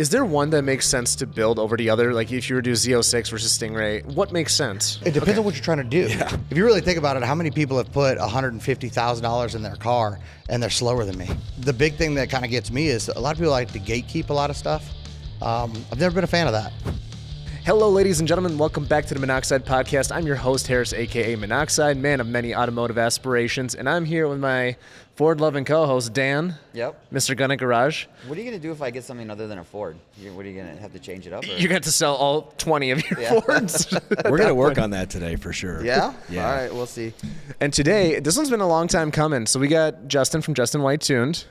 Is there one that makes sense to build over the other? Like if you were to do Z06 versus Stingray, what makes sense? It depends on what you're trying to do. Yeah. If you really think about it, how many people have put $150,000 in their car and they're slower than me? The big thing that kind of gets me is a lot of people like to gatekeep a lot of stuff. I've never been a fan of that. Hello, ladies and gentlemen. Welcome back to the Minnoxide podcast. I'm your host, Harris, a.k.a. Minnoxide, man of many automotive aspirations, and I'm here with my Ford-loving co-host, Dan. Yep. Mr. Gunna Garage. What are you going to do if I get something other than a Ford? What are you going to have to change it up? Or? You're going to have to sell all 20 of your Fords. We're going to work on that today for sure. Yeah? Yeah. All right, we'll see. And today, this one's been a long time coming. So we got Justin from Justin White Tuned.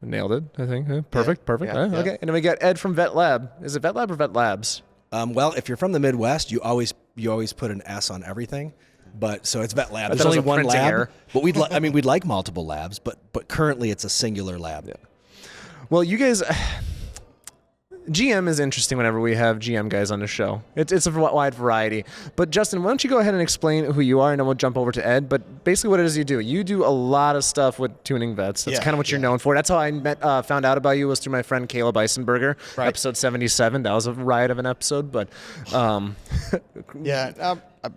Nailed it, I think. Perfect. Yeah. Okay. And then we got Ed from Vet Lab. Is it Vet Lab or Vet Labs? Well, if you're from the Midwest, you always put an S on everything. But so it's Vet Lab. There's There's only a one printing lab. error. But we'd like multiple labs, but currently it's a singular lab. Yeah. Well, you guys, GM is interesting whenever we have GM guys on the show. It's a wide variety. But Justin, why don't you go ahead and explain who you are, and then we'll jump over to Ed. But basically what it is you do. You do a lot of stuff with tuning vets. That's kind of what you're known for. That's how I found out about you was through my friend Caleb Eisenberger, episode 77. That was a riot of an episode. But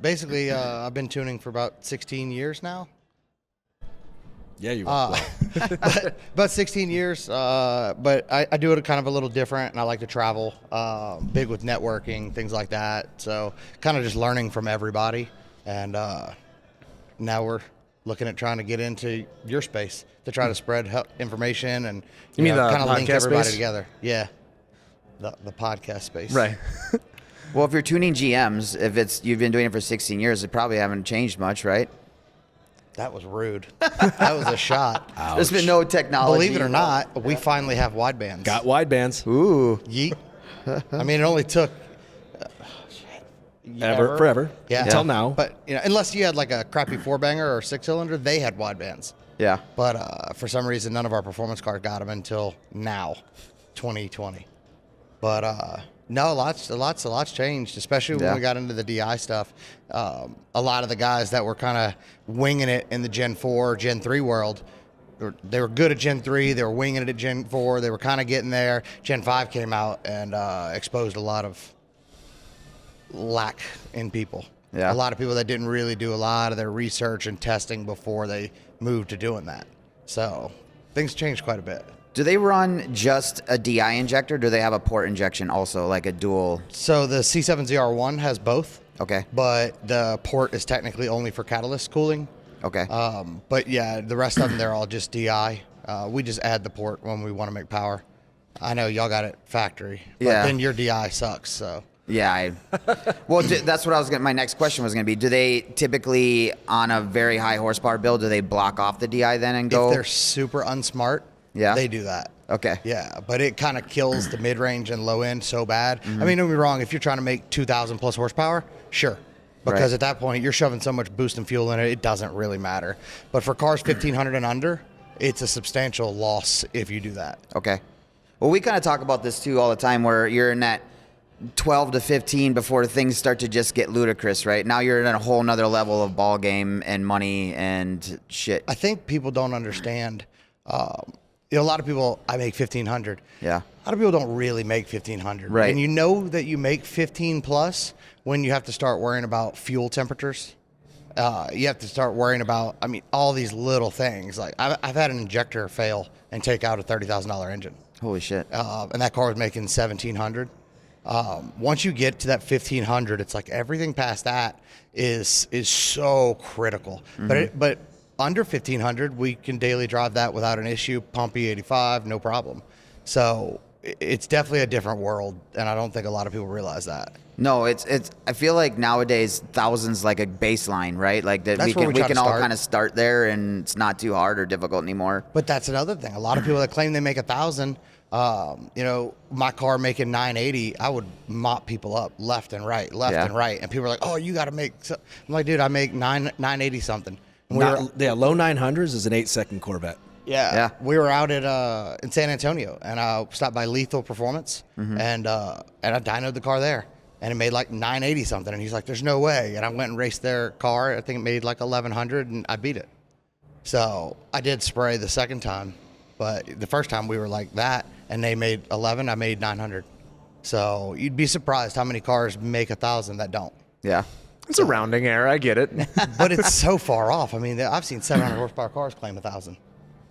basically, I've been tuning for about 16 years now. Yeah, you are. About 16 years, but I do it kind of a little different, and I like to travel, big with networking, things like that. So kind of just learning from everybody, and now we're looking at trying to get into your space to try to spread information and you mean kind of link everybody space? together. Yeah, the podcast space. right. Well, if you're tuning GMs, if you've been doing it for 16 years, it probably haven't changed much, right? That was rude. That was a shot. Ouch. There's been no technology. Believe it or not, we finally have wide bands. Got wide bands. Ooh. Yeet. I mean, it only took Forever. Yeah. Until now. But unless you had like a crappy 4-banger or 6-cylinder, they had wide bands. Yeah. But for some reason, none of our performance cars got them until now, 2020. But no, lots changed, especially when we got into the DI stuff. A lot of the guys that were kind of winging it in the Gen 4, Gen 3 world, they were good at Gen 3. They were winging it at Gen 4. They were kind of getting there. Gen 5 came out and exposed a lot of lack in people. Yeah. A lot of people that didn't really do a lot of their research and testing before they moved to doing that. So things changed quite a bit. Do they run just a DI injector? Or do they have a port injection also, like a dual? So the C7ZR1 has both. Okay. But the port is technically only for catalyst cooling. Okay. But yeah, the rest of them, they're all just DI. We just add the port when we want to make power. I know y'all got it factory, but then your DI sucks, so. Yeah. Well, that's what I was my next question was going to be. Do they typically, on a very high horsepower build, do they block off the DI then and go? If they're super unsmart, they do that. Okay. Yeah, but it kind of kills the mid-range and low-end so bad. I mean, don't get me wrong. If you're trying to make 2,000 plus horsepower, sure. Because at that point, you're shoving so much boost and fuel in it, it doesn't really matter. But for cars 1,500 and under, it's a substantial loss if you do that. Okay. Well, we kind of talk about this, too, all the time, where you're in that 12 to 15 before things start to just get ludicrous, right? Now you're in a whole nother level of ball game and money and shit. I think people don't understand. A lot of people, I make 1,500. Yeah. A lot of people don't really make 1,500. Right. And you know that you make 15 plus when you have to start worrying about fuel temperatures. You have to start worrying about, all these little things. Like I've had an injector fail and take out a $30,000 engine. Holy shit. And that car was making 1,700. Once you get to that 1,500, it's like everything past that is so critical. But under 1,500, we can daily drive that without an issue. Pump E85, no problem. So it's definitely a different world, and I don't think a lot of people realize that. No, it's. I feel like nowadays thousands like a baseline, right? Like that That's we can all kind of start there, and it's not too hard or difficult anymore. But that's another thing. A lot of people that claim they make 1,000. My car making 980, I would mop people up left and right, and people are like, "Oh, you got to make." I'm like, "Dude, I make 980 something." Low 900s is an 8-second Corvette. Yeah. We were out at in San Antonio, and I stopped by Lethal Performance, and I dynoed the car there, and it made like 980 something. And he's like, "There's no way." And I went and raced their car. I think it made like 1,100, and I beat it. So I did spray the second time, but the first time we were like that, and they made 11. I made 900. So you'd be surprised how many cars make 1,000 that don't. Yeah. It's a rounding error. I get it. But it's so far off. I mean, I've seen 700 horsepower cars claim 1,000.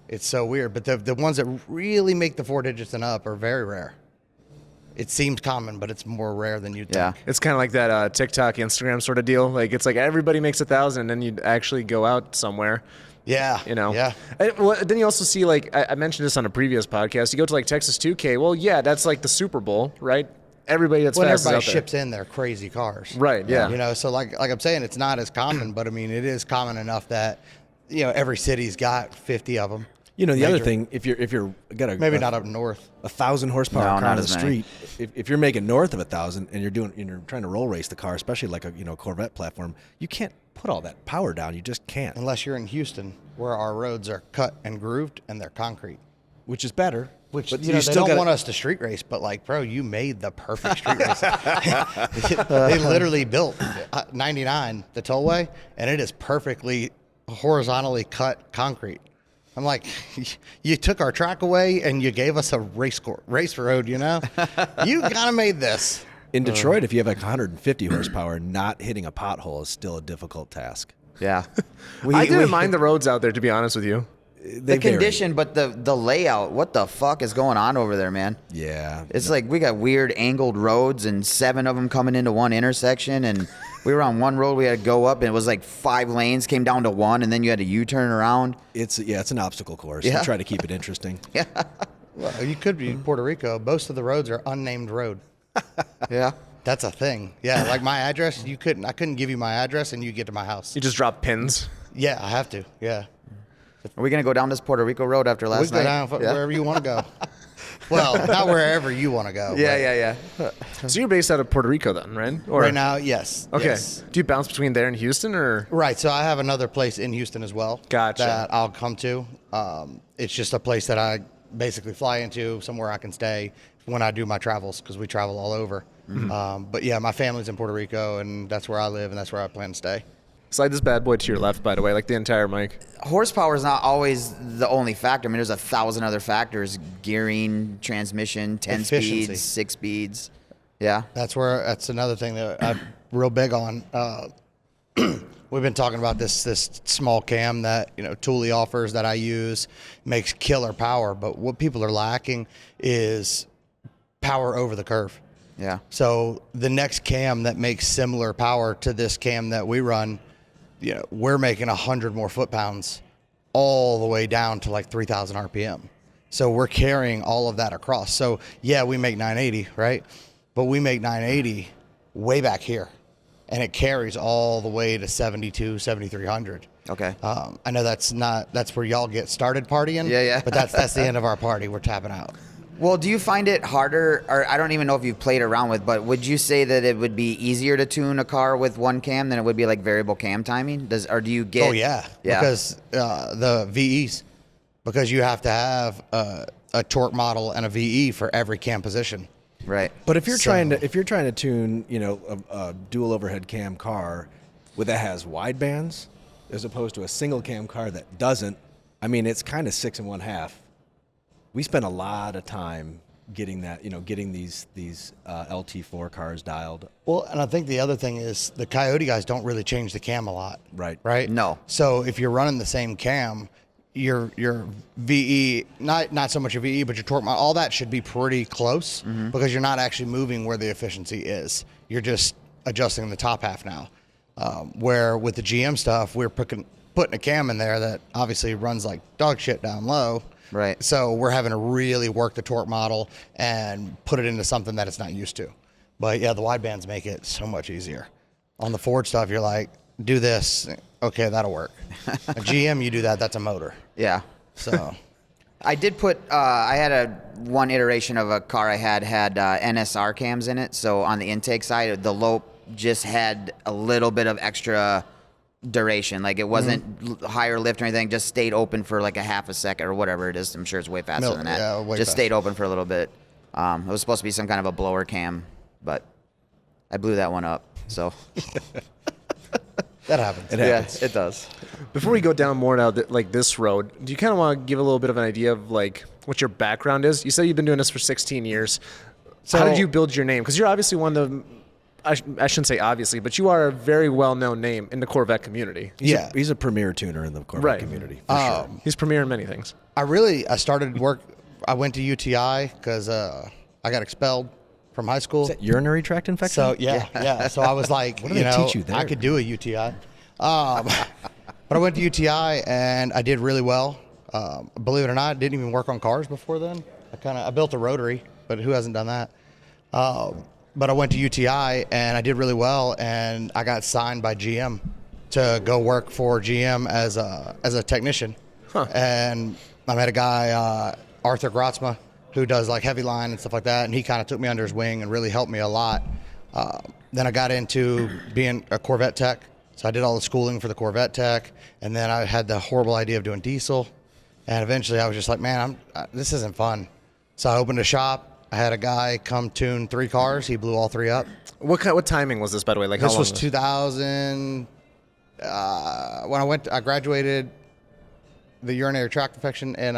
It's so weird. But the ones that really make the 4 digits and up are very rare. It seems common, but it's more rare than you'd think. It's kind of like that TikTok, Instagram sort of deal. Like, it's like everybody makes 1,000, and then you actually go out somewhere. Yeah. You know? Yeah. Well, then you also see, like, I mentioned this on a previous podcast. You go to, like, Texas 2K. Well, yeah, that's like the Super Bowl, right? Everybody that's fast everybody out there. ships in their crazy cars. Right, yeah. You know, so like I'm saying, it's not as common, but I mean, it is common enough that, you know, every city's got 50 of them. You know, the other thing, if you're got maybe not up north, 1,000 horsepower No, car not on the as many. street, if you're making north of 1,000 and you're trying to roll race the car, especially like a Corvette platform, you can't put all that power down. You just can't. unless you're in Houston, where our roads are cut and grooved and they're concrete. Which is better. Which, but you know, they don't want us to street race, but like, bro, you made the perfect street race. They literally built 99, the tollway, and it is perfectly horizontally cut concrete. I'm like, you took our track away and you gave us a race road, you know? You kind of made this. In Detroit, if you have like 150 horsepower, not hitting a pothole is still a difficult task. Yeah. I didn't mind the roads out there, to be honest with you. The condition, but the layout, what the fuck is going on over there, man? Yeah. It's like we got weird angled roads and 7 of them coming into one intersection, and we were on one road we had to go up, and it was like 5 lanes came down to 1, and then you had to U-turn around. It's an obstacle course. Yeah. You try to keep it interesting. Yeah. Well, you could be in Puerto Rico. Most of the roads are unnamed road. Yeah. That's a thing. Yeah, like my address, I couldn't give you my address and you get to my house. You just drop pins. Yeah, I have to. Yeah. Are we going to go down this Puerto Rico road after last We can night? go down wherever you want to go. Well, not wherever you want to go. Yeah. So you're based out of Puerto Rico then, right? Or, Right now, yes. Okay. Yes. Do you bounce between there and Houston, or? Right. So I have another place in Houston as well. Gotcha. That I'll come to. It's just a place that I basically fly into, somewhere I can stay when I do my travels, because we travel all over. Mm-hmm. But yeah, my family's in Puerto Rico, and that's where I live, and that's where I plan to stay. Slide this bad boy to your left, by the way, like the entire mic. Horsepower is not always the only factor. I mean, there's 1,000 other factors: gearing, transmission, 10 Efficiency. speeds, 6 speeds. Yeah. That's another thing that I'm real big on. We've been talking about this small cam that, you know, Thule offers that I use, makes killer power, but what people are lacking is power over the curve. Yeah. So the next cam that makes similar power to this cam that we run, you know, we're making 100 more foot-pounds all the way down to like 3,000 RPM. So we're carrying all of that across. So yeah, we make 980, right? But we make 980 way back here, and it carries all the way to 72, 7,300. Okay. I know that's where y'all get started partying. Yeah. But that's the end of our party. We're tapping out. Well, do you find it harder, or I don't even know if you've played around with, but would you say that it would be easier to tune a car with one cam than it would be like variable cam timing? Or do you get? Oh yeah. Because the VEs, because you have to have a torque model and a VE for every cam position. Right. But if you're trying to tune, you know, a dual overhead cam car that has wide bands, as opposed to a single cam car that doesn't, I mean, it's kind of 6 1/2. We spent a lot of time getting that, you know, getting these LT4 cars dialed. Well, and I think the other thing is the Coyote guys don't really change the cam a lot. Right. Right? No. So if you're running the same cam, your VE, not so much your VE, but your torque, all that should be pretty close, because you're not actually moving where the efficiency is. You're just adjusting the top half now. Where with the GM stuff, we're putting a cam in there that obviously runs like dog shit down low. Right. So we're having to really work the torque model and put it into something that it's not used to. But yeah, the wide bands make it so much easier. On the Ford stuff, you're like, do this. Okay, that'll work. A GM, you do that. That's a motor. Yeah. So I did put, I had one iteration of a car I had NSR cams in it. So on the intake side, the lope just had a little bit of extra duration. Like it wasn't higher lift or anything, just stayed open for like a half a second or whatever it is. I'm sure it's way faster than that. Yeah, way just faster. stayed open for a little bit. It was supposed to be some kind of a blower cam, but I blew that one up. So That happens. It happens. Yeah, it does. Before we go down more now, like this road, do you kind of want to give a little bit of an idea of like what your background is? You said you've been doing this for 16 years. So how did you build your name? Because you're obviously one of the, I shouldn't say obviously, but you are a very well-known name in the Corvette community. He's a premier tuner in the Corvette community. For sure. He's premier in many things. I started work. I went to UTI because I got expelled from high school. Is that urinary tract infection? So yeah. So I was like, What do they teach you there? I could do a UTI. But I went to UTI and I did really well. Believe it or not, I didn't even work on cars before then. I built a rotary, but who hasn't done that? But I went to UTI and I did really well, and I got signed by GM to go work for GM as a technician. And I met a guy, Arthur Grotzma, who does like heavy line and stuff like that, and he kind of took me under his wing and really helped me a lot. Then I got into being a Corvette tech, so I did all the schooling for the Corvette tech, and then I had the horrible idea of doing diesel, and eventually I was just like, man, this isn't fun. So I opened a shop. I had a guy come tune 3 cars. He blew all 3 up. What timing was this, by the way? Like This how long was 2000. When I graduated the urinary tract infection in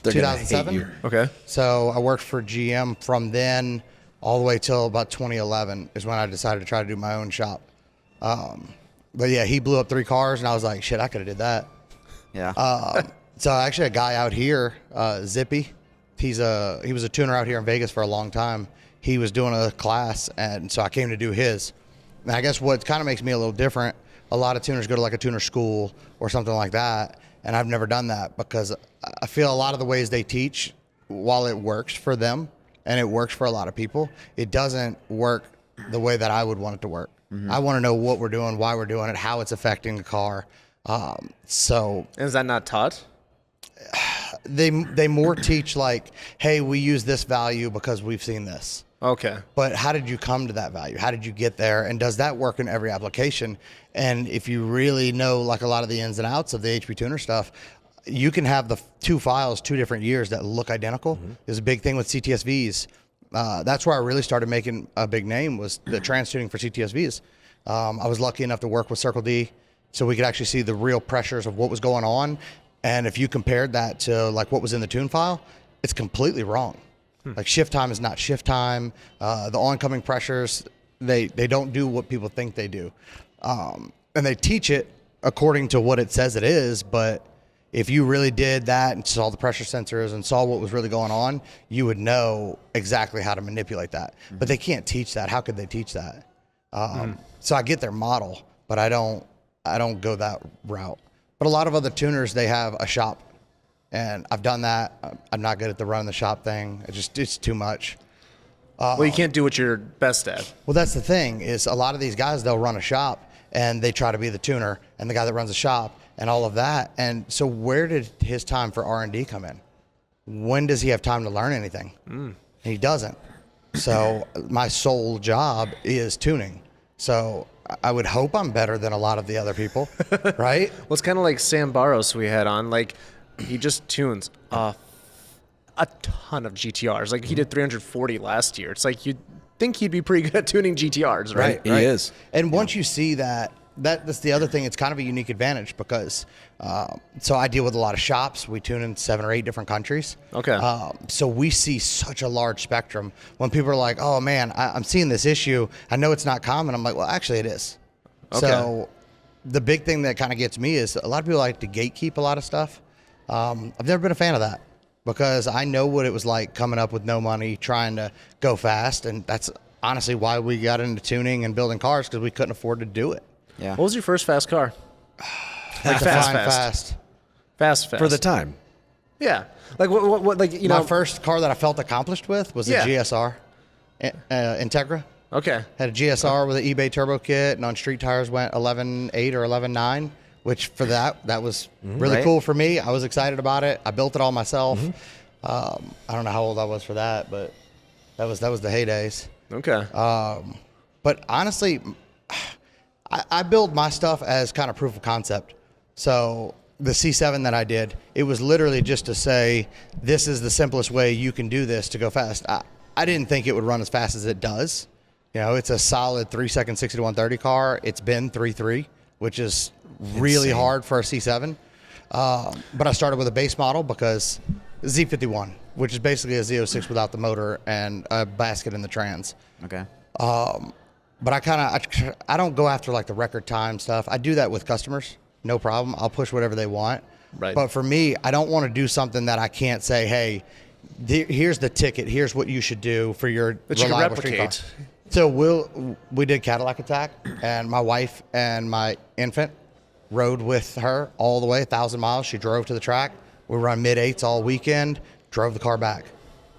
They're gonna hate 2007. you. Okay. So I worked for GM from then all the way till about 2011 is when I decided to try to do my own shop. But yeah, he blew up 3 cars, and I was like, shit, I could have did that. Yeah. So actually a guy out here, Zippy, he was a tuner out here in Vegas for a long time. He was doing a class, and so I came to do his. And I guess what kind of makes me a little different, a lot of tuners go to like a tuner school or something like that, and I've never done that because I feel a lot of the ways they teach, while it works for them and it works for a lot of people, it doesn't work the way that I would want it to work. I want to know what we're doing, why we're doing it, how it's affecting the car. So Is that not taught? they more teach like, hey, we use this value because we've seen this. Okay. But how did you come to that value? How did you get there? And does that work in every application? And if you really know like a lot of the ins and outs of the HP tuner stuff, you can have the 2 files 2 different years that look identical. There's a big thing with CTSVs. That's where I really started making a big name, was the trans tuning for CTSVs. I was lucky enough to work with Circle D, so we could actually see the real pressures of what was going on. And if you compared that to like what was in the tune file, it's completely wrong. Like shift time is not shift time. The oncoming pressures, they don't do what people think they do. And they teach it according to what it says it is, but if you really did that and saw the pressure sensors and saw what was really going on, you would know exactly how to manipulate that. But they can't teach that. How could they teach that? So I get their model, but I don't go that route. But a lot of other tuners, they have a shop, and I've done that. I'm not good at the run the shop thing. It's too much. Well, you can't do what you're best at. Well, that's the thing, is a lot of these guys, they'll run a shop and they try to be the tuner and the guy that runs the shop and all of that. And so where did his time for R&D come in? When does he have time to learn anything? And he doesn't. So my sole job is tuning. So I would hope I'm better than a lot of the other people, right? Well, it's kind of like Sam Barros we had on. Like, he just tunes a ton of GTRs. Like, he did 340 last year. It's like you'd think he'd be pretty good at tuning GTRs, right? He is. And once you see that's the other thing. It's kind of a unique advantage because, so I deal with a lot of shops. We tune in 7 or 8 different countries. Okay. So we see such a large spectrum. When people are like, oh man, I'm seeing this issue. I know it's not common. I'm like, well, actually it is. Okay. So the big thing that kind of gets me is a lot of people like to gatekeep a lot of stuff. I've never been a fan of that because I know what it was like coming up with no money, trying to go fast. And that's honestly why we got into tuning and building cars, because we couldn't afford to do it. Yeah. What was your first fast car? Like fast. Fast. For the time. Yeah. Like what like, you know. My first car that I felt accomplished with was a GSR Integra. Okay. Had a GSR with an eBay turbo kit, and on street tires went 11.8 or 11.9, which for that was really cool for me. I was excited about it. I built it all myself. I don't know how old I was for that, but that was the heydays. Okay. But honestly, I build my stuff as kind of proof of concept. So the C7 that I did, it was literally just to say, this is the simplest way you can do this to go fast. I didn't think it would run as fast as it does. You know, it's a solid 3-second 60 to 130 car. It's been 3.3, which is really hard for a C7. But I started with a base model because Z51, which is basically a Z06 without the motor and a basket in the trans. Okay. But I don't go after like the record time stuff. I do that with customers, no problem. I'll push whatever they want. Right. But for me, I don't want to do something that I can't say, hey, here's the ticket. Here's what you should do for your That you can reliable street car. replicate. So we did Cadillac Attack, and my wife and my infant rode with her all the way 1,000 miles. She drove to the track. We run mid-8s all weekend, drove the car back.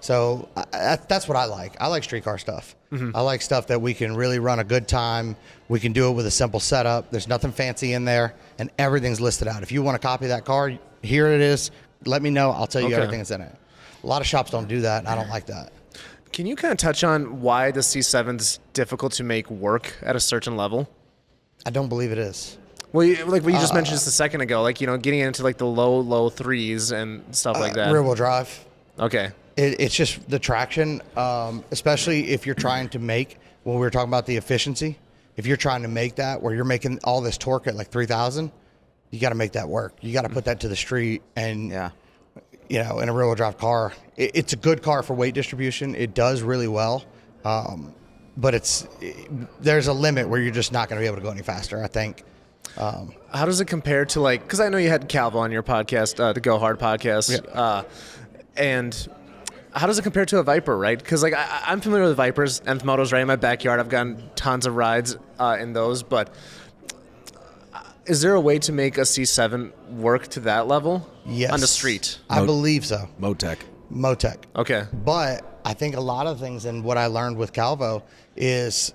So that's what I like. I like street car stuff. I like stuff that we can really run a good time. We can do it with a simple setup. There's nothing fancy in there, and everything's listed out. If you want to copy that car, here it is. Let me know. I'll tell you everything that's in it. A lot of shops don't do that, and I don't like that. Can you kind of touch on why the C7 is difficult to make work at a certain level? I don't believe it is. Well, like what you just mentioned just a second ago, like, you know, getting into like the low threes and stuff like that. Rear wheel drive. Okay. It's just the traction, especially if you're trying to make, when we were talking about the efficiency, if you're trying to make that where you're making all this torque at like 3,000, you got to make that work. You got to put that to the street, and you know, in a rear wheel drive car, it's a good car for weight distribution. It does really well, but there's a limit where you're just not going to be able to go any faster, I think. How does it compare to like, because I know you had Calvo on your podcast, the Go Hard podcast, and how does it compare to a Viper, right? Because like I'm familiar with Vipers, Nth Motos, right in my backyard. I've gotten tons of rides in those, but is there a way to make a C7 work to that level? Yes. On the street? I believe so. Motec. Okay. But I think a lot of things, and what I learned with Calvo is,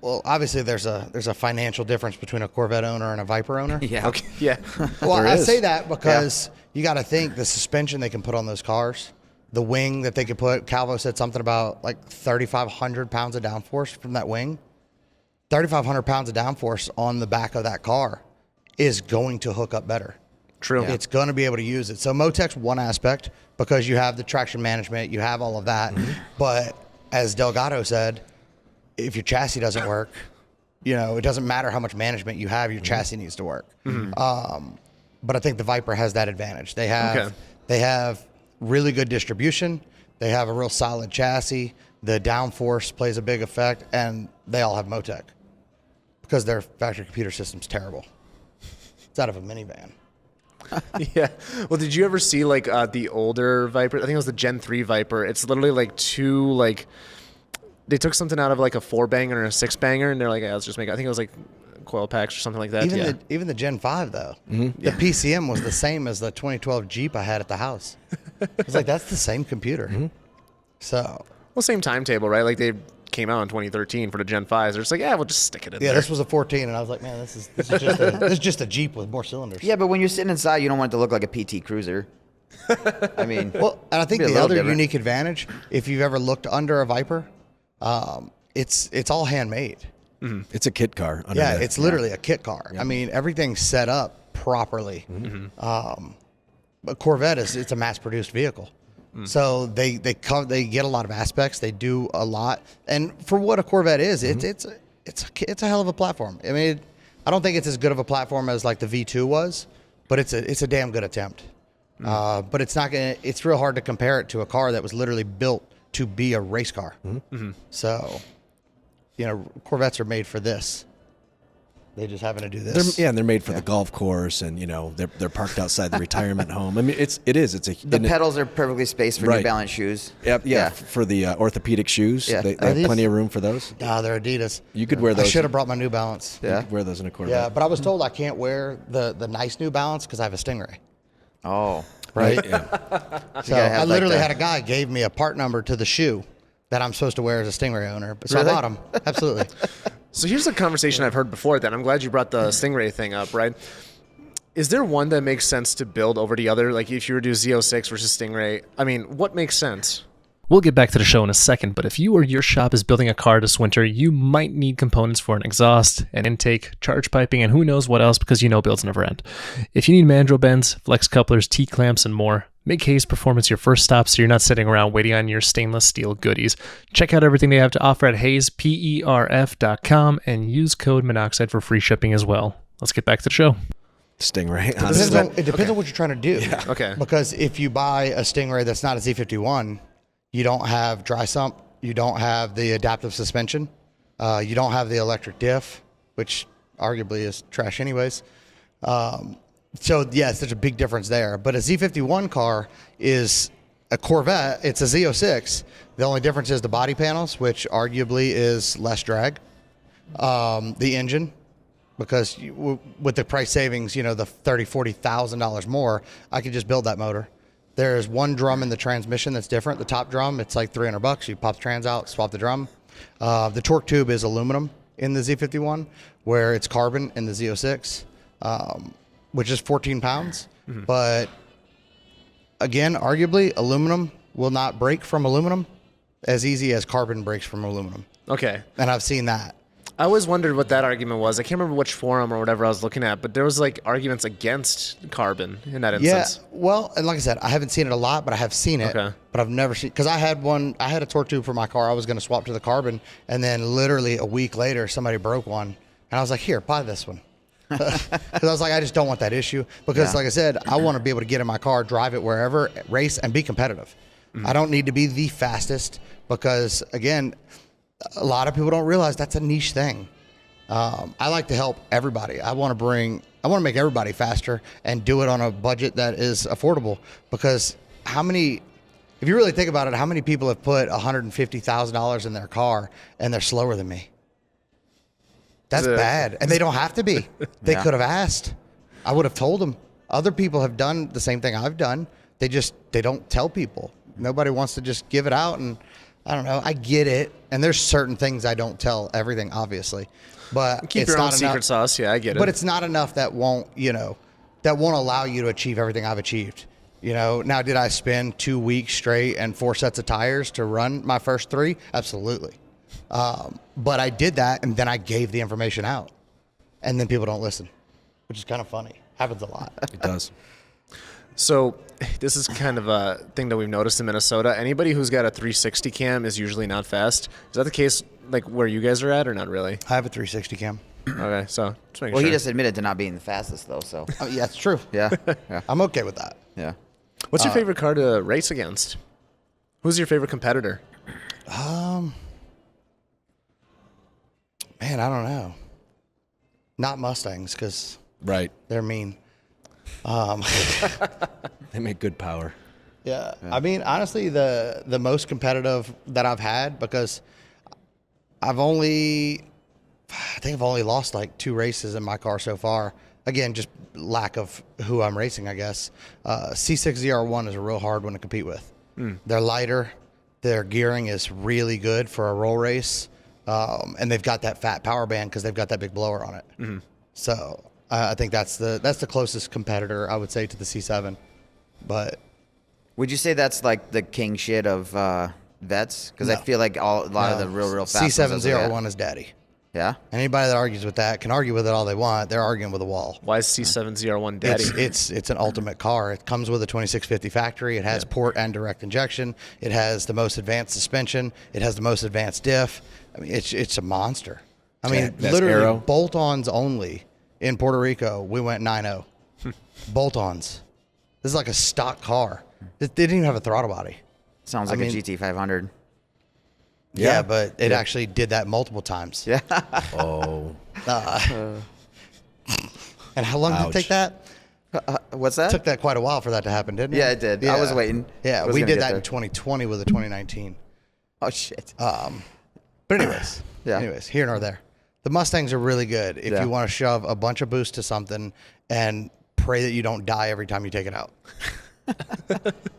well, obviously there's a financial difference between a Corvette owner and a Viper owner. Yeah. Okay. Yeah. Well, There I is. say that because you got to think the suspension they can put on those cars, the wing that they could put. Calvo said something about like 3,500 pounds of downforce from that wing. 3,500 pounds of downforce on the back of that car is going to hook up better. True. It's going to be able to use it. So Motec's one aspect because you have the traction management, you have all of that. But as Delgado said, if your chassis doesn't work, you know, it doesn't matter how much management you have, your chassis needs to work. But I think the Viper has that advantage. They have really good distribution. They have a real solid chassis. The downforce plays a big effect, and they all have Motec because their factory computer system's terrible. It's out of a minivan. Yeah. Well, did you ever see like the older Viper? I think it was the Gen 3 Viper. It's literally like two, like, they took something out of like a 4-banger and a 6-banger, and they're like, let's just make it. I think it was like coil packs or something like that. Even the Gen 5, though. The PCM was the same as the 2012 Jeep I had at the house. It's like, that's the same computer. So. Well, same timetable, right? Like they came out in 2013 for the Gen 5s. They're just like, we'll just stick it in there. Yeah, this was a 14, and I was like, man, this is just a Jeep with more cylinders. Yeah, but when you're sitting inside, you don't want it to look like a PT Cruiser. I mean, well, and I think be a the little other different. unique advantage, if you've ever looked under a Viper, it's all handmade. It's a kit car. Under Yeah, there. it's literally a kit car. I mean, everything's set up properly. But Corvette it's a mass-produced vehicle. So they get a lot of aspects. They do a lot, and for what a Corvette is, it's a hell of a platform. I mean, I don't think it's as good of a platform as like the V2 was, but it's a damn good attempt. But it's real hard to compare it to a car that was literally built to be a race car. So, you know, Corvettes are made for this. They just happen to do this. They're made for the golf course, and you know they're parked outside the retirement home. I mean, it's the pedals are perfectly spaced for New Balance shoes. Yeah. For the orthopedic shoes, Yeah. they have plenty of room for those. Nah, they're Adidas. You could wear those. I should have brought my New Balance. Yeah. You could wear those in a Corvette. Yeah, but I was told I can't wear the nice New Balance because I have a Stingray. Oh. Right? Yeah. So I literally had a guy gave me a part number to the shoe that I'm supposed to wear as a Stingray owner. So Really? I bought them. Absolutely. So here's a conversation I've heard before that I'm glad you brought the Stingray thing up, right? Is there one that makes sense to build over the other? Like if you were to do Z06 versus Stingray, I mean, what makes sense? We'll get back to the show in a second, but if you or your shop is building a car this winter, you might need components for an exhaust, an intake, charge piping, and who knows what else because you know builds never end. If you need mandrel bends, flex couplers, T-clamps, and more, make Hayes Performance your first stop so you're not sitting around waiting on your stainless steel goodies. Check out everything they have to offer at hayesperf.com and use code Minnoxide for free shipping as well. Let's get back to the show. Stingray. It depends on what you're trying to do. Yeah. Okay. Because if you buy a Stingray that's not a Z51, you don't have dry sump, you don't have the adaptive suspension, you don't have the electric diff, which arguably is trash anyways. So yes, there's a big difference there. But a Z51 car is a Corvette. It's a Z06. The only difference is the body panels, which arguably is less drag. The engine, because with the price savings, the $30,000, $40,000 more, I could just build that motor. There's one drum in the transmission that's different. The top drum, it's like $300. You pop the trans out, swap the drum. The torque tube is aluminum in the Z51, where it's carbon in the Z06, which is 14 pounds. Mm-hmm. But again, arguably, aluminum will not break from aluminum as easy as carbon breaks from aluminum. Okay. And I've seen that. I always wondered what that argument was. I can't remember which forum or whatever I was looking at, but there was like arguments against carbon in that instance. Yeah, well, and like I said, I haven't seen it a lot, but I have seen it. Okay. But I've never seen, because I had a torque tube for my car. I was going to swap to the carbon, and then literally a week later, somebody broke one, and I was like, here, buy this one. Because I was like, I just don't want that issue. Because like I said, I want to be able to get in my car, drive it wherever, race, and be competitive. Mm-hmm. I don't need to be the fastest because, again, a lot of people don't realize that's a niche thing. I like to help everybody. I want to make everybody faster and do it on a budget that is affordable, because if you really think about it, how many people have put $150,000 in their car and they're slower than me? That's bad. And they don't have to be. They could have asked. I would have told them. Other people have done the same thing I've done. They don't tell people. Nobody wants to just give it out. And I don't know. I get it. And there's certain things I don't tell everything, obviously. But keep your own secret sauce. Yeah, I get it. But it's not enough that won't allow you to achieve everything I've achieved. Now, did I spend 2 weeks straight and 4 sets of tires to run my first 3? Absolutely. But I did that, and then I gave the information out. And then people don't listen, which is kind of funny. Happens a lot. It does. So this is kind of a thing that we've noticed in Minnesota. Anybody who's got a 360 cam is usually not fast. Is that the case like where you guys are at, or not really? I have a 360 cam. Okay, so just making Well, sure. he just admitted to not being the fastest, though, so. Oh, yeah, it's true. Yeah. Yeah. I'm okay with that. Yeah. What's your favorite car to race against? Who's your favorite competitor? Man, I don't know. Not Mustangs, because Right. they're mean. They make good power. Yeah. I mean, honestly, the most competitive that I've had, because I think I've only lost like 2 races in my car so far. Again, just lack of who I'm racing, I guess. C6ZR1 is a real hard one to compete with. They're lighter. Their gearing is really good for a roll race. And they've got that fat power band because they've got that big blower on it. Mm-hmm. So I think that's the closest competitor, I would say, to the C7. But Would you say that's like the king shit of vets? Because I feel like a lot of the real fast C7ZR1 is daddy. Yeah? Anybody that argues with that can argue with it all they want. They're arguing with a wall. Why is C7ZR1 daddy? It's an ultimate car. It comes with a 2650 factory. It has port and direct injection. It has the most advanced suspension. It has the most advanced diff. I mean, it's a monster. I mean, That's literally aero. bolt-ons only. In Puerto Rico, we went 9.0. Bolt-ons. This is like a stock car. It didn't even have a throttle body. Sounds like I a mean- GT500. Yeah, but it actually did that multiple times. Yeah. Oh. And how long did it Ouch. take that? What's that? Took that quite a while for that to happen, didn't it? Yeah, it did. I was waiting. Yeah, I was we gonna did get that there. in 2020 with a 2019. Oh, shit. But anyways, Yeah. here nor there. The Mustangs are really good if Yeah. you want to shove a bunch of boost to something and pray that you don't die every time you take it out.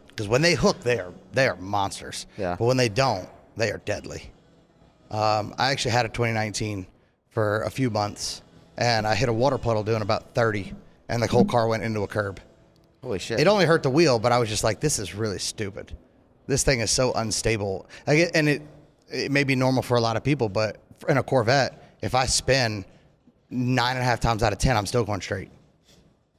Because when they hook, they are monsters. Yeah. But when they don't, they are deadly. I actually had a 2019 for a few months, and I hit a water puddle doing about 30, and the whole car went into a curb. Holy shit. It only hurt the wheel, but I was just like, this is really stupid. This thing is so unstable. And it may be normal for a lot of people, but in a Corvette, if I spin 9.5 times out of 10, I'm still going straight.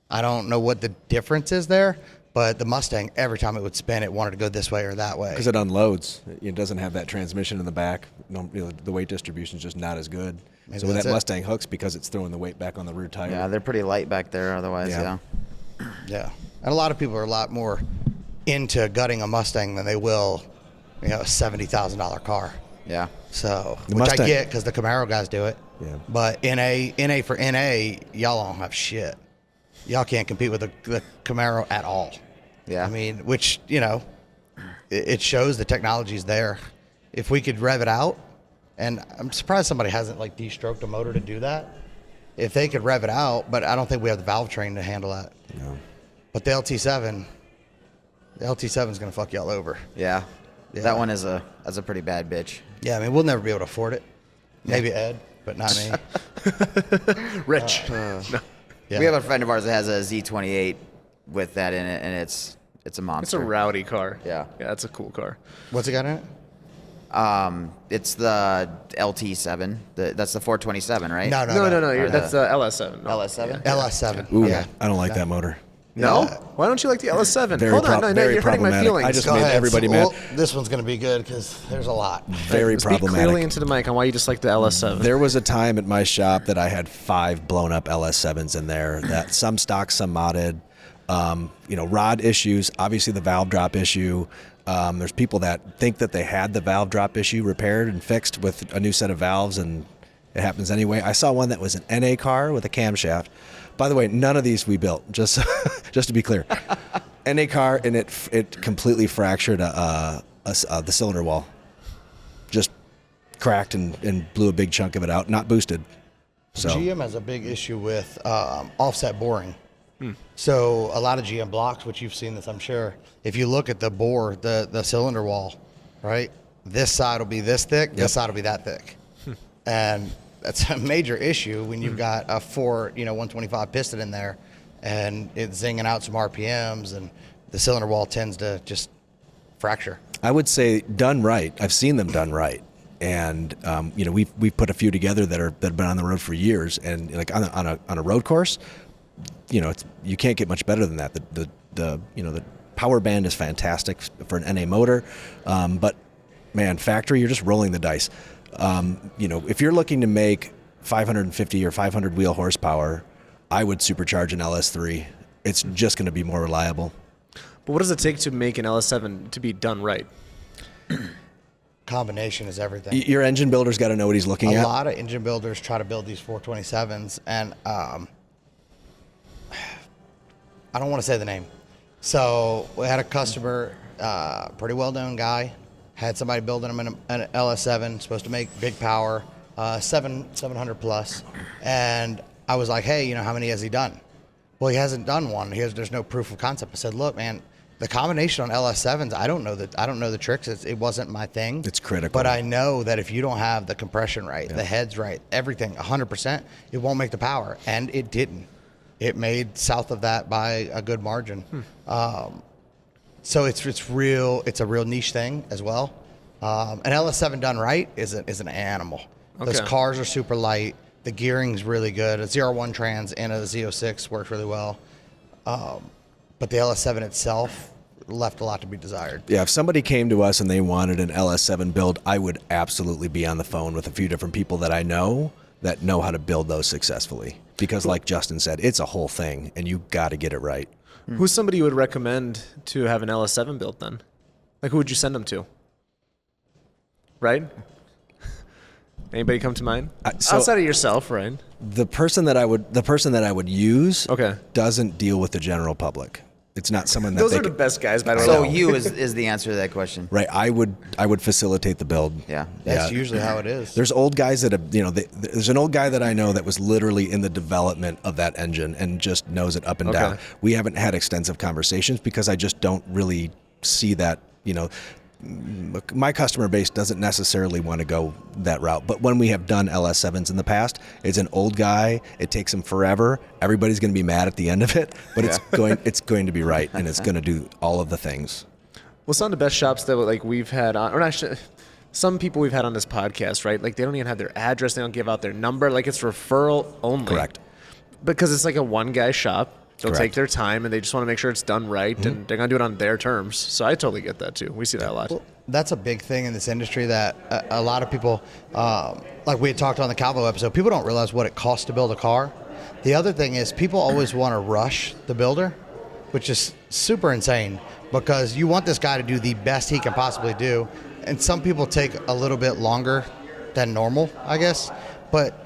I don't know what the difference is there, but the Mustang, every time it would spin, it wanted to go this way or that way. Because it unloads. It doesn't have that transmission in the back. The weight distribution is just not as good. Maybe so when that's that it. Mustang hooks because it's throwing the weight back on the rear tire. Yeah, they're pretty light back there otherwise, Yeah. Yeah. And a lot of people are a lot more into gutting a Mustang than they will, a $70,000 car. Yeah. So, The which I Mustang- get because the Camaro guys do it. Yeah. But NA for NA, y'all don't have shit. Y'all can't compete with the Camaro at all. Yeah. I mean, which, it shows the technology's there. If we could rev it out, and I'm surprised somebody hasn't like de-stroked a motor to do that. If they could rev it out, but I don't think we have the valve train to handle that. No. But the LT7 is going to fuck y'all over. Yeah. Yeah. That one is a pretty bad bitch. Yeah, I mean, we'll never be able to afford it. Maybe Ed, but not me. Rich. Yeah. We have a friend of ours that has a Z28 with that in it, and it's a It's monster. a rowdy car. Yeah. Yeah, that's a cool car. What's it got in it? It's the LT7. That's the 427, right? No. That's the LS7. No. LS7? Yeah. LS7. Ooh, Yeah. I don't like that motor. No? Yeah. Why don't you like the LS7? Very Hold on, prob- no, very you're hurting my problematic. feelings. I just Go made ahead. everybody mad. Well, this one's going to be good because there's a lot. Very Speak clearly problematic. into the mic on why you dislike the LS7. There was a time at my shop that I had 5 blown up LS7s in there. That some stock, some modded. Rod issues. Obviously, the valve drop issue. There's people that think that they had the valve drop issue repaired and fixed with a new set of valves, and it happens anyway. I saw one that was an NA car with a camshaft. By the way, none of these we built. Just to be clear, NA car, and it completely fractured the cylinder wall. Just cracked and blew a big chunk of it out. Not boosted. So GM has a big issue with offset boring. So a lot of GM blocks, which you've seen this, I'm sure. If you look at the bore, the cylinder wall, right? This side will be this thick. This side will be that thick, and that's a major issue when you've got a 125 piston in there, and it's zinging out some RPMs, and the cylinder wall tends to just fracture. I would say done right. I've seen them done right, and we've put a few together that have been on the road for years, and like on a road course, you can't get much better than that. The power band is fantastic for an NA motor, but man, factory, you're just rolling the dice. If you're looking to make 550 or 500 wheel horsepower, I would supercharge an LS3. It's just going to be more reliable. But what does it take to make an LS7 to be done right? Combination is everything. Your engine builder's got to know what he's looking A at. lot of engine builders try to build these 427s, and I don't want to say the name. So we had a customer, pretty well-known guy, had somebody building him an LS7, supposed to make big power, 700 plus, and I was like, hey, how many has he done? Well, he hasn't done one. There's no proof of concept. I said, look, man, the combination on LS7s, I don't know the tricks. It wasn't my thing. It's critical. But I know that if you don't have the compression right, the heads right, everything 100%, it won't make the power, and it didn't. It made south of that by a good margin. So it's a real niche thing as well. An LS7 done right is an animal. Those Okay. cars are super light. The gearing's really good. A ZR1 trans and a Z06 works really well. But the LS7 itself left a lot to be desired. Yeah, if somebody came to us and they wanted an LS7 build, I would absolutely be on the phone with a few different people that I know that know how to build those successfully. Because like Justin said, it's a whole thing, and you got to get it right. Who's somebody you would recommend to have an LS7 built then? Like, who would you send them to? Right? Anybody come to mind? So- Outside of yourself, right? The person that I would use Okay. doesn't deal with the general public. It's not someone that Those they are the could- best guys, by the way. So you is the answer to that question. right. I would facilitate the build. Yeah. That's Yeah. usually how it is. There's old guys that have, there's an old guy that I know that was literally in the development of that engine and just knows it up and Okay. down. We haven't had extensive conversations because I just don't really see that, my customer base doesn't necessarily want to go that route. But when we have done LS7s in the past, it's an old guy. It takes him forever. Everybody's going to be mad at the end of it, but it's going to be right, and it's going to do all of the things. Well, some of the best shops that like we've had on, or not, some people we've had on this podcast, right? Like they don't even have their address. They don't give out their number. Like it's referral only. Correct. Because it's like a one-guy shop. They'll Correct. take their time and they just want to make sure it's done right, and they're going to do it on their terms. So I totally get that too. We see that a lot. Well, that's a big thing in this industry that a lot of people, like we had talked on the Calvo episode, people don't realize what it costs to build a car. The other thing is people always want to rush the builder, which is super insane because you want this guy to do the best he can possibly do. And some people take a little bit longer than normal, I guess. But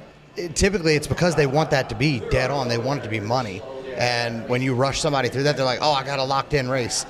typically it's because they want that to be dead on. They want it to be money. And when you rush somebody through that, they're like, oh, I got a locked-in race.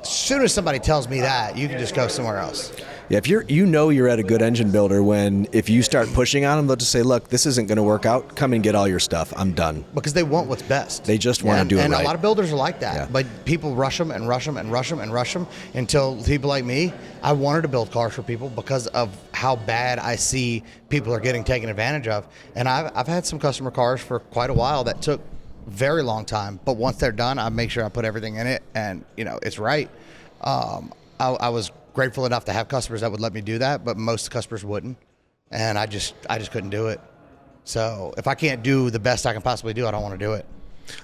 As soon as somebody tells me that, you can just go somewhere else. Yeah, if you're at a good engine builder when if you start pushing on them, they'll just say, look, this isn't going to work out. Come and get all your stuff. I'm done. Because they want what's best. They just want to do it and right. a lot of builders are like that. Yeah. But people rush them and rush them and rush them and rush them until people like me, I wanted to build cars for people because of how bad I see people are getting taken advantage of. And I've had some customer cars for quite a while that took very long time. But once they're done, I make sure I put everything in it and, it's right. I was grateful enough to have customers that would let me do that, but most customers wouldn't, and I just couldn't do it. So if I can't do the best I can possibly do, I don't want to do it.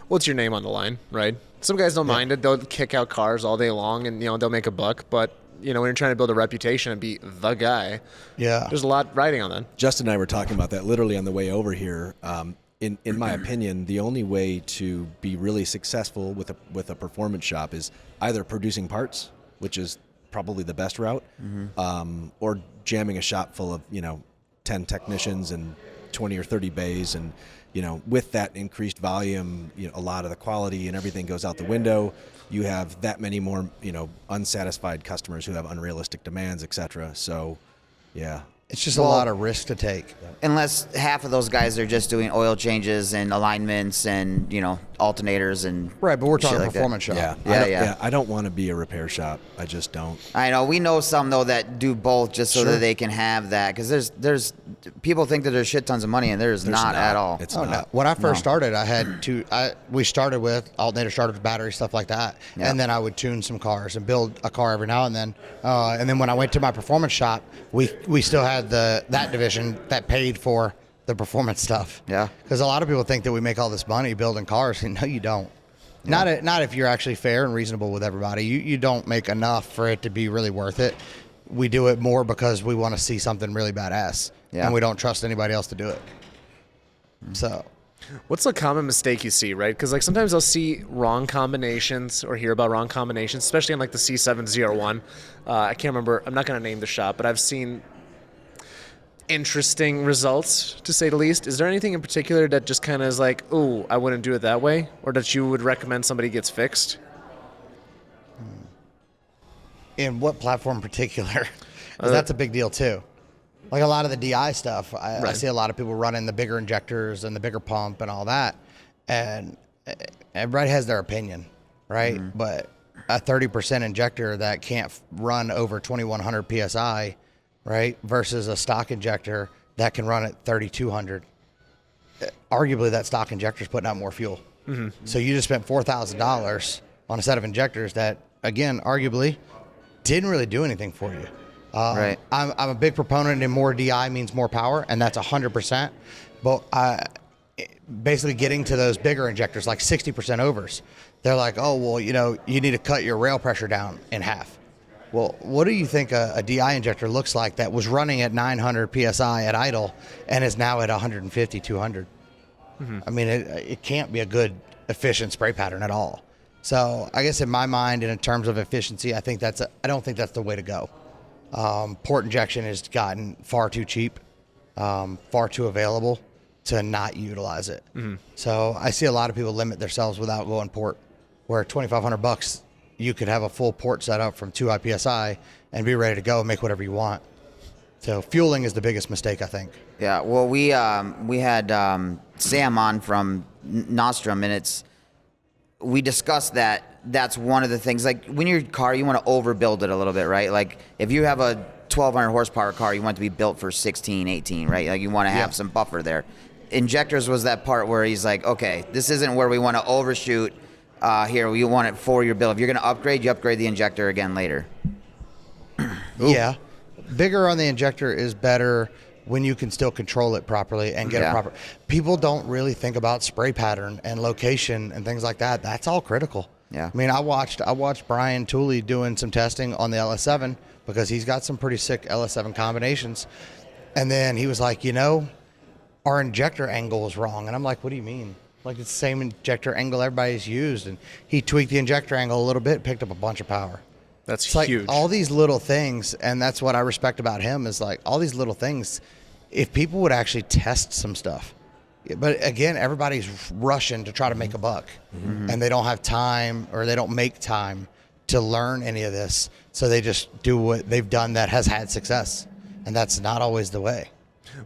What's your name on the line, right? Some guys don't mind it. They'll kick out cars all day long, and they'll make a buck. But when you're trying to build a reputation and be the guy, there's a lot riding on that. Justin and I were talking about that literally on the way over here. In my opinion, the only way to be really successful with a performance shop is either producing parts, which is probably the best route, or jamming a shop full of 10 technicians and 20 or 30 bays, and with that increased volume, a lot of the quality and everything goes out the window. You have that many more unsatisfied customers who have unrealistic demands, etc. So, yeah. It's just a lot of risk to take. Unless half of those guys are just doing oil changes and alignments and, alternators and right, but we're talking like performance shop. Yeah. I don't want to be a repair shop. I just don't. I know. We know some, though, that do both just so that they can have that. Because there's people think that there's shit tons of money, and there's not at all. It's not. No. When I first started, I had we started with alternator starters, batteries, stuff like that. Yeah. And then I would tune some cars and build a car every now and then. And then when I went to my performance shop, we still had that division that paid for the performance stuff. Yeah. Because a lot of people think that we make all this money building cars, and no, you don't. Yeah. Not if you're actually fair and reasonable with everybody. You don't make enough for it to be really worth it. We do it more because we want to see something really badass, and we don't trust anybody else to do it. So, what's a common mistake you see, right? Because sometimes I'll see wrong combinations or hear about wrong combinations, especially on the C701. I can't remember. I'm not going to name the shop, but I've seen interesting results, to say the least. Is there anything in particular that just kind of is like, oh, I wouldn't do it that way, or that you would recommend somebody gets fixed? In what platform in particular? Because that's a big deal too. Like a lot of the DI stuff, I see a lot of people running the bigger injectors and the bigger pump and all that, and everybody has their opinion, right? Mm-hmm. But a 30% injector that can't run over 2100 psi, right, versus a stock injector that can run at 3200. Arguably, that stock injector is putting out more fuel. Mm-hmm. So you just spent $4,000 on a set of injectors that, again, arguably, didn't really do anything for you. Right. I'm a big proponent in more DI means more power, and that's 100%. But basically getting to those bigger injectors, like 60% overs, they're like, oh, well, you need to cut your rail pressure down in half. Well, what do you think a DI injector looks like that was running at 900 PSI at idle and is now at 150, 200? Mm-hmm. I mean, it can't be a good, efficient spray pattern at all. So I guess in my mind, and in terms of efficiency, I don't think that's the way to go. Port injection has gotten far too cheap, far too available to not utilize it. Mm-hmm. So I see a lot of people limit themselves without going port, where $2,500 you could have a full port set up from 2 PSI and be ready to go and make whatever you want. So fueling is the biggest mistake, I think. Yeah, well, we had Sam on from Nostrum, and we discussed that's one of the things. Like, when your car, you want to overbuild it a little bit, right? Like, if you have a 1,200 horsepower car, you want it to be built for 16, 18, right? Like, you want to have some buffer there. Injectors was that part where he's like, okay, this isn't where we want to overshoot. here, you want it for your build. If you're going to upgrade, you upgrade the injector again later. Yeah. Bigger on the injector is better when you can still control it properly and get it proper. People don't really think about spray pattern and location and things like that. That's all critical. Yeah. I mean, I watched Brian Tooley doing some testing on the LS7 because he's got some pretty sick LS7 combinations. And then he was like, our injector angle is wrong. And I'm like, what do you mean? Like, it's the same injector angle everybody's used. And he tweaked the injector angle a little bit, picked up a bunch of power. That's It's like huge. all these little things, and that's what I respect about him is like all these little things. If people would actually test some stuff, but again, everybody's rushing to try to make a buck, and they don't have time or they don't make time to learn any of this. So they just do what they've done that has had success, and that's not always the way.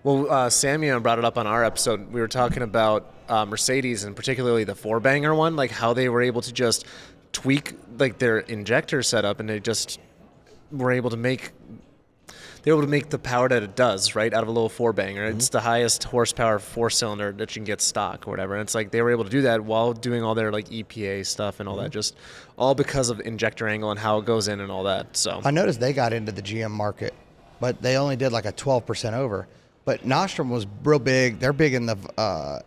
Well, Samia brought it up on our episode. We were talking about Mercedes and particularly the 4-banger one, like how they were able to just tweak like their injector setup, and they just were able to make the power that it does right out of a little 4-banger. It's the highest horsepower 4-cylinder that you can get stock or whatever. And it's like they were able to do that while doing all their like EPA stuff and all that, just all because of injector angle and how it goes in and all that. So I noticed they got into the GM market, but they only did like a 12% over. But Nostrum was real big. They're big in the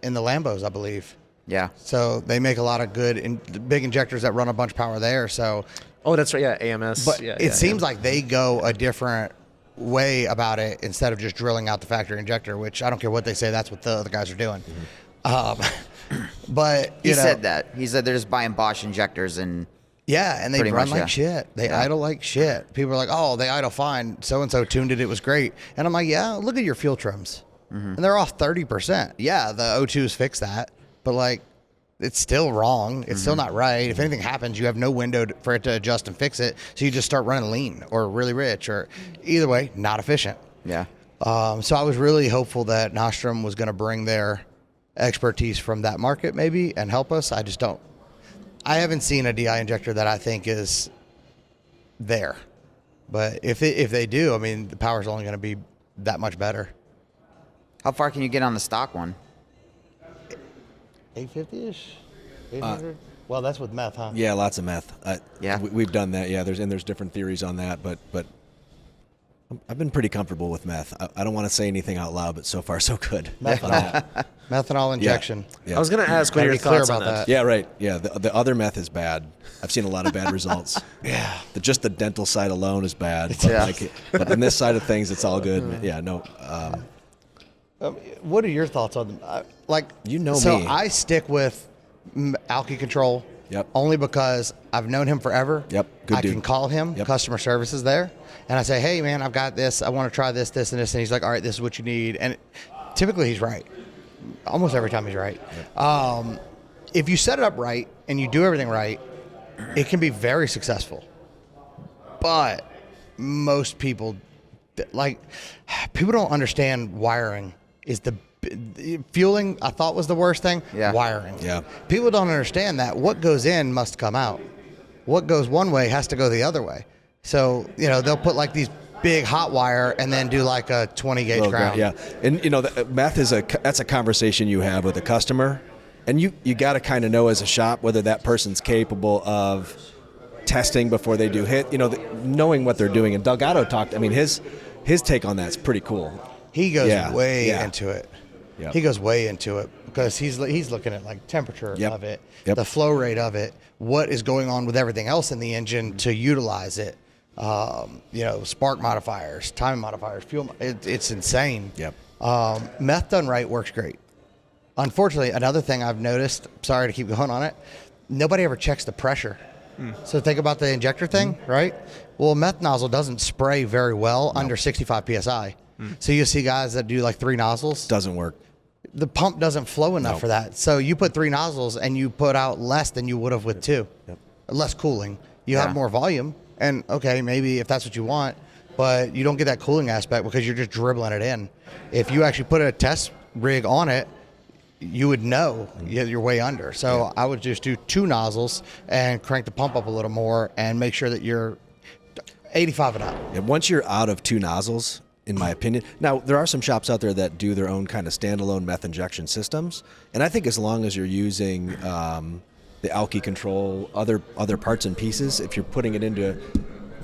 Lambos, I believe. Yeah. So they make a lot of big injectors that run a bunch of power there. So, oh, that's right, yeah, AMS. but yeah, it seems like they go a different way about it instead of just drilling out the factory injector, which I don't care what they say. That's what the other guys are doing. But He said that. He said they're just buying Bosch injectors and yeah, and they Pretty run much, like shit. They Yeah. idle like shit. People are like, oh, they idle fine. So and so tuned it. It was great. And I'm like, yeah, look at your fuel trims, and they're off 30%. Yeah, the O2s fix that, but like, it's still wrong. It's still not right. If anything happens, you have no window for it to adjust and fix it. So you just start running lean or really rich, or either way, not efficient. yeah. So I was really hopeful that Nostrum was going to bring their expertise from that market maybe and help us. I just don't. I haven't seen a DI injector that I think is there. But if they do, I mean, the power's only going to be that much better. How far can you get on the stock one? 850-ish? 800? Well, that's with meth, huh? Yeah, lots of meth. Yeah. We've done that. Yeah, there's different theories on that, but I've been pretty comfortable with meth. I don't want to say anything out loud, but so far so good. Methanol. Methanol injection. Yeah. I was going to ask what Gotta your be clear thoughts on about that. that. Yeah, right. Yeah, the other meth is bad. I've seen a lot of bad results. Yeah. Just the dental side alone is bad. But, Yeah. but on this side of things, it's all good. Yeah, no. What are your thoughts on them? You know so me. I stick with Alky Control. Yep. Only because I've known him forever. Yep, good I dude. can call him. Yep. Customer service is there, and I say, "Hey, man, I've got this. I want to try this, this, and this." And he's like, "All right, this is what you need." And typically, he's right. Almost every time, he's right. If you set it up right and you do everything right, it can be very successful. But most people, people don't understand wiring is the fueling. I thought was the worst thing. Yeah. Wiring. Yeah. People don't understand that what goes in must come out. What goes one way has to go the other way. So they'll put like these big hot wire and then do like a 20 gauge ground. Yeah, and the meth that's a conversation you have with a customer, and you got to kind of know as a shop whether that person's capable of testing before they do hit. Knowing what they're doing. And Delgado talked. I mean, his take on that's pretty cool. He goes way Yeah. into it. Yep. He goes way into it because he's looking at like temperature Yep. of it, Yep. the flow rate of it, what is going on with everything else in the engine to utilize it. Spark modifiers, time modifiers, fuel. It's insane. Yep. Meth done right works great. Unfortunately, another thing I've noticed, sorry to keep going on it, nobody ever checks the pressure. So think about the injector thing, right? Well, meth nozzle doesn't spray very well under 65 PSI. So you see guys that do like 3 nozzles. Doesn't work. The pump doesn't flow enough for that. So you put 3 nozzles and you put out less than you would have with 2. Yep. Less cooling. You Yeah. have more volume. And okay, maybe if that's what you want, but you don't get that cooling aspect because you're just dribbling it in. If you actually put a test rig on it, you would know you're way under. So I would just do 2 nozzles and crank the pump up a little more and make sure that you're 85 and up. And once you're out of 2 nozzles, in my opinion, now there are some shops out there that do their own kind of standalone meth injection systems, and I think as long as you're using the alky control, other parts and pieces. If you're putting it into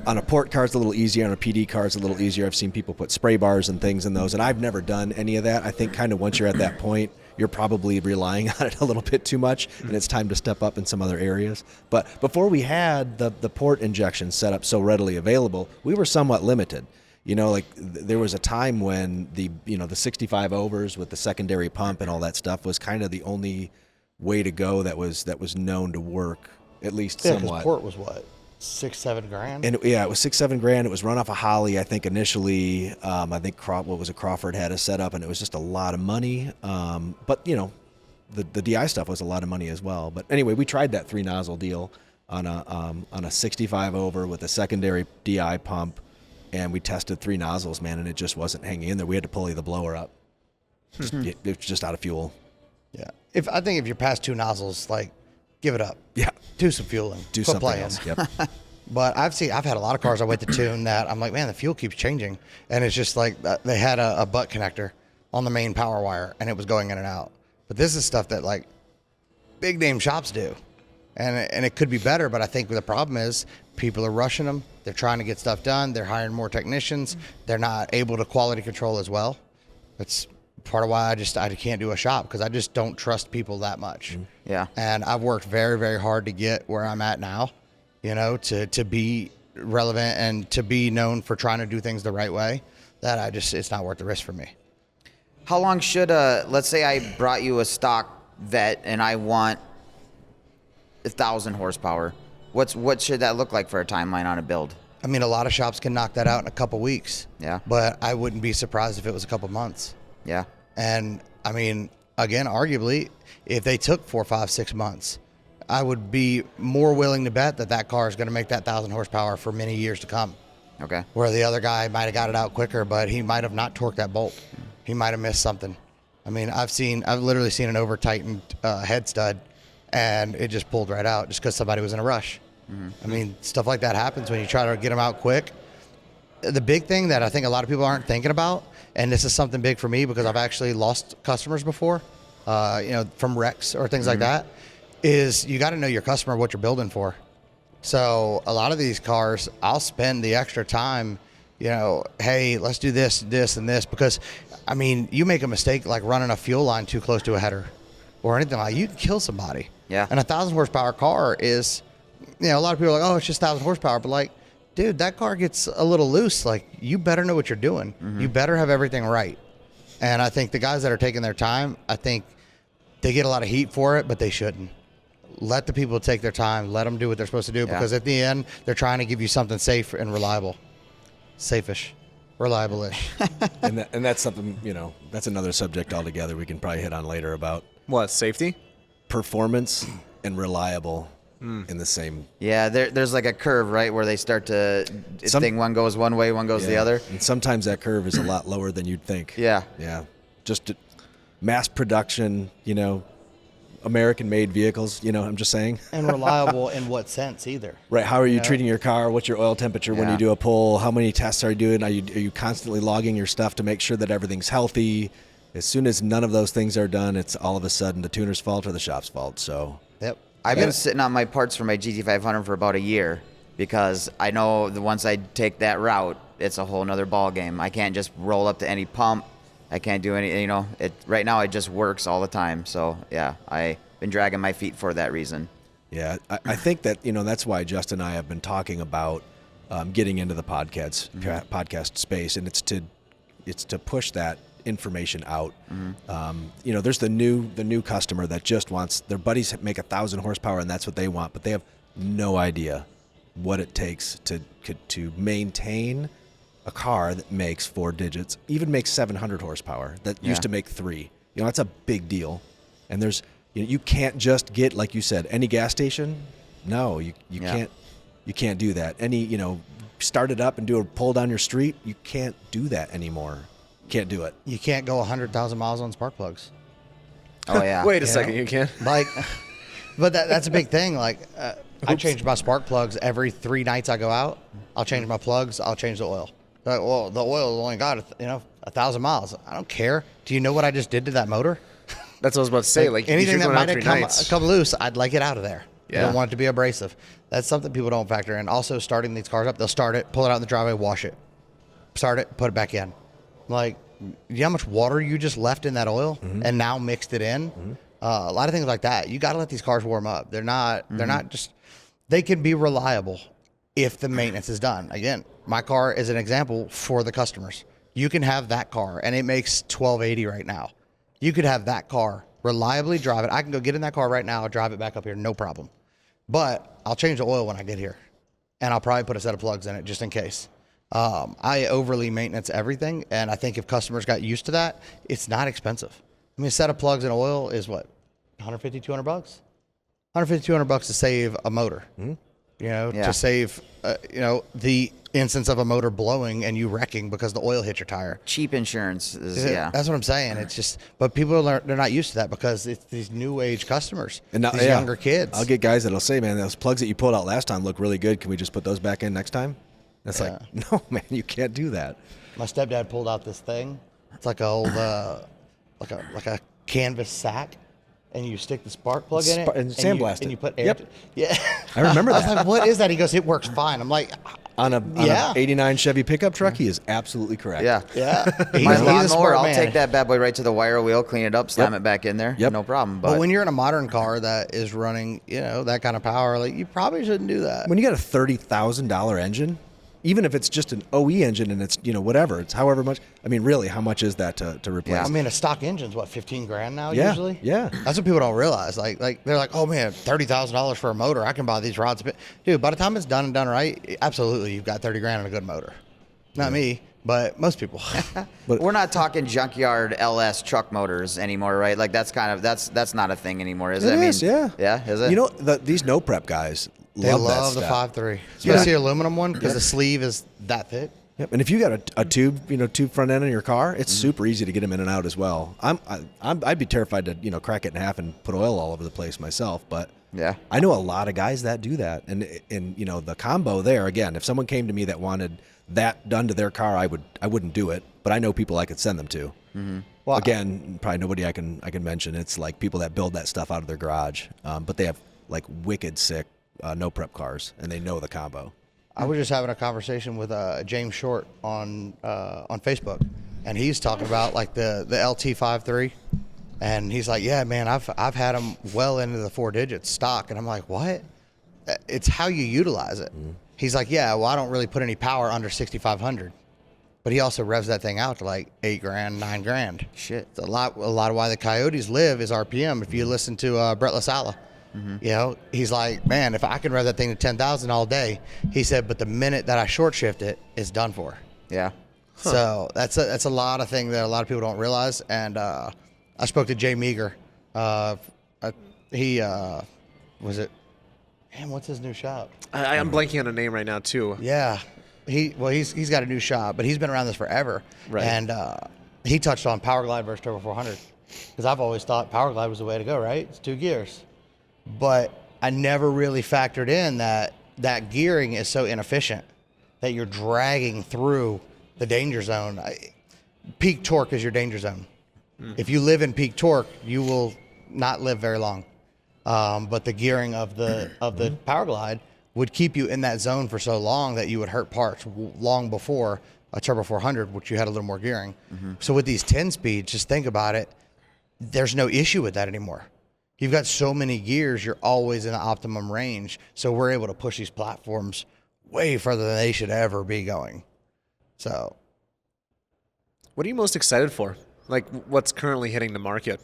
on a port car, it's a little easier. On a PD car, it's a little easier. I've seen people put spray bars and things in those, and I've never done any of that. I think kind of once you're at that point, you're probably relying on it a little bit too much, and it's time to step up in some other areas. But before we had the port injection set up so readily available, we were somewhat limited. Like there was a time when the 65 overs with the secondary pump and all that stuff was kind of the only way to go that was known to work, at least somewhat. Port was what, $6-7 grand? And it was $6-7 grand. It was run off a Holly, I think initially. I think Crawford had a setup, and it was just a lot of money. But the DI stuff was a lot of money as well. But anyway, we tried that 3 nozzle deal on a 65 over with a secondary DI pump. And we tested 3 nozzles, man, and it just wasn't hanging in there. We had to pulley the blower up. It was just out of fuel. Yeah. I think if you're past 2 nozzles, like, give it up. Yeah. Do some fueling. Do Quit something playing. else. Yep. But I've had a lot of cars I wait to tune that I'm like, man, the fuel keeps changing. And it's just like they had a butt connector on the main power wire, and it was going in and out. But this is stuff that, like, big name shops do. And it could be better, but I think the problem is people are rushing them. They're trying to get stuff done. They're hiring more technicians. They're not able to quality control as well. That's part of why I can't do a shop, because I just don't trust people that much. Yeah. And I've worked very, very hard to get where I'm at now, to be relevant and to be known for trying to do things the right way. That it's not worth the risk for me. How long should let's say I brought you a stock Vet and I want 1,000 horsepower. What should that look like for a timeline on a build? I mean, a lot of shops can knock that out in a couple weeks. Yeah. But I wouldn't be surprised if it was a couple months. Yeah. And I mean, again, arguably, if they took 4, 5, 6 months, I would be more willing to bet that car is going to make that 1,000 horsepower for many years to come. Okay. Where the other guy might have got it out quicker, but he might have not torqued that bolt. He might have missed something. I mean, I've literally seen an over-tightened head stud, and it just pulled right out just because somebody was in a rush. Mm-hmm. I mean, stuff like that happens when you try to get them out quick. The big thing that I think a lot of people aren't thinking about, and this is something big for me because I've actually lost customers before, from wrecks or things like that, is you got to know your customer, what you're building for. So a lot of these cars, I'll spend the extra time, hey, let's do this, this, and this, because, I mean, you make a mistake like running a fuel line too close to a header or anything like that, you can kill somebody. Yeah. And a 1,000 horsepower car is, a lot of people are like, oh, it's just 1,000 horsepower. But like, dude, that car gets a little loose. Like, you better know what you're doing. Mm-hmm. You better have everything right. And I think the guys that are taking their time, I think they get a lot of heat for it, but they shouldn't. Let the people take their time. Let them do what they're supposed to do, because at the end, they're trying to give you something safe and reliable. Safe-ish. Reliable-ish. and that's something, that's another subject altogether we can probably hit on later about. What, safety? Performance and reliable in the same. Yeah, there's like a curve, right, where they start to, one goes one way, one goes the other. And sometimes that curve is a lot lower than you'd think. Yeah. Yeah. Just mass production, American-made vehicles, I'm just saying. And reliable in what sense either? Right. How are you treating your car? What's your oil temperature when you do a pull? How many tests are you doing? Are you constantly logging your stuff to make sure that everything's healthy? As soon as none of those things are done, it's all of a sudden the tuner's fault or the shop's fault. So. Yep. I've been sitting on my parts for my GT500 for about a year, because I know that once I take that route, it's a whole nother ball game. I can't just roll up to any pump. I can't do any, right now it just works all the time. So yeah, I've been dragging my feet for that reason. Yeah, I think that, that's why Justin and I have been talking about getting into the podcast space, and it's to push that information out. Mm-hmm. There's the new customer that just wants their buddies make 1,000 horsepower, and that's what they want, but they have no idea what it takes to maintain a car that makes 4 digits, even makes 700 horsepower, that used to make 3. That's a big deal. And there's, you can't just get, like you said, any gas station. No, you can't do that. Any, start it up and do a pull down your street. You can't do that anymore. Can't do it. You can't go 100,000 miles on spark plugs. Oh yeah. Wait a second, you can? Like, but that's a big thing. Like, I change my spark plugs every 3 nights I go out. I'll change my plugs. I'll change the oil. Like, well, the oil only got 1,000 miles. I don't care. Do you know what I just did to that motor? That's what I was about to say. Like anything that might have come loose, I'd like it out of there. Yeah. I don't want it to be abrasive. That's something people don't factor in. Also, starting these cars up, they'll start it, pull it out in the driveway, wash it, start it, put it back in. Like, you know how much water you just left in that oil and now mixed it in? A lot of things like that. You got to let these cars warm up. They're not just, they can be reliable if the maintenance is done. Again, my car is an example for the customers. You can have that car, and it makes 1280 right now. You could have that car, reliably drive it. I can go get in that car right now, drive it back up here, no problem. But I'll change the oil when I get here, and I'll probably put a set of plugs in it just in case. I overly maintenance everything, and I think if customers got used to that, it's not expensive. I mean, a set of plugs and oil is what, 150, 200 bucks? 150, 200 bucks to save a motor. You know, to save, the instance of a motor blowing and you wrecking because the oil hit your tire. Cheap insurance is, That's what I'm saying. It's just, but people they're not used to that because it's these new age customers, And now, these younger kids. I'll get guys that'll say, man, those plugs that you pulled out last time look really good. Can we just put those back in next time? That's like, no, man, you can't do that. My stepdad pulled out this thing. It's like a old, like a canvas sack. And you stick the spark plug in it, and sandblast it. And you put air. Yeah, I remember that. I was like, "What is that?" He goes, "It works fine." I'm like, on a '89 Chevy pickup truck, he is absolutely correct. Yeah. He's My a lawnmower, smart I'll man. take that bad boy right to the wire wheel, clean it up, slam it back in there. Yep. No problem. But But when you're in a modern car that is running, that kind of power, like you probably shouldn't do that. When you got a $30,000 engine, even if it's just an OE engine and it's whatever, it's however much. I mean, really, how much is that to replace? Yeah. I mean, a stock engine's what, 15 grand now Yeah, usually. yeah. That's what people don't realize. Like they're like, oh man, $30,000 for a motor. I can buy these rods. Dude, by the time it's done and done right, absolutely, you've got 30 grand on a good motor. Not me, but most people. But we're not talking junkyard LS truck motors anymore, right? Like that's not a thing anymore, is it? It is, yeah. Yeah, is it? You know, these no prep guys They love that the stuff. 5.3, especially aluminum one because the sleeve is that thick. Yep. And if you got a tube, tube front end in your car, it's super easy to get them in and out as well. I'd be terrified to crack it in half and put oil all over the place myself, but Yeah. I know a lot of guys that do that. And the combo there, again, if someone came to me that wanted that done to their car, I wouldn't do it, but I know people I could send them to. Well, again, probably nobody I can mention. It's like people that build that stuff out of their garage, but they have like wicked sick no prep cars, and they know the combo. I was just having a conversation with James Short on Facebook, and he's talking about like the LT53, and he's like, yeah, man, I've had them well into the 4 digits stock, and I'm like, what? It's how you utilize it. He's like, yeah, well, I don't really put any power under 6,500, but he also revs that thing out to like 8 grand, 9 grand. Shit. It's a lot of why the Coyotes live is RPM. If you listen to Brett LaSala. He's like, man, if I can rev that thing to 10,000 all day, he said, but the minute that I short shift it, it's done for. Yeah. So that's a lot of things that a lot of people don't realize. And I spoke to Jay Meager. He what's his new shop? I'm blanking on a name right now too. Yeah, he's got a new shop, but he's been around this forever. Right. And he touched on Power Glide versus Turbo 400 because I've always thought Power Glide was the way to go. Right? It's 2 gears. But I never really factored in that gearing is so inefficient that you're dragging through the danger zone. Peak torque is your danger zone. If you live in peak torque, you will not live very long. But the gearing of the Power Glide would keep you in that zone for so long that you would hurt parts long before a Turbo 400, which you had a little more gearing. So with these 10 speeds, just think about it. There's no issue with that anymore. You've got so many gears, you're always in the optimum range. So we're able to push these platforms way further than they should ever be going. So, What are you most excited for? Like, what's currently hitting the market?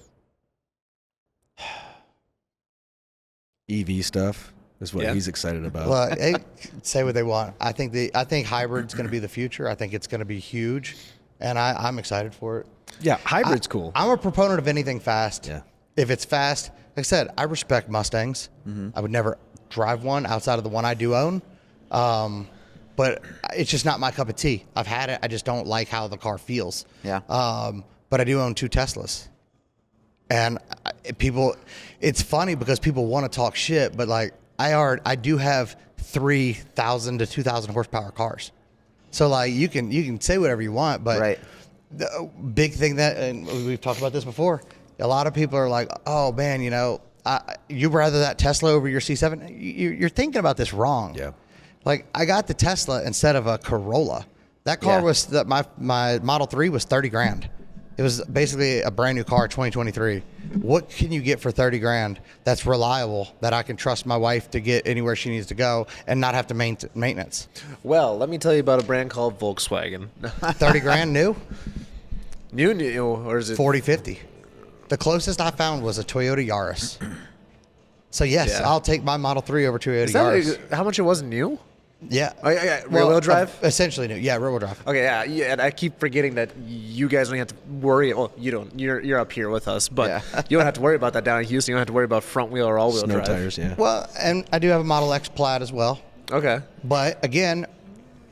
EV stuff is what he's excited about. well, hey, say what they want. I think hybrid's going to be the future. I think it's going to be huge, and I'm excited for it. Yeah, hybrid's cool. I'm a proponent of anything fast. Yeah. If it's fast, like I said, I respect Mustangs. I would never drive one outside of the one I do own. But it's just not my cup of tea. I've had it. I just don't like how the car feels. Yeah. But I do own 2 Teslas. And it's funny because people want to talk shit, but like I do have 3,000 to 2,000 horsepower cars. So like you can say whatever you want, but Right. the big thing and we've talked about this before, A lot of people are like, oh man, you'd rather that Tesla over your C7. You're thinking about this wrong. Yeah. Like, I got the Tesla instead of a Corolla. That car was my Model 3 was $30,000. It was basically a brand new car, 2023. What can you get for $30,000 that's reliable, that I can trust my wife to get anywhere she needs to go and not have to maintenance? Well, let me tell you about a brand called Volkswagen. $30,000 new? New, or is it 40-50. The closest I found was a Toyota Yaris. So yes, I'll take my Model 3 over Toyota Yaris. How much it was new? Yeah. Oh, yeah. Rear-wheel drive? Essentially new. Yeah, rear-wheel drive. Okay, yeah, and I keep forgetting that you guys don't have to worry. Well, you don't. You're up here with us, but you don't have to worry about that down in Houston. You don't have to worry about front wheel or all-wheel Snow drive. tires, yeah. Well, and I do have a Model X Plaid as well. Okay. But again,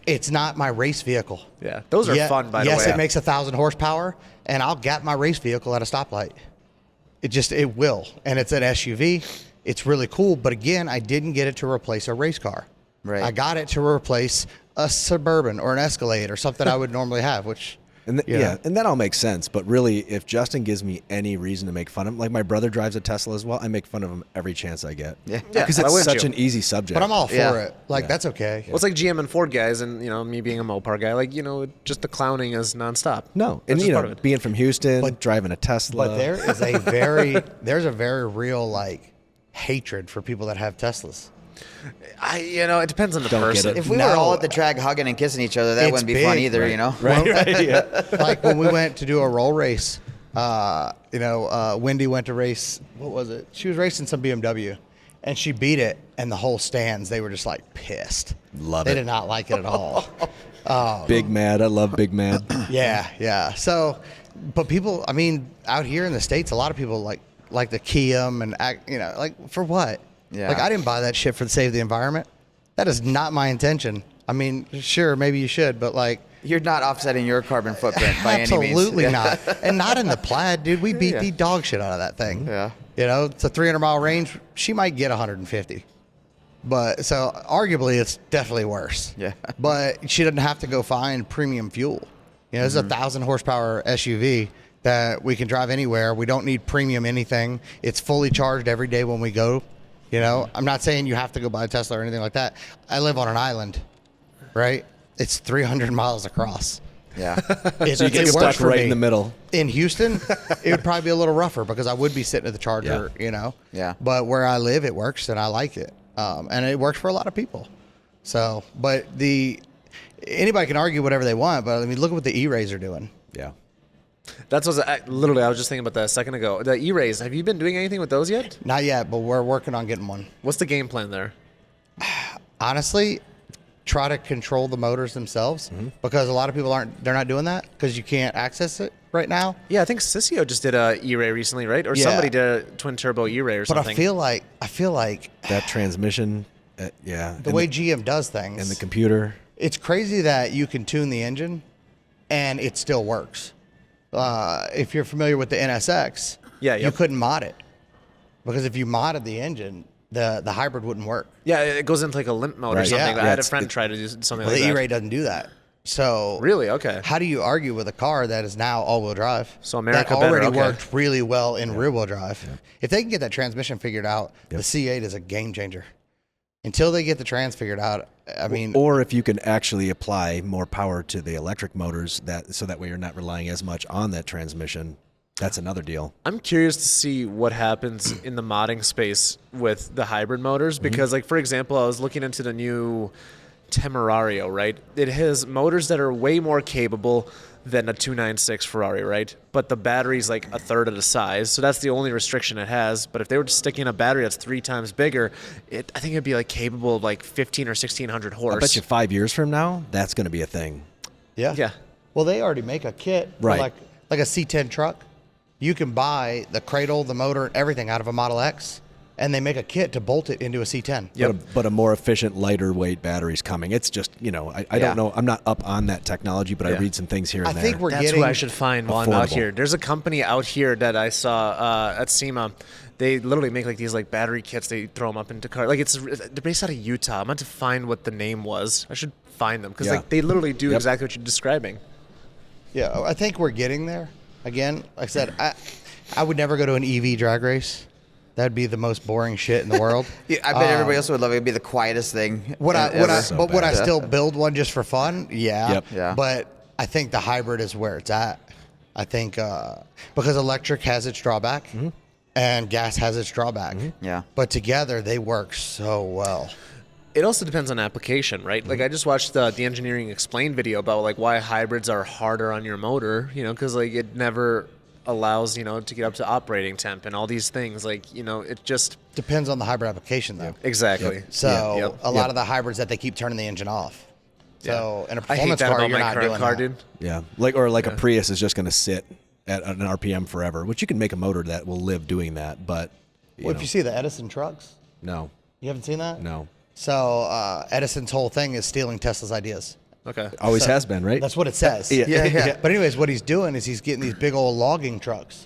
it's not my race vehicle. Yeah, those are fun, by the way. Yes, it makes 1,000 horsepower, and I'll gap my race vehicle at a stoplight. It will, and it's an SUV. It's really cool, but again, I didn't get it to replace a race car. Right. I got it to replace a Suburban or an Escalade or something I would normally have, which... And and that all makes sense. But really, if Justin gives me any reason to make fun of him, like my brother drives a Tesla as well, I make fun of him every chance I get. Yeah. Because why it's wouldn't such you? an easy subject. But I'm all for it. Like, that's okay. Well, it's like GM and Ford guys, and me being a Mopar guy. Like, just the clowning is nonstop. No, That's and just part of it. being from Houston, driving a Tesla. But there is there's a very real, like, hatred for people that have Teslas. It depends on the Don't get person. it. If we were all at the track hugging and kissing each other, that It's wouldn't be fun big, either, right? Like when we went to do a roll race, Wendy went to race. What was it? She was racing some BMW, and she beat it. And the whole stands, they were just like pissed. They did not like it at all. Big Mad. I love Big Mad. Yeah. So, but people, out here in the States, a lot of people like the Kiam and like for what? Yeah. Like, I didn't buy that shit for the sake of the environment. That is not my intention. Sure, maybe you should, but like... You're not offsetting your carbon footprint by any means. Absolutely not. And not in the Plaid, dude. We beat the dog shit out of that thing. Yeah. It's a 300-mile range. She might get 150. But, so, arguably, it's definitely worse. Yeah. But she doesn't have to go find premium fuel. This is a 1,000-horsepower SUV that we can drive anywhere. We don't need premium anything. It's fully charged every day when we go. I'm not saying you have to go buy a Tesla or anything like that. I live on an island, right? It's 300 miles across. Yeah. So you get stuck right in the middle. In Houston, it would probably be a little rougher because I would be sitting at the charger, Yeah. But where I live, it works and I like it. And it works for a lot of people. So, but anybody can argue whatever they want, but look at what the E-Rays are doing. Yeah. That's what I was just thinking about that a second ago. The E-Rays, have you been doing anything with those yet? Not yet, but we're working on getting one. What's the game plan there? Honestly, try to control the motors themselves because a lot of people they're not doing that because you can't access it right now. Yeah, I think Sissio just did a E-Ray recently, right? Or somebody did a twin turbo E-Ray or something. But I feel like that transmission, the way GM does things and the computer. It's crazy that you can tune the engine and it still works. If you're familiar with the NSX, you couldn't mod it because if you modded the engine, the hybrid wouldn't work. Yeah, it goes into like a limp mode or something. I had a friend try to do something like that. The E-Ray doesn't do that. So really, okay. How do you argue with a car that is now all-wheel drive? So America that already better, worked really well in rear-wheel drive. Yeah. If they can get that transmission figured out, the C8 is a game changer. Until they get the trans figured out, or if you can actually apply more power to the electric motors, so that way you're not relying as much on that transmission. That's another deal. I'm curious to see what happens in the modding space with the hybrid motors because, like, for example, I was looking into the new Temerario, right? It has motors that are way more capable than a 296 Ferrari, right? But the battery's like a third of the size, so that's the only restriction it has. But if they were to stick in a battery that's 3 times bigger, I think it'd be like capable of like 1,500 or 1,600 horse. I bet you 5 years from now, that's going to be a thing. Yeah. Well, they already make a kit for like a C10 truck. You can buy the cradle, the motor, everything out of a Model X, and they make a kit to bolt it into a C10. Yep. But a more efficient, lighter weight battery's coming. It's just, I don't know. I'm not up on that technology, but I read some things here and there. I think that's what I should find while I'm out here. There's a company out here that I saw at SEMA. They literally make like these like battery kits. They throw them up into cars. Like they're based out of Utah. I'm meant to find what the name was. I should find them because like they literally do exactly what you're describing. Yeah, I think we're getting there. Again, like I said, I would never go to an EV drag race. That'd be the most boring shit in the world. Yeah, I bet everybody else would love it. It'd be the quietest thing. Would I still Yeah. build one just for fun? Yeah. Yep. Yeah. But I think the hybrid is where it's at. I think because electric has its drawback and gas has its drawback. Yeah. But together they work so well. It also depends on application, right? Like I just watched the Engineering Explained video about like why hybrids are harder on your motor, because like it never allows, to get up to operating temp and all these things. Like, it just Depends on the hybrid application though. exactly. So a lot of the hybrids that they keep turning the engine off. So in a I hate performance that car, about you're my not current doing car, that. dude. Yeah, a Prius is just going to sit at an RPM forever, which you can make a motor that will live doing that. But Well, if you see the Edison trucks, no, you haven't seen that? no, So Edison's whole thing is stealing Tesla's ideas. Okay. always So has been, right? That's what it says. Yeah. But anyways, what he's doing is he's getting these big old logging trucks,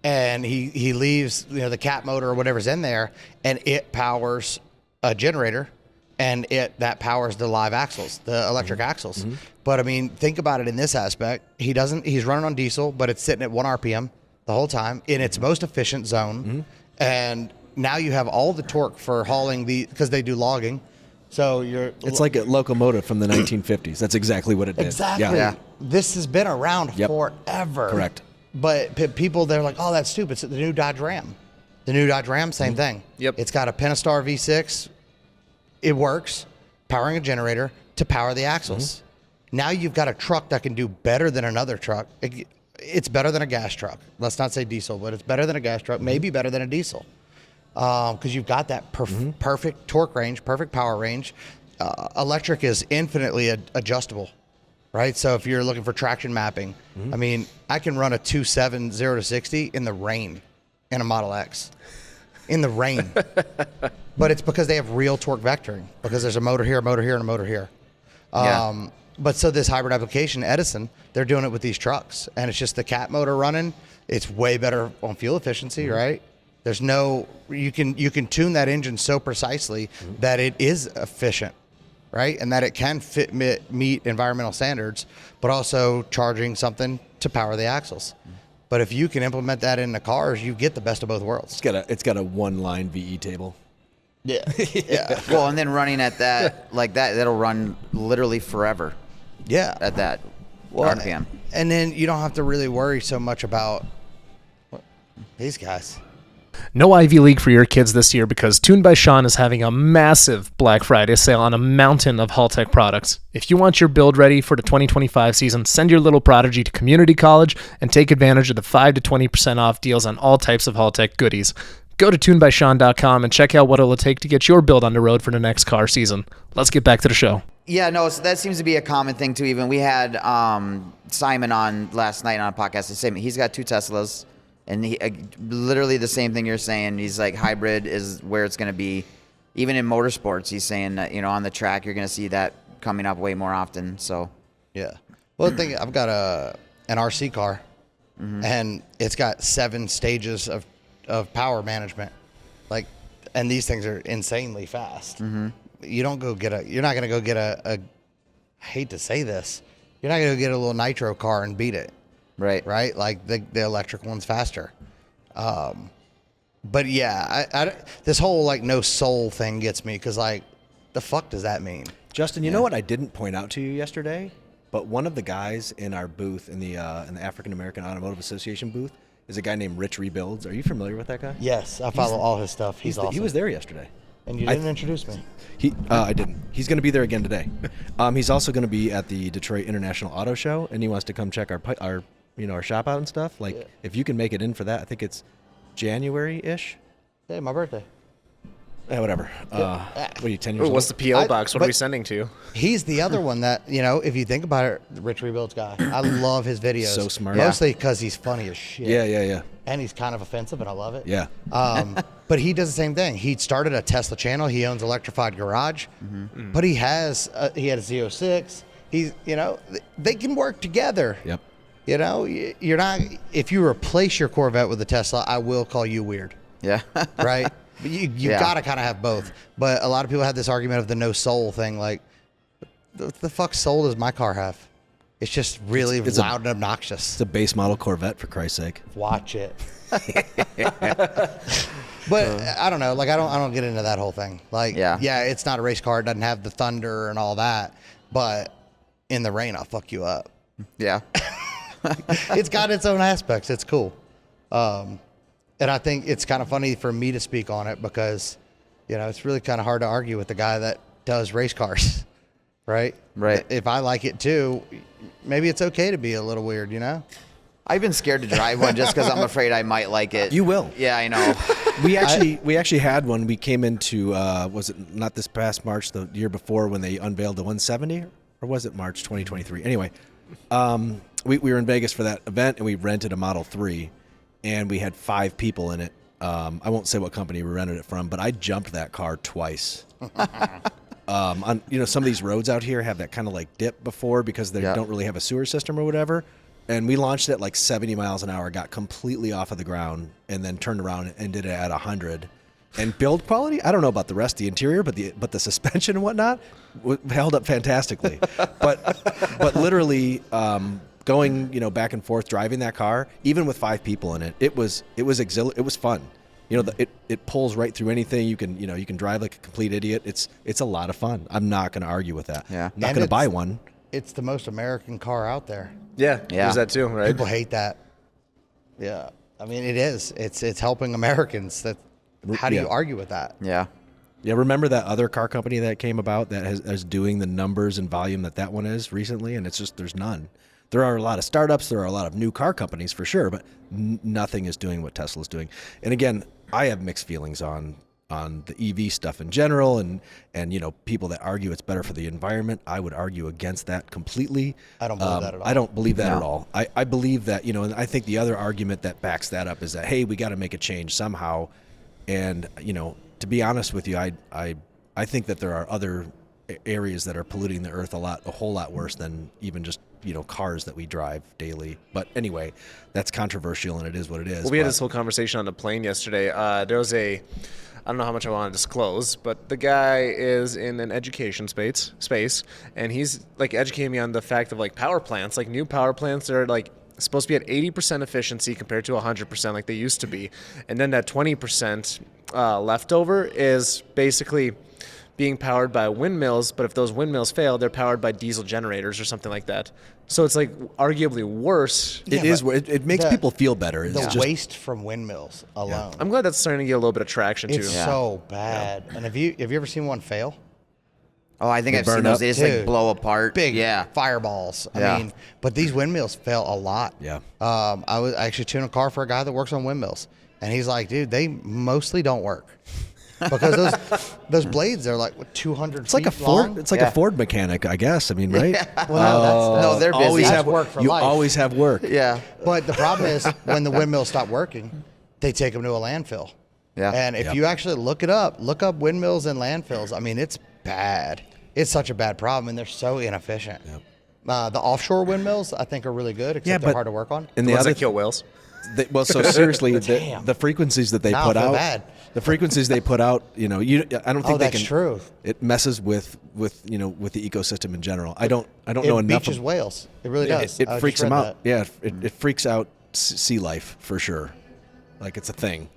and he leaves the cat motor or whatever's in there, and it powers a generator, and that powers the live axles, the electric axles. But I mean, think about it in this aspect. He's running on diesel, but it's sitting at 1 RPM the whole time in its most efficient zone, and now you have all the torque for hauling because they do logging. So It's like a locomotive from the 1950s. That's exactly what it did. Exactly. Yeah. This has been around Yep. forever. Correct. But people, they're like, oh, that's stupid. It's the new Dodge Ram. The new Dodge Ram, same thing. Yep. It's got a Pentastar V6. It works, powering a generator to power the axles. Now you've got a truck that can do better than another truck. It's better than a gas truck. Let's not say diesel, but it's better than a gas truck, maybe better than a diesel. Because you've got that perfect torque range, perfect power range. Electric is infinitely adjustable, right? So if you're looking for traction mapping, I mean, I can run a 2.7 0 to 60 in the rain in a Model X. In the rain. But it's because they have real torque vectoring, because there's a motor here, a motor here, and a motor here. But so this hybrid application, Edison, they're doing it with these trucks, and it's just the cat motor running. It's way better on fuel efficiency, right? There's you can tune that engine so precisely that it is efficient, right? And that it can meet environmental standards, but also charging something to power the axles. But if you can implement that in the cars, you get the best of both worlds. It's got a one-line VE table. Yeah. Yeah. Well, and then running at that like that, that'll run literally forever Yeah. at that RPM. And then you don't have to really worry so much about these guys. No Ivy League for your kids this year because Tuned by Sean is having a massive Black Friday sale on a mountain of Haltech products. If you want your build ready for the 2025 season, send your little prodigy to community college and take advantage of the 5 to 20% off deals on all types of Haltech goodies. Go to tunedbysean.com and check out what it'll take to get your build on the road for the next car season. Let's get back to the show. Yeah, no, so that seems to be a common thing too. Even we had Simon on last night on a podcast. The same. He's got 2 Teslas, and he literally the same thing you're saying. He's like, hybrid is where it's going to be. Even in motorsports, he's saying that on the track you're going to see that coming up way more often. So Yeah. Well, I've got an RC car, and it's got 7 stages of power management, and these things are insanely fast. You don't go you're not going to go get I hate to say this, you're not going to get a little nitro car and beat it, right. like the electric one's faster. But yeah, this whole no soul thing gets me, because the fuck does that mean? Justin, you know what I didn't point out to you yesterday? But one of the guys in our booth in the African American Automotive Association booth is a guy named Rich Rebuilds. Are you familiar with that guy? Yes, I follow all his stuff. He's awesome. He was there yesterday. And you didn't introduce me. I didn't. He's going to be there again today. He's also going to be at the Detroit International Auto Show, and he wants to come check our shop out and stuff. If you can make it in for that, I think it's January-ish. Hey, my birthday. Whatever. What are you, 10 years old? What's the P.O. box? What are but- we sending to you? He's the other one that, if you think about it, the Rich Rebuilds guy. I love his videos. So smart. Mostly because he's funny as shit. Yeah. And he's kind of offensive, and I love it. Yeah. But he does the same thing. He started a Tesla channel. He owns Electrified Garage. But he had a Z06. He's, they can work together. Yep. You're not, if you replace your Corvette with a Tesla, I will call you weird. Yeah. Right? But you got to kind of have both. But a lot of people have this argument of the no soul thing. The fuck soul does my car have? It's just really loud and obnoxious. It's a base model Corvette, for Christ's sake. Watch it. But I don't know. Like I don't get into that whole thing. Like yeah, it's not a race car. It doesn't have the thunder and all that. But in the rain, I'll fuck you up. Yeah. It's got its own aspects. It's cool. And I think it's kind of funny for me to speak on it because, you know, it's really kind of hard to argue with the guy that does race cars, right? Right. If I like it too, maybe it's okay to be a little weird, you know? I've been scared to drive one just because I'm afraid I might like it. You will. Yeah, I know. We actually had one. We came into was it not this past March, the year before when they unveiled the 170, or was it March 2023? Anyway, we were in Vegas for that event and we rented a Model 3, and we had 5 people in it. I won't say what company we rented it from, but I jumped that car twice. On some of these roads out here have that kind of like dip before because they don't really have a sewer system or whatever. And we launched it at like 70 miles an hour, got completely off of the ground, and then turned around and did it at 100. And build quality, I don't know about the rest of the interior, but the suspension and whatnot held up fantastically. but literally going back and forth driving that car, even with 5 people in it, it was fun. It pulls right through anything. You can drive like a complete idiot. It's a lot of fun. I'm not going to argue with that. Yeah. I'm not going to buy one. It's the most American car out there. Yeah. There's that too, right? People hate that. Yeah. I mean, it is. It's helping Americans. How do you argue with that? Yeah. Yeah, remember that other car company that came about that is doing the numbers and volume that one is recently, and it's just there's none. There are a lot of startups, there are a lot of new car companies for sure, but nothing is doing what Tesla's doing. And again, I have mixed feelings on the EV stuff in general, and people that argue it's better for the environment. I would argue against that completely. I don't believe that at all. I don't believe that at all. I believe that, and I think the other argument that backs that up is that, hey, we got to make a change somehow. And, to be honest with you, I think that there are other areas that are polluting the earth a whole lot worse than even just, cars that we drive daily. But anyway, that's controversial and it is what it is. Well, we had this whole conversation on the plane yesterday. There was I don't know how much I want to disclose, but the guy is in an education space, and he's like educating me on the fact of like power plants, like new power plants that are like supposed to be at 80% efficiency compared to 100% like they used to be. And then that 20% leftover is basically being powered by windmills, but if those windmills fail, they're powered by diesel generators or something like that. So it's like arguably worse. It makes people feel better. It's the waste from windmills alone. I'm glad that's starting to get a little bit of traction too. It's so bad. And have you ever seen one fail? Oh, I think I've seen those. They just like blow apart. Big fireballs. I mean, but these windmills fail a lot. Yeah. I actually tuned a car for a guy that works on windmills, and he's like, dude, they mostly don't work. Because those blades are like 200 it's like feet a Ford. long. It's like a Ford mechanic, I guess. I mean, right? Well, no, they're busy. You always have work. Yeah. But the problem is when the windmills stop working, they take them to a landfill. Yeah. And if you actually look up windmills and landfills. I mean, it's bad. It's such a bad problem, and they're so inefficient. Yep. The offshore windmills, I think, are really good, except they're hard to work on. And the ones that kill whales. So seriously, the frequencies that they put out. Bad. The frequencies they put out, I don't think they can. That's true. It messes with the ecosystem in general. I don't know enough. It beaches whales. It really does. It freaks them out. That. Yeah, it freaks out sea life for sure. Like it's a thing,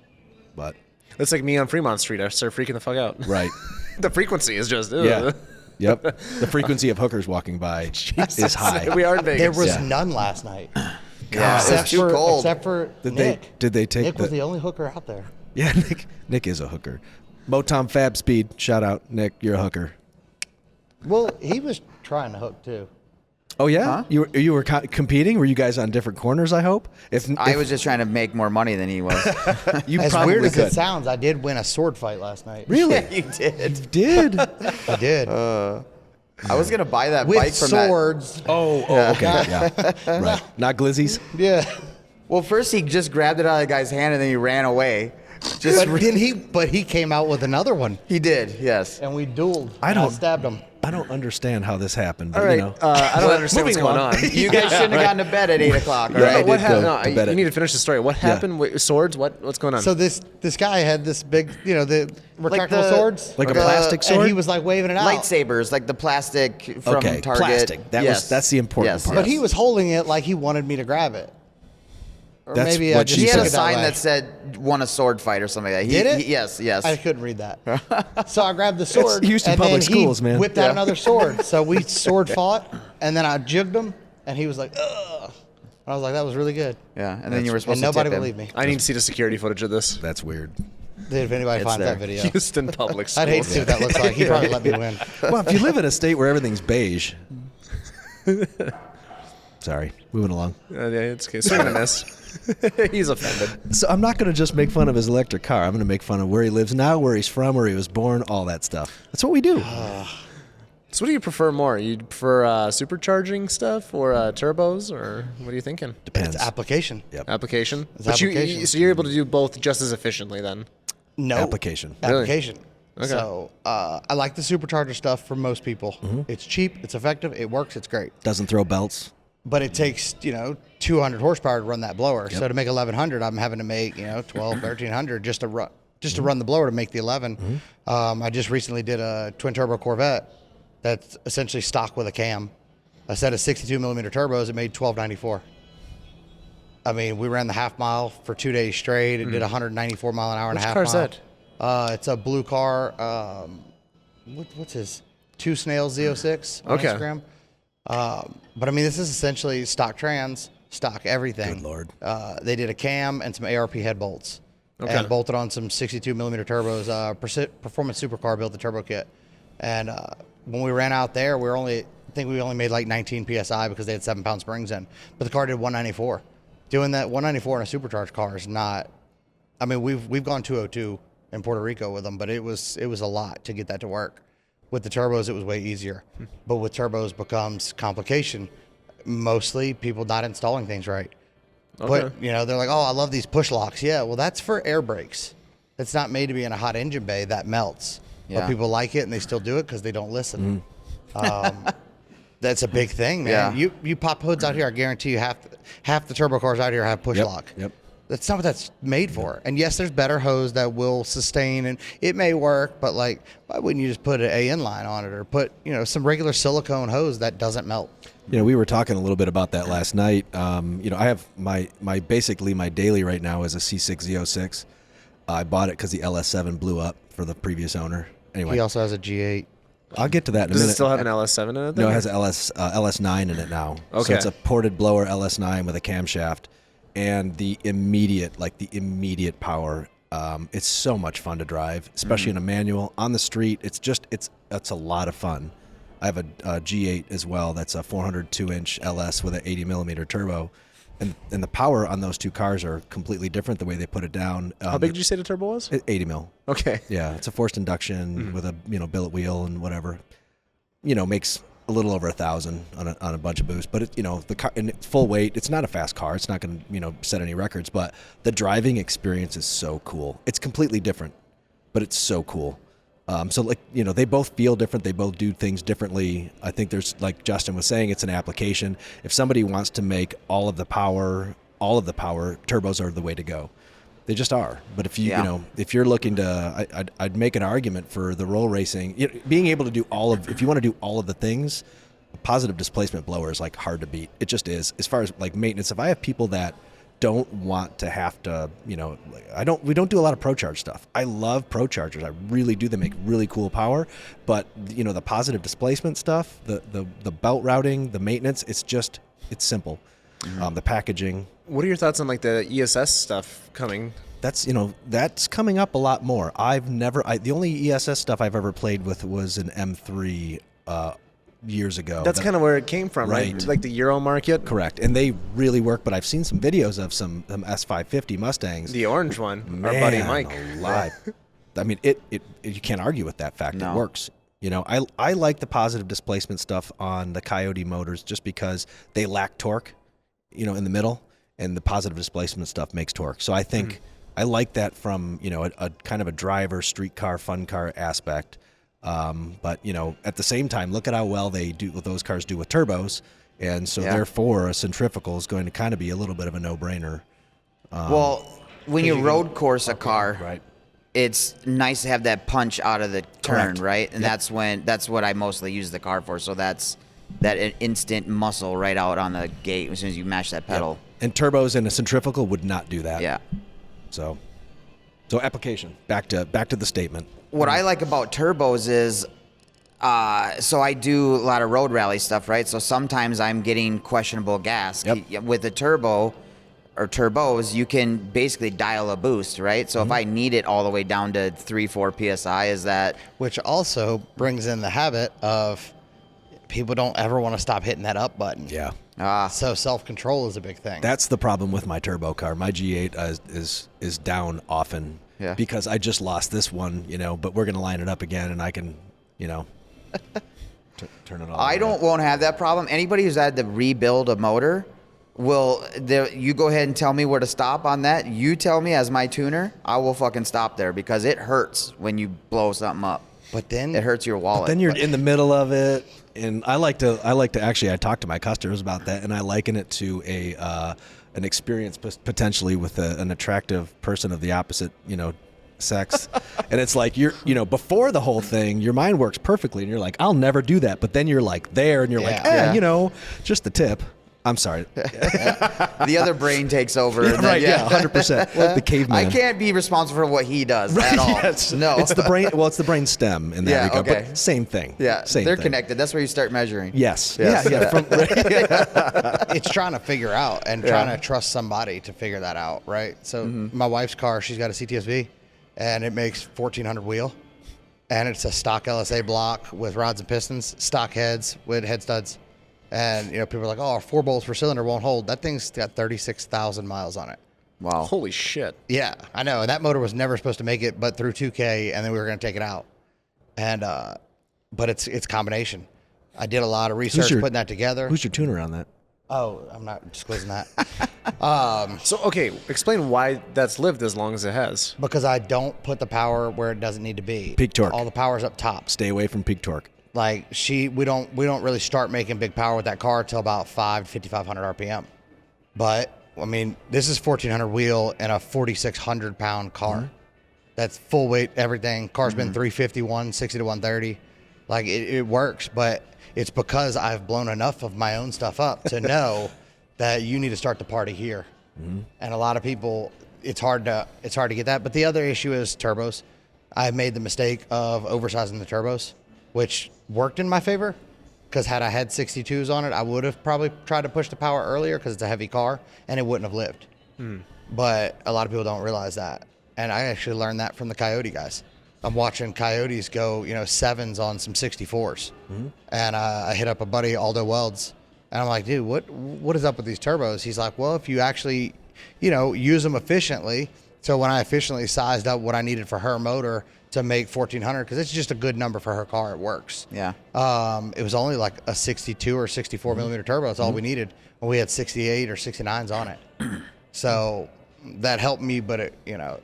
but it's like me on Fremont Street. I start freaking the fuck out. Right. The frequency is just Yep. The frequency of hookers walking by is high. We are in Vegas. There was none last night. Yeah, it was too cold. Except for Nick. Did they take Nick was the only hooker out there. Yeah, Nick is a hooker. Motom Fab Speed, shout out, Nick, you're a hooker. Well, he was trying to hook too. Oh yeah, huh? you were competing. Were you guys on different corners? I hope. If I was just trying to make more money than he was. You as probably weird as could. it sounds, I did win a sword fight last night. Really? Yeah, you did. You did. I did. I was gonna buy that with bike from swords. Oh, okay, yeah, right. Not glizzies. Yeah. Well, first he just grabbed it out of the guy's hand and then he ran away. But he came out with another one. He did, yes. And we dueled. I stabbed him. I don't understand how this happened. But, All right, you know. I don't understand what's moving going on. on. You guys shouldn't have gotten to bed at 8 o'clock. All Yeah, right. I What did happened? go to bed You at- need to finish the story. What happened with swords? What's going on? So this guy had this big, the retractable the- swords, Like a plastic sword? and he was like waving it out. Lightsabers, like the plastic from Okay, Target. plastic. That's the important part. But he was holding it like he wanted me to grab it. Or That's maybe what I just she He had took a it sign way. that said "won a sword fight" or something like that. Did it? Yes. I couldn't read that. So I grabbed the sword. Houston and Public then Schools, he man. whipped out another sword. So we sword fought, and then I jigged him, and he was like, ugh. I was like, that was really good. Yeah, and then you were supposed And to nobody tip him. believed me. I need to see the security footage of this. That's weird. If anybody It's finds there. that video. Houston Public Schools. I'd hate to see what that looks like. He probably let me win. Well, if you live in a state where everything's beige. Sorry, moving along. Yeah, it's okay. Swing and a miss. He's offended. So I'm not going to just make fun of his electric car. I'm going to make fun of where he lives now, where he's from, where he was born, all that stuff. That's what we do. So what do you prefer more? You prefer supercharging stuff or turbos, or what are you thinking? Depends. It's application. Yep. Application? It's But application. so you're able to do both just as efficiently then? No. Application. Really? Application. Okay. So I like the supercharger stuff for most people. Mm-hmm. It's cheap, it's effective, it works, it's great. Doesn't throw belts. But it takes 200 horsepower to run that blower. So to make 1100, I'm having to make 12, 1300 just to run the blower to make the 11. I just recently did a twin turbo Corvette that's essentially stock with a cam. A set of 62 millimeter turbos. It made 1294. I mean, we ran the half mile for 2 days straight. It did 194 mile an hour and Which a half car's mile. that? It's a blue car. What's his? Two Snails Z06 on Okay. Instagram. But I mean, this is essentially stock trans, stock everything. Good Lord. They did a cam and some ARP head bolts, Okay. and bolted on some 62 millimeter turbos. Performance Supercar built the turbo kit, and when we ran out there, I think we only made like 19 psi because they had 7-pound springs in, but the car did 194. Doing that 194 in a supercharged car is not. I mean, we've gone 202 in Puerto Rico with them, but it was a lot to get that to work. With the turbos, it was way easier. But with turbos becomes complication. Mostly people not installing things right. Okay. But, they're like, oh, I love these push locks. Yeah, well, that's for air brakes. It's not made to be in a hot engine bay that melts. Yeah. But people like it and they still do it because they don't listen. That's a big thing, man. Yeah. You pop hoods out here, I guarantee you half the turbo cars out here have push lock. Yep. That's not what that's made for. And yes, there's better hose that will sustain, and it may work, but why wouldn't you just put an AN line on it, or put some regular silicone hose that doesn't melt? We were talking a little bit about that last night. I have my basically my daily right now is a C6 Z06. I bought it because the LS7 blew up for the previous owner. Anyway, He also has a G8. I'll get to that in a Does minute. it still have an LS7 in it? No, then? it has a LS9 in it now. So Okay. it's a ported blower LS9 with a camshaft, and the immediate power. It's so much fun to drive, especially in a manual on the street. It's a lot of fun. I have a G8 as well. That's a 402-inch LS with an 80 millimeter turbo, and the power on those two cars are completely different. The way they put it down. How big did you say the turbo was? 80 mil. Okay. Yeah, it's a forced induction with a billet wheel and whatever. Makes a little over 1,000 on a bunch of boost, but the car in full weight. It's not a fast car. It's not going to set any records, but the driving experience is so cool. It's completely different, but it's so cool. They both feel different. They both do things differently. I think there's, like Justin was saying, it's an application. If somebody wants to make all of the power, turbos are the way to go. They just are. But if if you're looking to, I'd make an argument for the roll racing, being able to do if you want to do all of the things, a positive displacement blower is like hard to beat. It just is. As far as like maintenance, if I have people that don't want to have to, we don't do a lot of ProCharge stuff. I love ProChargers. I really do. They make really cool power, but the positive displacement stuff, the belt routing, the maintenance, it's simple. The packaging. What are your thoughts on like the ESS stuff coming? That's coming up a lot more. The only ESS stuff I've ever played with was an M3 years ago. That's kind of where it came from, right? Right. Like the Euro market. Correct, and they really work. But I've seen some videos of some S550 Mustangs. The orange one, Man, our buddy Mike. alive. I mean, you can't argue with that fact. No. It works. I like the positive displacement stuff on the Coyote motors just because they lack torque, in the middle, and the positive displacement stuff makes torque. So I think I like that from a kind of a driver, street car, fun car aspect. But at the same time, look at how well they do what those cars do with turbos, and so Yeah. therefore a centrifugal is going to kind of be a little bit of a no-brainer. Well, when you road course a car, Right. it's nice to have that punch out of the turn, Correct. right? And Yep. that's what I mostly use the car for. So that's that instant muscle right out on the gate as soon as you mash that pedal. And turbos in a centrifugal would not do that. Yeah. So application. Back to the statement. What I like about turbos is, so I do a lot of road rally stuff, right? So sometimes I'm getting questionable gas. Yep. With a turbo or turbos, you can basically dial a boost, right? So if I need it all the way down to 3-4 PSI, is that... Which also brings in the habit of people don't ever want to stop hitting that up button. Yeah. So self-control is a big thing. That's the problem with my turbo car. My G8 is down often because I just lost this one, but we're going to line it up again and I can, turn it on. I won't have that problem. Anybody who's had to rebuild a motor you go ahead and tell me where to stop on that. You tell me as my tuner, I will fucking stop there because it hurts when you blow something up. But then It hurts your wallet. Then you're in the middle of it, and I like to actually. I talk to my customers about that, and I liken it to an experience potentially with an attractive person of the opposite, sex, and it's like before the whole thing, your mind works perfectly, and you're like, I'll never do that, but then you're like there, and you're like, just the tip. I'm sorry. The other brain takes over. And then, Right, 100%. The caveman. I can't be responsible for what he does at all. Yes. No. It's the brain. Well, it's the brain stem in that Yeah, regard. okay. But same thing. Yeah, Same they're thing. connected. That's where you start measuring. Yes. Yes. Yeah. it's trying to figure out and trying to trust somebody to figure that out, right? So my wife's car, she's got a CTSV, and it makes 1,400 wheel, and it's a stock LSA block with rods and pistons, stock heads with head studs. And, people are like, oh, 4 bolts per cylinder won't hold. That thing's got 36,000 miles on it. Wow. Holy shit. Yeah, I know. And that motor was never supposed to make it but through 2K, and then we were going to take it out. And, but it's combination. I did a lot of research putting that together. Who's your tuner on that? Oh, I'm not disclosing that. So, okay, explain why that's lived as long as it has. Because I don't put the power where it doesn't need to be. Peak torque. All the power's up top. Stay away from peak torque. Like we don't really start making big power with that car till about 5,500 RPM. But I mean, this is 1,400 wheel and a 4,600 pound car. That's full weight, everything. Car's been 351, 60 to 130. Like it works, but it's because I've blown enough of my own stuff up to know that you need to start the party here. And a lot of people, it's hard to get that. But the other issue is turbos. I've made the mistake of oversizing the turbos, which worked in my favor, because had I had 62s on it, I would have probably tried to push the power earlier because it's a heavy car, and it wouldn't have lived. But a lot of people don't realize that. And I actually learned that from the Coyote guys. I'm watching Coyotes go, 7s on some 64s. And I hit up a buddy, Aldo Welds, and I'm like, dude, what is up with these turbos? He's like, well, if you actually, use them efficiently. So when I efficiently sized up what I needed for her motor to make 1,400, because it's just a good number for her car. It works. Yeah. It was only like a 62 or 64 millimeter turbo. That's all we needed. And we had 68 or 69s on it. So that helped me, but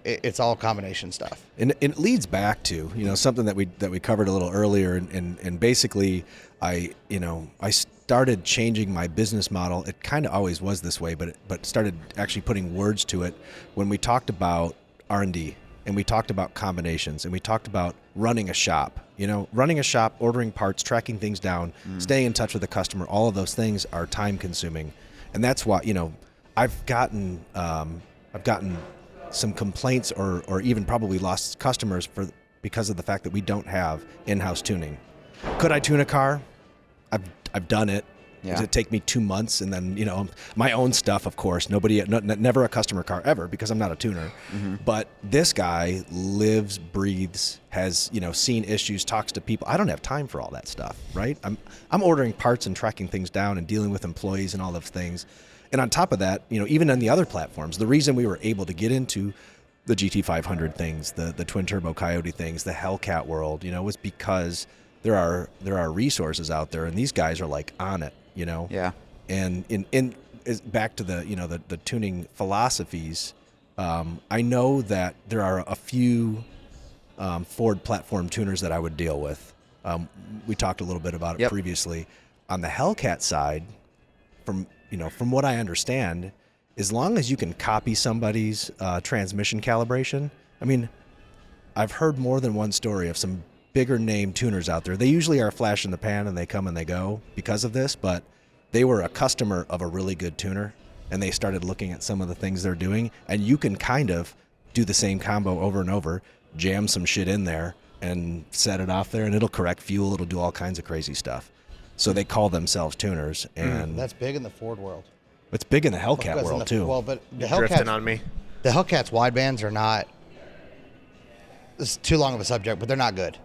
it's all combination stuff. And it leads back to something that we covered a little earlier, and basically I started changing my business model. It kind of always was this way, but started actually putting words to it when we talked about R&D. And we talked about combinations, and we talked about running a shop, ordering parts, tracking things down, staying in touch with the customer. All of those things are time consuming. And that's why, I've gotten some complaints or even probably lost customers because of the fact that we don't have in-house tuning. Could I tune a car? I've done it. Yeah. Does it take me 2 months? And then, my own stuff, of course, never a customer car ever, because I'm not a tuner. But this guy lives, breathes, has, seen issues, talks to people. I don't have time for all that stuff, right? I'm ordering parts and tracking things down and dealing with employees and all those things. And on top of that, even on the other platforms, the reason we were able to get into the GT500 things, the twin turbo Coyote things, the Hellcat world, was because there are resources out there, and these guys are like on it. Yeah. And back to the tuning philosophies, I know that there are a few Ford platform tuners that I would deal with. We talked a little bit about it previously. On the Hellcat side, from what I understand, as long as you can copy somebody's transmission calibration, I mean, I've heard more than one story of some bigger name tuners out there. They usually are a flash in the pan and they come and they go because of this, but they were a customer of a really good tuner and they started looking at some of the things they're doing, and you can kind of do the same combo over and over, jam some shit in there and set it off there, and it'll correct fuel, it'll do all kinds of crazy stuff. So they call themselves tuners, and that's big in the Ford world. It's big in the Hellcat world too. Well, but the Drifting on me. The Hellcats widebands are not. It's too long of a subject, but they're not good.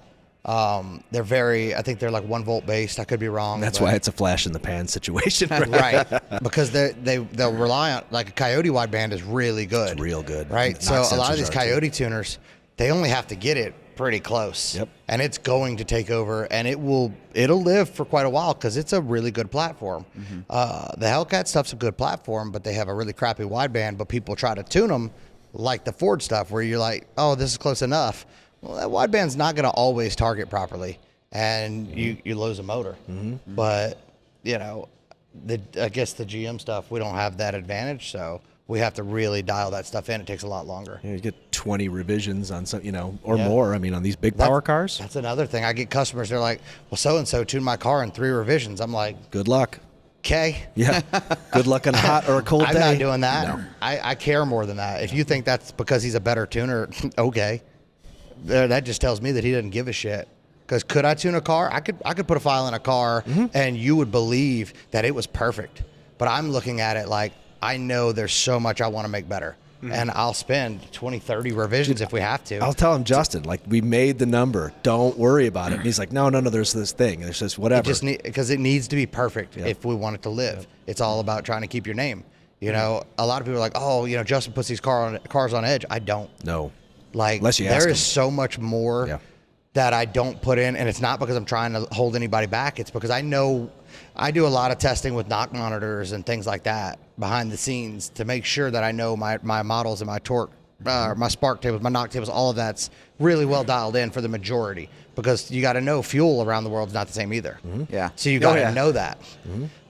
They're very. I think they're like 1 volt based. I could be wrong. That's why it's a flash in the pan situation, right? Because they'll rely on, like, a Coyote wideband is really good. It's real good, right? So a lot of these Coyote tuners, they only have to get it pretty close. Yep. And it's going to take over, and it'll live for quite a while because it's a really good platform. The Hellcat stuff's a good platform, but they have a really crappy wideband. But people try to tune them like the Ford stuff, where you're like, oh, this is close enough. Well, that wideband's not going to always target properly, and you lose a motor. But I guess the GM stuff, we don't have that advantage, so we have to really dial that stuff in. It takes a lot longer. You get 20 revisions on some, or more. I mean, on these big power cars. That's another thing. I get customers, they're like, well, so-and-so tuned my car in 3 revisions. I'm like, good luck. Okay. Yeah. Good luck on a hot or a cold day. I'm not doing that. No. I care more than that. If you think that's because he's a better tuner, okay. That just tells me that he doesn't give a shit. Because could I tune a car? I could put a file in a car, and you would believe that it was perfect. But I'm looking at it like, I know there's so much I want to make better. And I'll spend 20, 30 revisions if we have to. I'll tell him, Justin, like, we made the number. Don't worry about it. And he's like, no, there's this thing. There's this whatever. Because it needs to be perfect if we want it to live. It's all about trying to keep your name. A lot of people are like, oh, Justin puts these cars on edge. I don't. No. Like, there is so much more that I don't put in, and it's not because I'm trying to hold anybody back. It's because I know I do a lot of testing with knock monitors and things like that behind the scenes to make sure that I know my models and my torque, my spark tables, my knock tables, all of that's really well dialed in for the majority, because you got to know fuel around the world is not the same either. Yeah. So you got to know that.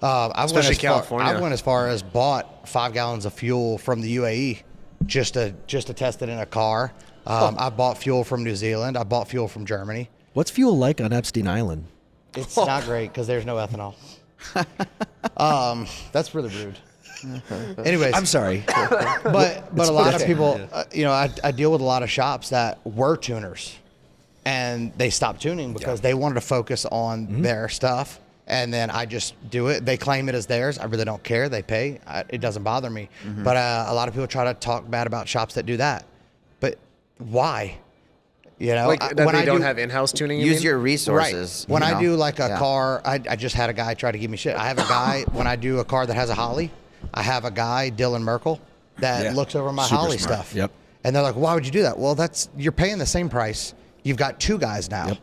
Especially California. I went as far as bought 5 gallons of fuel from the UAE just to test it in a car. I bought fuel from New Zealand. I bought fuel from Germany. What's fuel like on Epstein Island? It's not great because there's no ethanol. That's really rude. Anyways, I'm sorry, but a lot of people, I deal with a lot of shops that were tuners, and they stopped tuning because they wanted to focus on their stuff. And then I just do it. They claim it as theirs. I really don't care. They pay. It doesn't bother me. But a lot of people try to talk bad about shops that do that. But why? Like that they don't have in-house tuning? Use your resources. Right. When I do like a car, I just had a guy try to give me shit. I have a guy, when I do a car that has a Holly, I have a guy, Dylan Merkel, that looks over my Super Holly smart. stuff. Yep. And they're like, why would you do that? Well, you're paying the same price. You've got 2 guys now. Yep.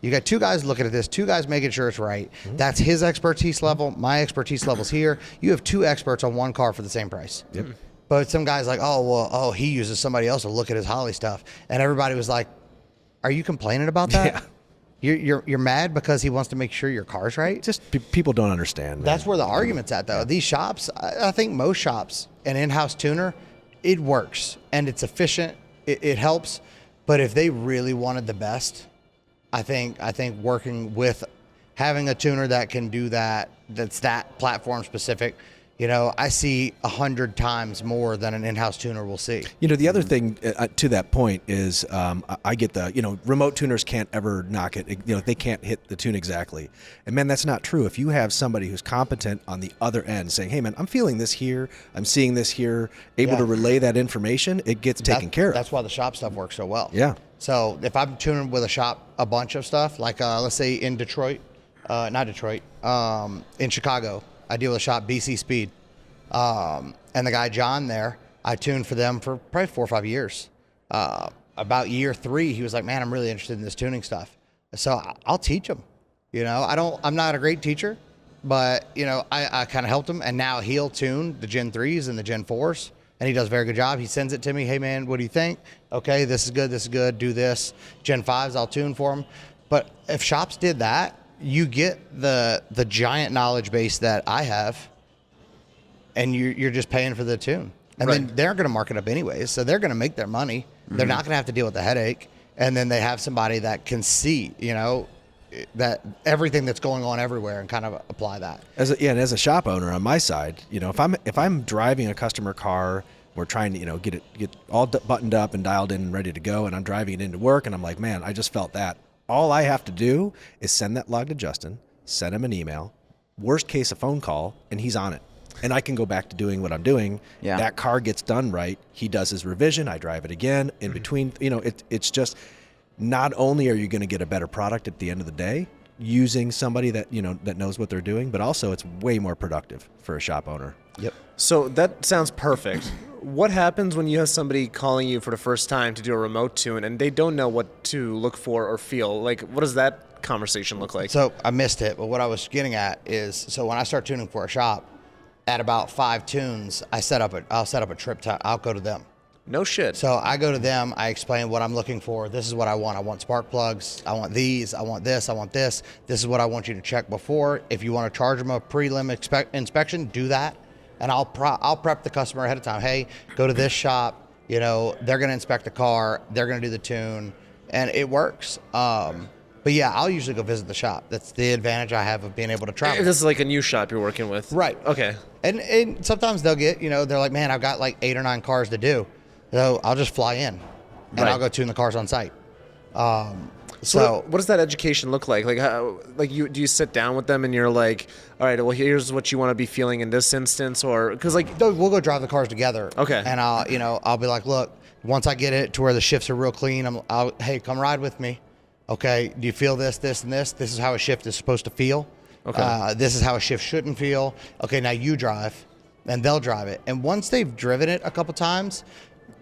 You got 2 guys looking at this, 2 guys making sure it's right. That's his expertise level. My expertise level's here. You have 2 experts on 1 car for the same price. Yep. But some guy's like, he uses somebody else to look at his Holly stuff. And everybody was like, are you complaining about that? Yeah. You're mad because he wants to make sure your car's right? Just people don't understand, man. That's where the argument's at, though. These shops, I think most shops, an in-house tuner, it works. And it's efficient. It helps. But if they really wanted the best, I think working with having a tuner that can do that's that platform specific, I see 100 times more than an in-house tuner will see. The other thing to that point is I get the, remote tuners can't ever knock it. They can't hit the tune exactly. And man, that's not true. If you have somebody who's competent on the other end saying, hey man, I'm feeling this here, I'm seeing this here, able to relay that information, it gets taken care of. That's why the shop stuff works so well. Yeah. So if I'm tuning with a shop a bunch of stuff, like let's say in Detroit, in Chicago, I deal with a shop, BC Speed. And the guy, John, there, I tuned for them for probably 4 or 5 years. About year 3, he was like, man, I'm really interested in this tuning stuff. So I'll teach him. I'm not a great teacher, but, I kind of helped him. And now he'll tune the Gen 3s and the Gen 4s and he does a very good job. He sends it to me. Hey, man, what do you think? Okay, this is good. This is good. Do this. Gen 5s, I'll tune for them. But if shops did that, you get the giant knowledge base that I have, and you're just paying for the tune. And then they're going to mark it up anyways, so they're going to make their money. They're not going to have to deal with the headache. And then they have somebody that can see, that everything that's going on everywhere and kind of apply that. And as a shop owner on my side, if I'm driving a customer car, we're trying to get all buttoned up and dialed in and ready to go, and I'm driving it into work, and I'm like, man, I just felt that. All I have to do is send that log to Justin, send him an email, worst case a phone call, and he's on it. And I can go back to doing what I'm doing. Yeah. That car gets done right. He does his revision. I drive it again. In between, it's just, not only are you going to get a better product at the end of the day using somebody that that knows what they're doing, but also it's way more productive for a shop owner. Yep. So that sounds perfect. What happens when you have somebody calling you for the first time to do a remote tune and they don't know what to look for or feel? Like, what does that conversation look like? So I missed it, but what I was getting at is, so when I start tuning for a shop, at about 5 tunes, I'll set up a trip time. I'll go to them. No shit. So I go to them. I explain what I'm looking for. This is what I want. I want spark plugs. I want these. I want this. I want this. This is what I want you to check before. If you want to charge them a prelim inspection, do that. And I'll prep the customer ahead of time. Hey, go to this shop. They're going to inspect the car. They're going to do the tune, and it works. But yeah, I'll usually go visit the shop. That's the advantage I have of being able to travel. This is like a new shop you're working with. Right. Okay. And sometimes they'll get, they're like, man, I've got like 8 or 9 cars to do. So I'll just fly in and I'll go tune the cars on site. So what does that education look like? Like, do you sit down with them and you're like, all right, well, here's what you want to be feeling in this instance, or because we'll go drive the cars together. Okay. And I'll be like, look, once I get it to where the shifts are real clean, hey, come ride with me. Okay. Do you feel this, this, and this? This is how a shift is supposed to feel. Okay. This is how a shift shouldn't feel. Okay. Now you drive, and they'll drive it. And once they've driven it a couple times,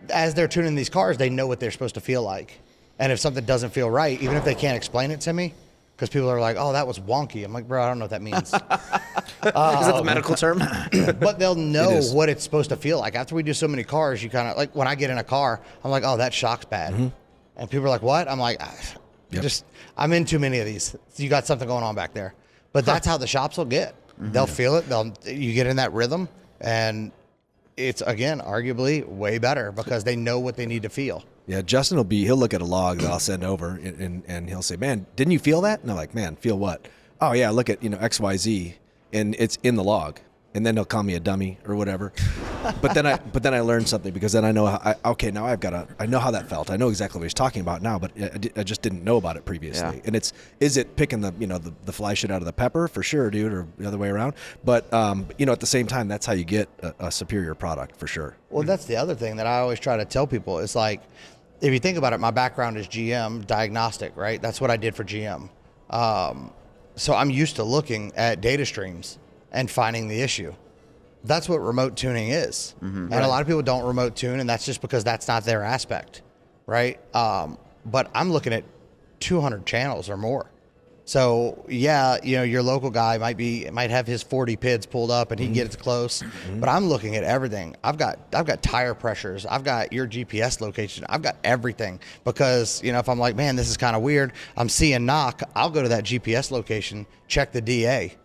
as they're tuning these cars, they know what they're supposed to feel like. And if something doesn't feel right, even if they can't explain it to me, because people are like, oh, that was wonky. I'm like, bro, I don't know what that means. Is that the medical term? But they'll know what it's supposed to feel like. After we do so many cars, you kind of, like when I get in a car, I'm like, oh, that shock's bad. Mm-hmm. And people are like, what? I'm like, I'm in too many of these. You got something going on back there. But that's how the shops will get. Mm-hmm. They'll feel it. You get in that rhythm, and it's, again, arguably way better because they know what they need to feel. Yeah, Justin he'll look at a log that I'll send over and he'll say, man, didn't you feel that? And I'm like, man, feel what? Oh yeah, look at, XYZ, and it's in the log. And then he'll call me a dummy or whatever. But then I learned something, because then I know I know how that felt. I know exactly what he's talking about now, but I just didn't know about it previously. Yeah. And is it picking the fly shit out of the pepper? For sure, dude, or the other way around. But at the same time, that's how you get a superior product, for sure. Well, that's the other thing that I always try to tell people. It's like, if you think about it, my background is GM diagnostic, right? That's what I did for GM. So I'm used to looking at data streams and finding the issue. That's what remote tuning is. Mm-hmm. And a lot of people don't remote tune, and that's just because that's not their aspect, right? But I'm looking at 200 channels or more. So yeah, your local guy might have his 40 PIDs pulled up and he gets close, but I'm looking at everything. I've got tire pressures. I've got your GPS location. I've got everything, because if I'm like, man, this is kind of weird, I'm seeing knock, I'll go to that GPS location, check the DA,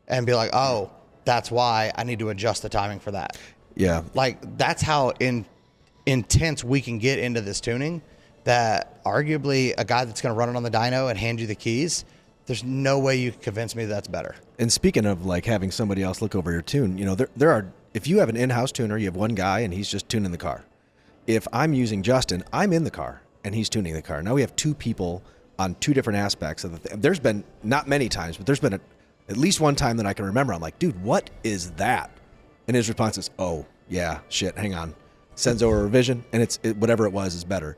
and be like, oh, that's why I need to adjust the timing for that. Yeah. Like, that's how intense we can get into this tuning, that arguably a guy that's going to run it on the dyno and hand you the keys, there's no way you can convince me that's better. And speaking of like having somebody else look over your tune, there are, if you have an in-house tuner, you have one guy and he's just tuning the car. If I'm using Justin, I'm in the car and he's tuning the car. Now we have 2 people on 2 different aspects of the thing. There's been not many times, but there's been at least one time that I can remember. I'm like, dude, what is that? And his response is, oh yeah, shit, hang on. Sends over a revision, and whatever it was is better.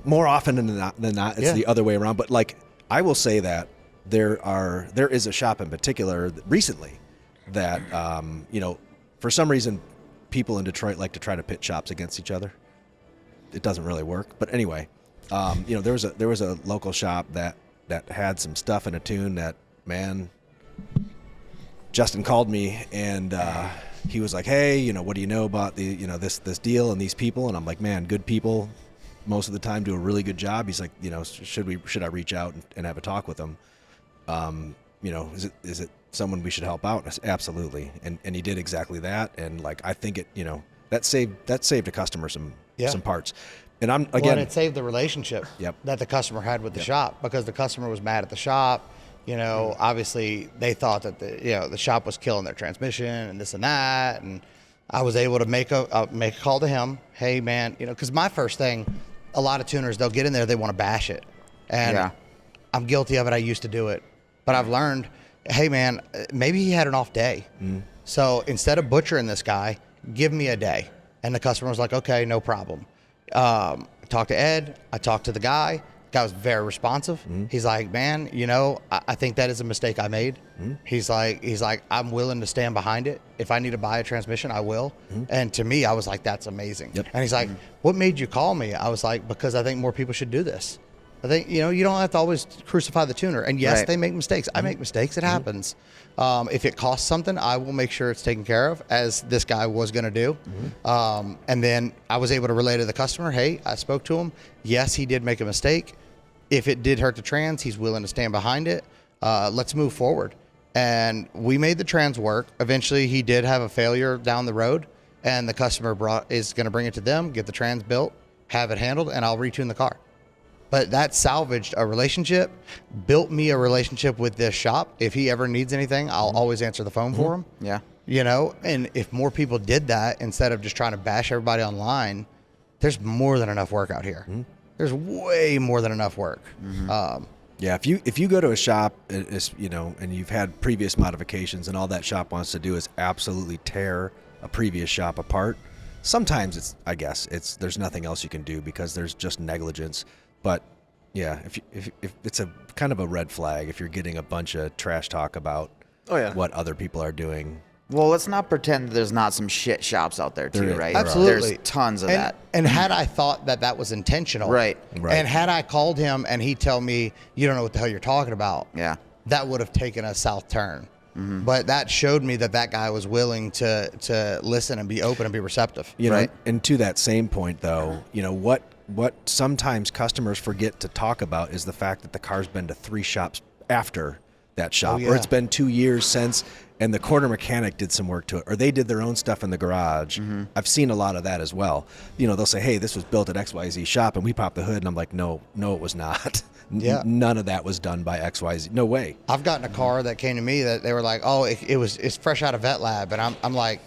More often than not, it's the other way around. But like, I will say that there is a shop in particular recently that for some reason people in Detroit like to try to pit shops against each other. It doesn't really work, but anyway, there was a local shop that had some stuff in a tune that, man, Justin called me and he was like, hey, you know, what do you know about the, you know, this deal and these people? And I'm like, man, good people most of the time do a really good job. He's like, you know, should I reach out and have a talk with them? You know, is it someone we should help out? I said, absolutely. And he did exactly that. And like, I think it, you know, that saved a customer some parts. And I'm again, it saved the relationship that the customer had with the shop, because the customer was mad at the shop. You know, obviously they thought that the shop was killing their transmission and this and that. And I was able to make a call to him. Hey man, you know, because my first thing, a lot of tuners, they'll get in there, they want to bash it. And I'm guilty of it. I used to do it, but I've learned, hey man, maybe he had an off day. So instead of butchering this guy, give me a day. And the customer was like, okay, no problem. I talked to Ed. I talked to the guy. The guy was very responsive. He's like, man, you know, I think that is a mistake I made. He's like, I'm willing to stand behind it. If I need to buy a transmission, I will. And to me, I was like, that's amazing. And he's like, what made you call me? I was like, because I think more people should do this. I think, you know, you don't have to always crucify the tuner. And yes, they make mistakes. I make mistakes. It happens. If it costs something, I will make sure it's taken care of, as this guy was going to do. And then I was able to relay to the customer, hey, I spoke to him. Yes, he did make a mistake. If it did hurt the trans, he's willing to stand behind it. Let's move forward. And we made the trans work. Eventually, he did have a failure down the road, and the customer is going to bring it to them, get the trans built, have it handled, and I'll retune the car. But that salvaged a relationship, built me a relationship with this shop. If he ever needs anything, I'll always answer the phone for him. Yeah. You know, and if more people did that instead of just trying to bash everybody online, there's more than enough work out here. There's way more than enough work. Yeah, if you go to a shop, you know, and you've had previous modifications, and all that shop wants to do is absolutely tear a previous shop apart. Sometimes there's nothing else you can do because there's just negligence. But yeah, if it's a kind of a red flag if you're getting a bunch of trash talk about what other people are doing. Well, let's not pretend that there's not some shit shops out there too, right? Absolutely. There's tons of that. And had I thought that was intentional, right, and had I called him and he'd tell me, you don't know what the hell you're talking about, that would have taken a south turn. But that showed me that guy was willing to listen and be open and be receptive. You know, and to that same point, though, you know, what sometimes customers forget to talk about is the fact that the car's been to 3 shops after that shop, or it's been 2 years since, and the corner mechanic did some work to it, or they did their own stuff in the garage. I've seen a lot of that as well. You know, they'll say, hey, this was built at XYZ shop, and we pop the hood, and I'm like, no, it was not. None of that was done by XYZ. No way. I've gotten a car that came to me that they were like, oh, it's fresh out of vet lab, and I'm like,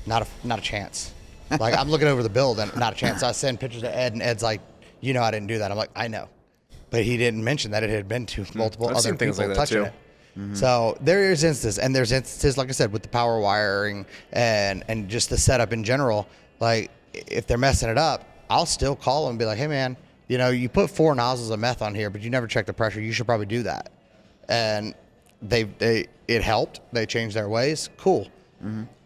not a chance. Like, I'm looking over the build, and not a chance. I send pictures to Ed, and Ed's like, you know, I didn't do that. I'm like, I know, but he didn't mention that it had been to multiple other people like touching it. So there is instances, and there's instances, like I said, with the power wiring and just the setup in general. Like, if they're messing it up, I'll still call them and be like, hey man, you know, you put 4 nozzles of meth on here, but you never check the pressure. You should probably do that. And it helped. They changed their ways. Cool.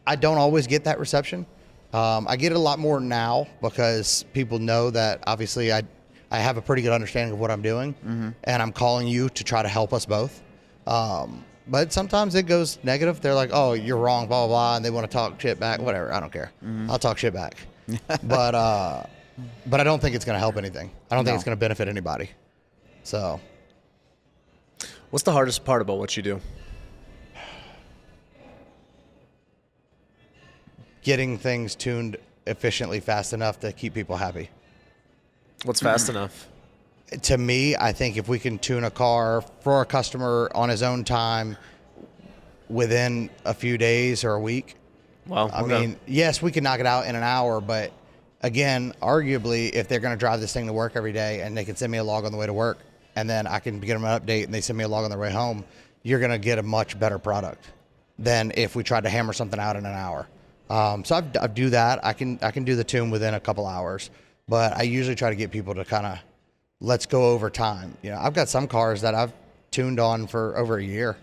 I don't always get that reception. I get it a lot more now because people know that obviously I have a pretty good understanding of what I'm doing, and I'm calling you to try to help us both. But sometimes it goes negative. They're like, oh, you're wrong, blah, blah, blah, and they want to talk shit back. Whatever. I don't care. I'll talk shit back. But I don't think it's going to help anything. I don't think it's going to benefit anybody. So. What's the hardest part about what you do? Getting things tuned efficiently fast enough to keep people happy. What's fast enough? To me, I think if we can tune a car for a customer on his own time within a few days or a week. Wow. I mean, yes, we can knock it out in an hour, but again, arguably, if they're going to drive this thing to work every day and they can send me a log on the way to work, and then I can get them an update and they send me a log on their way home, you're going to get a much better product than if we tried to hammer something out in an hour. So I do that. I can do the tune within a couple hours, but I usually try to get people to kind of let's go over time. You know, I've got some cars that I've tuned on for over a year,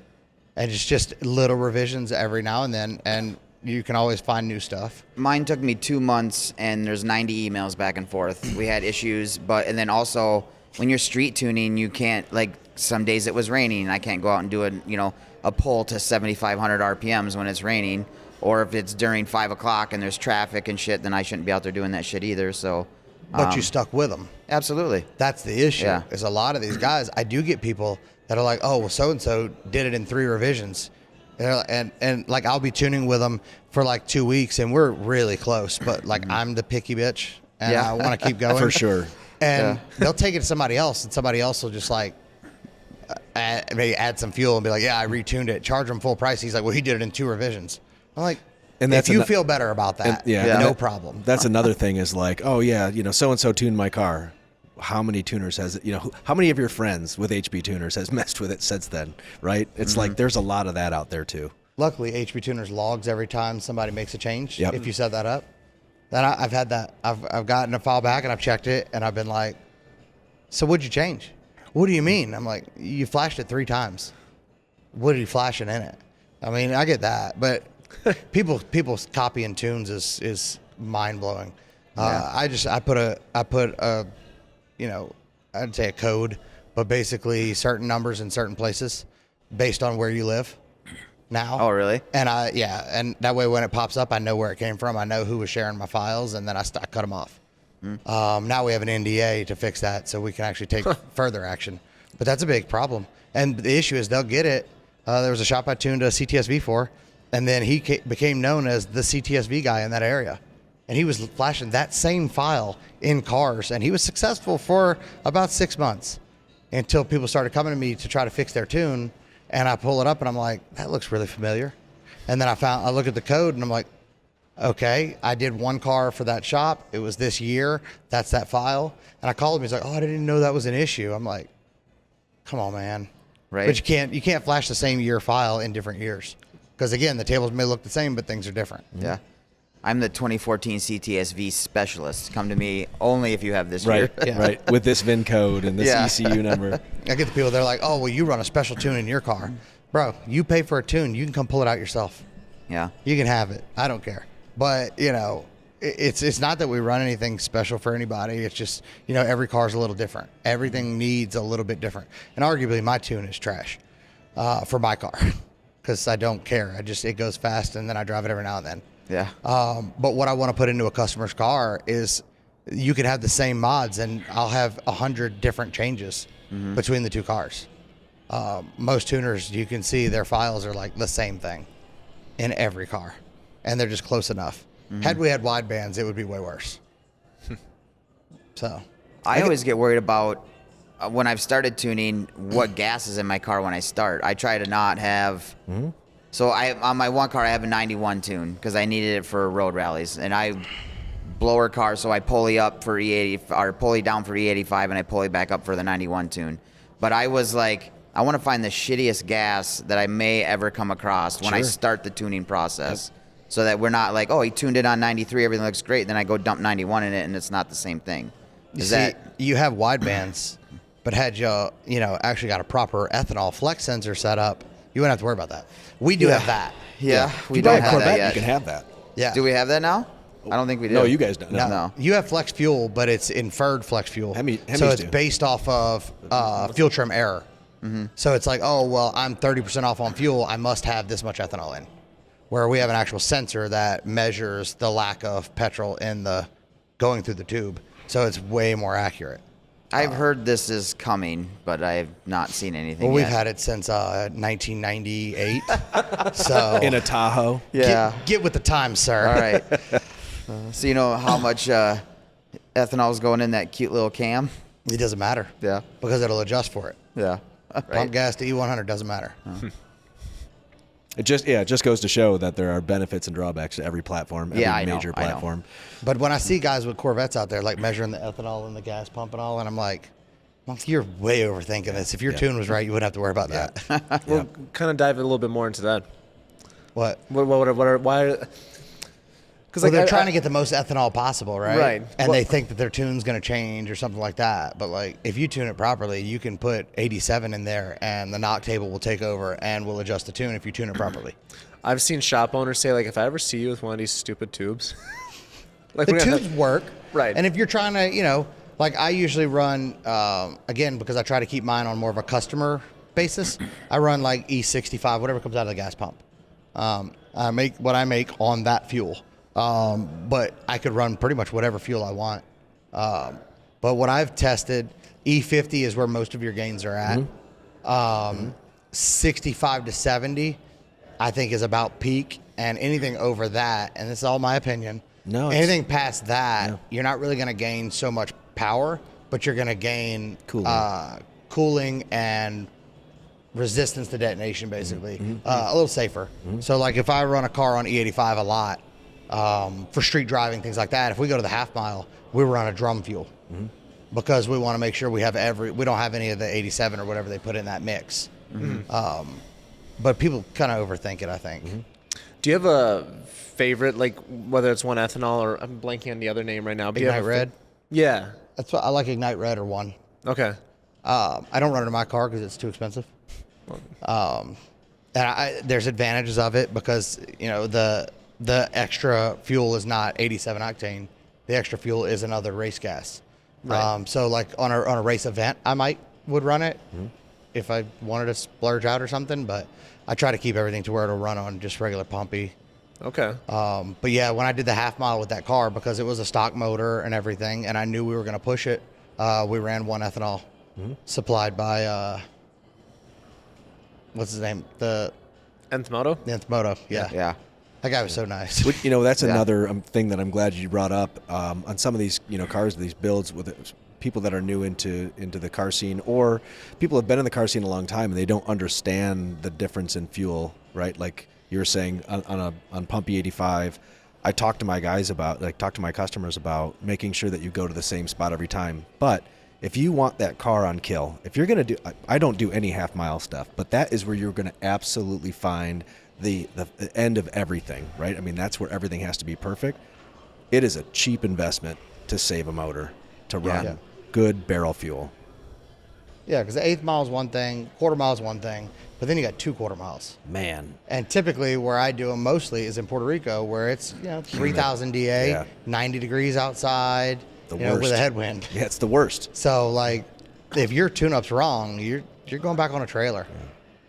and it's just little revisions every now and then, and you can always find new stuff. Mine took me 2 months, and there's 90 emails back and forth. We had issues, and then also when you're street tuning, you can't, like, some days it was raining, I can't go out and do a pull to 7,500 RPMs when it's raining. Or if it's during 5 o'clock and there's traffic and shit, then I shouldn't be out there doing that shit either. So, But you stuck with them. absolutely. That's the issue. Yeah. Is a lot of these guys, I do get people that are like, oh, well, so-and-so did it in 3 revisions. And like, I'll be tuning with them for like 2 weeks, and we're really close. But, like, I'm the picky bitch, and I want to keep going. For sure. And they'll take it to somebody else, and somebody else will just, like, maybe add some fuel and be like, yeah, I retuned it. Charge him full price. He's like, well, he did it in 2 revisions. I'm like, And if that's you feel better about that, no problem. That's another thing is like, oh yeah, so and so tuned my car. How many tuners has it? How many of your friends with HB tuners has messed with it since then? Right? It's like there's a lot of that out there too. Luckily, HB Tuners logs every time somebody makes a change. Yep. If you set that up, then I've had that. I've gotten a file back and I've checked it and I've been like, so what'd you change? What do you mean? I'm like, you flashed it 3 times. What are you flashing in it? I mean, I get that, but people's copying tunes is mind blowing. I put a I'd say a code, but basically certain numbers in certain places based on where you live now. Oh, really? And and that way when it pops up, I know where it came from. I know who was sharing my files, and then I cut them off. Now we have an NDA to fix that, so we can actually take further action. But that's a big problem. And the issue is they'll get it. There was a shop I tuned a CTSV for, and then he became known as the CTSV guy in that area. And he was flashing that same file in cars, and he was successful for about 6 months until people started coming to me to try to fix their tune. And I pull it up, and I'm like, that looks really familiar. And then I look at the code, and I'm like, okay, I did 1 car for that shop. It was this year. That's that file. And I called him. He's like, oh, I didn't even know that was an issue. I'm like, come on, man. Right. But you can't flash the same year file in different years. Because, again, the tables may look the same, but things are different. Yeah. I'm the 2014 CTSV specialist. Come to me only if you have this Right, year. right. With this VIN code and this ECU number. I get the people, they're like, oh, well, you run a special tune in your car. Bro, you pay for a tune. You can come pull it out yourself. Yeah. You can have it. I don't care. But, it's not that we run anything special for anybody. It's just, every car's a little different. Everything needs a little bit different. And arguably, my tune is trash for my car because I don't care. It goes fast, and then I drive it every now and then. Yeah. But what I want to put into a customer's car is you could have the same mods, and I'll have 100 different changes between the 2 cars. Most tuners, you can see their files are like the same thing in every car, and they're just close enough. Had we had wide bands, it would be way worse. So I always get worried about when I've started tuning what gas is in my car when I start. I try to not have. So on my 1 car, I have a 91 tune because I needed it for road rallies, and I blower car, so I pulley up for E80 or pulley down for E85, and I pulley back up for the 91 tune. But I was like, I want to find the shittiest gas that I may ever come across when I start the tuning process, so that we're not like, oh, he tuned it on 93, everything looks great, then I go dump 91 in it, and it's not the same thing. You have wide bands, but had you actually got a proper ethanol flex sensor set up, you wouldn't have to worry about that. We do have that. Yeah, we If you buy don't a have Corvette, that yet. you can have that. Yeah. Do we have that now? I don't think we do. No, you guys don't. No. You have flex fuel, but it's inferred flex fuel. Hemis So it's do. based off of fuel trim error. So it's like, oh, well, I'm 30% off on fuel. I must have this much ethanol in. Where we have an actual sensor that measures the lack of petrol going through the tube. So it's way more accurate. I've heard this is coming, but I have not seen anything Well, yet. we've had it since 1998. So In a Tahoe. get with the times, sir. All right. So you know how much ethanol is going in that cute little cam? It doesn't matter. Yeah. Because it'll adjust for it. Yeah. Pump gas to E100 doesn't matter. It just goes to show that there are benefits and drawbacks to every platform, every I know, major I know. platform. But when I see guys with Corvettes out there like measuring the ethanol in the gas pump and all, and I'm like, well, you're way overthinking this. If your tune was right, you wouldn't have to worry about that. We'll kind of dive a little bit more into that. What? Why? Because They're trying to get the most ethanol possible, right? Right. And they think that their tune's going to change or something like that. But like, if you tune it properly, you can put 87 in there, and the knock table will take over and will adjust the tune if you tune it properly. I've seen shop owners say, like, if I ever see you with one of these stupid tubes, like The tunes work. Right. And if you're trying to, like I usually run, again, because I try to keep mine on more of a customer basis, I run like E65, whatever comes out of the gas pump. I make what I make on that fuel. But I could run pretty much whatever fuel I want. But what I've tested, E50 is where most of your gains are at. 65 to 70, I think, is about peak. And anything over that, and this is all my opinion, anything past that, you're not really going to gain so much power, but you're going to gain cooling and resistance to detonation, basically. A little safer. So, like, if I run a car on E85 a lot, for street driving, things like that, if we go to the half mile, we run a drum fuel because we want to make sure we don't have any of the 87 or whatever they put in that mix. But people kind of overthink it, I think. Do you have a favorite, like whether it's 1-ethanol or I'm blanking on the other name right now? Ignite Red? Yeah. That's what I like. Ignite Red or 1. Okay. I don't run it in my car because it's too expensive. And there's advantages of it because, you know, the extra fuel is not 87 octane. The extra fuel is another race gas. Right. So like on a race event, I would run it if I wanted to splurge out or something, but I try to keep everything to where it'll run on just regular pumpy. Okay. But yeah, when I did the half mile with that car, because it was a stock motor and everything, and I knew we were going to push it, we ran 1-ethanol supplied by, what's his name? The Nth Moto? Nth Moto, yeah. Yeah. That guy was so nice. You know, that's another thing that I'm glad you brought up on some of these, you know, cars, these builds with people that are new into the car scene, or people have been in the car scene a long time and they don't understand the difference in fuel, right? Like you were saying on Pump E85, I talk to my customers about making sure that you go to the same spot every time. But if you want that car on kill, if you're going to do, I don't do any half mile stuff, but that is where you're going to absolutely find the end of everything, right? I mean, that's where everything has to be perfect. It is a cheap investment to save a motor, to run good barrel fuel. Yeah, because the 1/8 mile is one thing, quarter mile is one thing, but then you got 2 quarter miles. Man. And typically where I do them mostly is in Puerto Rico, where it's 3,000 DA, 90 degrees outside, with a headwind. Yeah, it's the worst. So like, if your tune-up's wrong, you're going back on a trailer.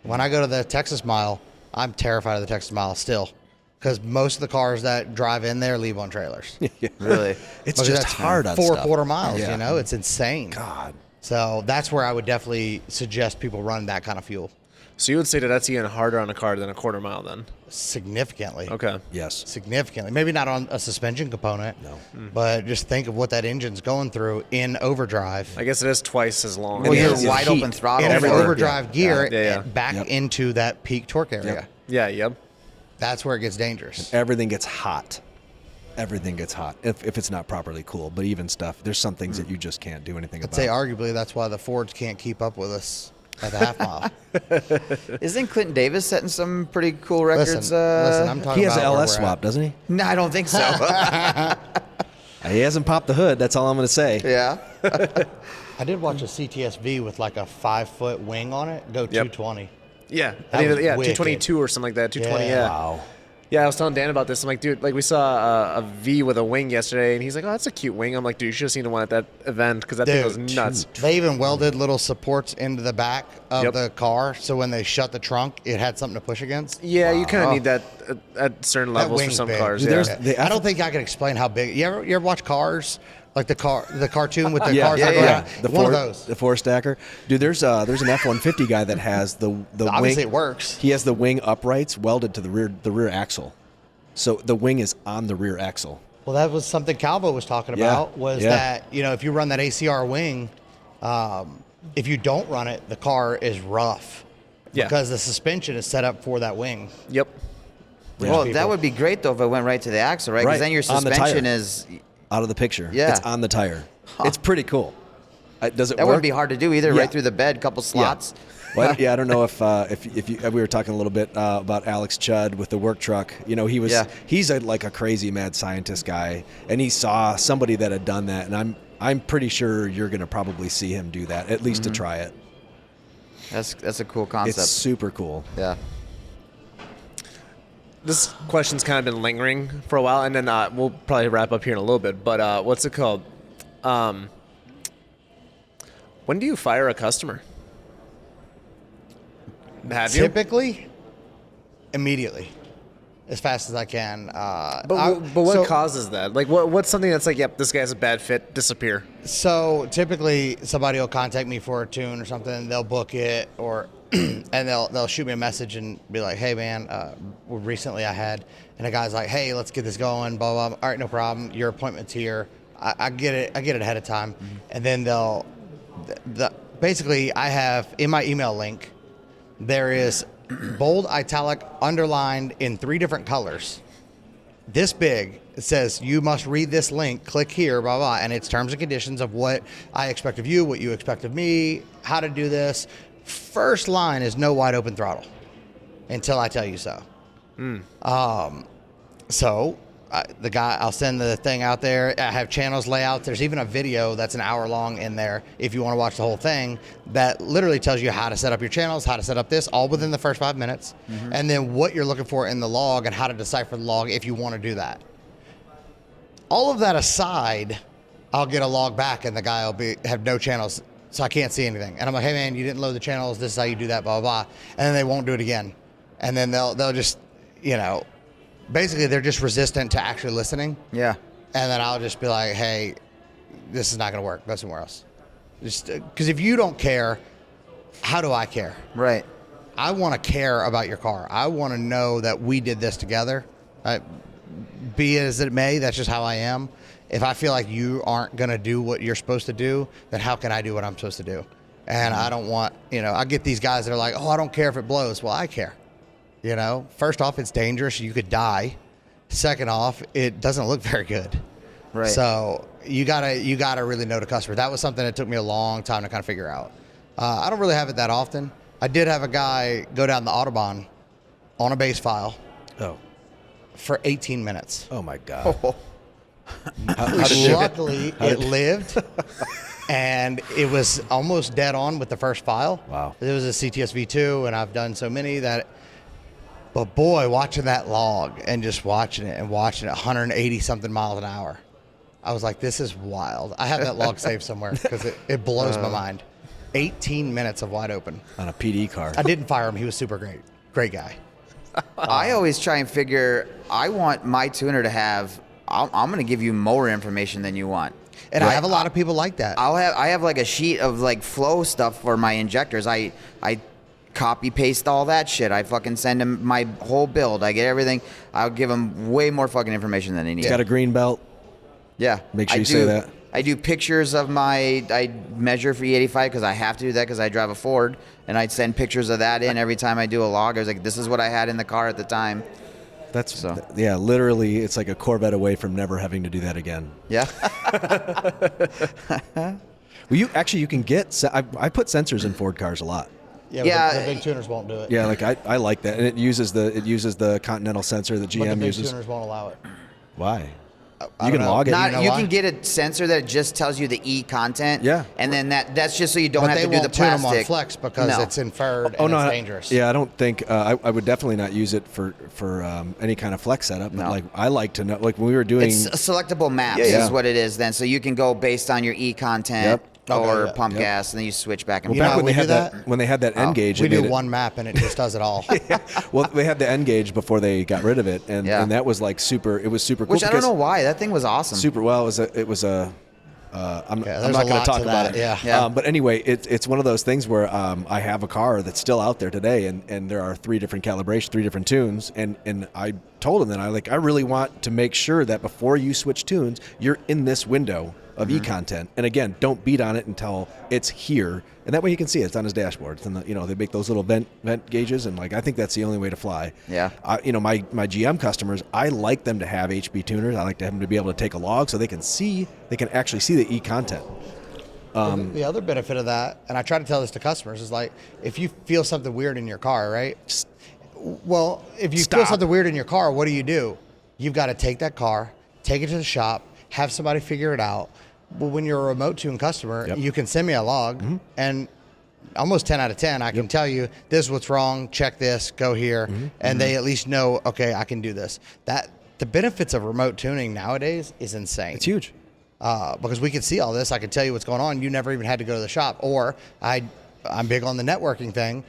When I go to the Texas mile, I'm terrified of the Texas mile still, because most of the cars that drive in there leave on trailers. Really? It's just hard on 4 stuff. quarter miles, Yeah. it's insane. God. So that's where I would definitely suggest people run that kind of fuel. So you would say that that's even harder on a car than a quarter mile then? Significantly. Okay. Yes. Significantly. Maybe not on a suspension component. No. But just think of what that engine's going through in overdrive. I guess it is twice as long. Well, you're It's wide heat open throttle. in an for- overdrive gear Yeah. back into that peak torque area. Yep. That's where it gets dangerous. Everything gets hot. Everything gets hot if it's not properly cooled. But even stuff, there's some things that you just can't do anything I'd about. say arguably that's why the Fords can't keep up with us at the half mile. Isn't Clinton Davis setting some pretty cool records? Listen, I'm talking He has about an where LS we're swap, at. doesn't he? No, I don't think so. He hasn't popped the hood. That's all I'm going to say. Yeah. I did watch a CTSV with like a 5-foot wing on it go 220. Yeah. That was wicked. 222 or something like that. 220, yeah. Wow. Yeah, I was telling Dan about this. I'm like, dude, like we saw a V with a wing yesterday, and he's like, oh, that's a cute wing. I'm like, dude, you should have seen the one at that event because that thing was nuts. They even welded little supports into the back of the car, so when they shut the trunk, it had something to push against. Yeah, you kind of need that at certain That levels for wing's some big. cars. Dude, Yeah. there's- I don't think I can explain how big. You ever watch Cars? Like the cartoon with the cars that go around? The One four, of those. The 4-stacker. Dude, there's an F-150 guy that has the Obviously wing. it works. He has the wing uprights welded to the rear axle. So the wing is on the rear axle. Well, that was something Calvo was talking about, was that, if you run that ACR wing, if you don't run it, the car is rough. Yeah. Because the suspension is set up for that wing. Yep. Well, people. that would be great though if it went right to the axle, right? Because Right, then your on the tire. suspension is. Out of the picture. Yeah. It's on the tire. It's pretty cool. Does it That work? wouldn't be hard to do either. Yeah. Right through the bed, couple slots. Well, I don't know if we were talking a little bit about Alex Chudd with the work truck. He's like a crazy mad scientist guy, and he saw somebody that had done that, and I'm pretty sure you're going to probably see him do that, at least to try it. That's a cool concept. It's super cool. Yeah. This question's kind of been lingering for a while, and then we'll probably wrap up here in a little bit. But what's it called? When do you fire a customer? Have you? Typically, immediately. as fast as I can. But what causes that? Like, what's something that's like, yep, this guy's a bad fit, disappear? So typically somebody will contact me for a tune or something. They'll book it, or and they'll shoot me a message and be like, hey man, recently I had, and a guy's like, hey, let's get this going, blah blah blah. All right, no problem. Your appointment's here. I get it ahead of time, and then basically I have in my email link, there is bold, italic, underlined in 3 different colors. This big. It says, you must read this link, click here, blah, blah, and it's terms and conditions of what I expect of you, what you expect of me, how to do this. First line is no wide open throttle until I tell you so. The guy, I'll send the thing out there. I have channels layouts. There's even a video that's an hour long in there if you want to watch the whole thing that literally tells you how to set up your channels, how to set up this, all within the first 5 minutes, and then what you're looking for in the log and how to decipher the log if you want to do that. All of that aside, I'll get a log back and the guy will have no channels, so I can't see anything. And I'm like, hey man, you didn't load the channels. This is how you do that, blah, blah, blah. And then they won't do it again. And then they'll just, basically they're just resistant to actually listening. Yeah. And then I'll just be like, hey, this is not going to work. Go somewhere else. Just because if you don't care, how do I care? Right. I want to care about your car. I want to know that we did this together. Be it as it may, that's just how I am. If I feel like you aren't going to do what you're supposed to do, then how can I do what I'm supposed to do? And I don't want, I get these guys that are like, oh, I don't care if it blows. Well, I care. First off, it's dangerous. You could die. Second off, it doesn't look very good. Right. So you gotta really know the customer. That was something that took me a long time to kind of figure out. I don't really have it that often. I did have a guy go down the Autobahn on a base file. Oh. For 18 minutes. Oh my God. Luckily, it lived, and it was almost dead on with the first file. Wow. It was a CTS V2, and I've done so many that. But boy, watching that log and just watching it 180 something miles an hour, I was like, this is wild. I have that log saved somewhere because it blows my mind. 18 minutes of wide open on a PD car. I didn't fire him. He was super great guy. I always try and figure, I want my tuner to have, I'm going to give you more information than you want. And I have a lot of people like that. I have like a sheet of like flow stuff for my injectors. I copy paste all that shit. I fucking send them my whole build. I get everything. I'll give them way more fucking information than they need. He's got a green belt. Yeah. Make sure you say that. I do pictures of I measure for E85 because I have to do that because I drive a Ford, and I'd send pictures of that in every time I do a log. I was like, this is what I had in the car at the time. Yeah, literally, it's like a Corvette away from never having to do that again. Yeah. Well, you can get, I put sensors in Ford cars a lot. Yeah, the big tuners won't do it. Yeah, like I like that, and it uses the Continental sensor that GM but the big uses. tuners won't allow it. Why? I You can don't know. log it. You can get a sensor that just tells you the E content. Yeah. And then that's just so you don't But have they to do the won't tune them plastic. on flex because it's inferred and it's dangerous. Yeah, I don't think I would definitely not use it for any kind of flex setup. But like I like to know, like when we were doing, It's selectable maps is what it is then. So you can go based on your E content or pump gas, and then you switch back and well, forth. back when they we had do that when they had that N gauge, We do one map and it just does it all. Well, they had the N gauge before they got rid of it, and that was like super. It was super cool. Which I don't know why. That thing was awesome. Super well. It was a. I'm not there's going a to lot talk to about that, it. yeah. But anyway, it's one of those things where I have a car that's still out there today, and there are 3 different calibrations, 3 different tunes, and I told him that I really want to make sure that before you switch tunes, you're in this window of E-content. And again, don't beat on it until it's here. And that way you can see it. It's on his dashboard. It's in the, they make those little vent gauges, and I think that's the only way to fly. Yeah. My GM customers, I like them to have HB tuners. I like them to be able to take a log so they can actually see the E-content. The other benefit of that, and I try to tell this to customers, is like if you feel something weird in your car, right? Well, if you feel something weird in your car, what do? You've got to take that car, take it to the shop, have somebody figure it out. Well, when you're a remote tune customer, you can send me a log, and almost 10 out of 10, I can tell you, this is what's wrong, check this, go here, and they at least know, okay, I can do this. The benefits of remote tuning nowadays is insane. It's huge. Because we can see all this. I can tell you what's going on. You never even had to go to the shop. Or I'm big on the networking thing.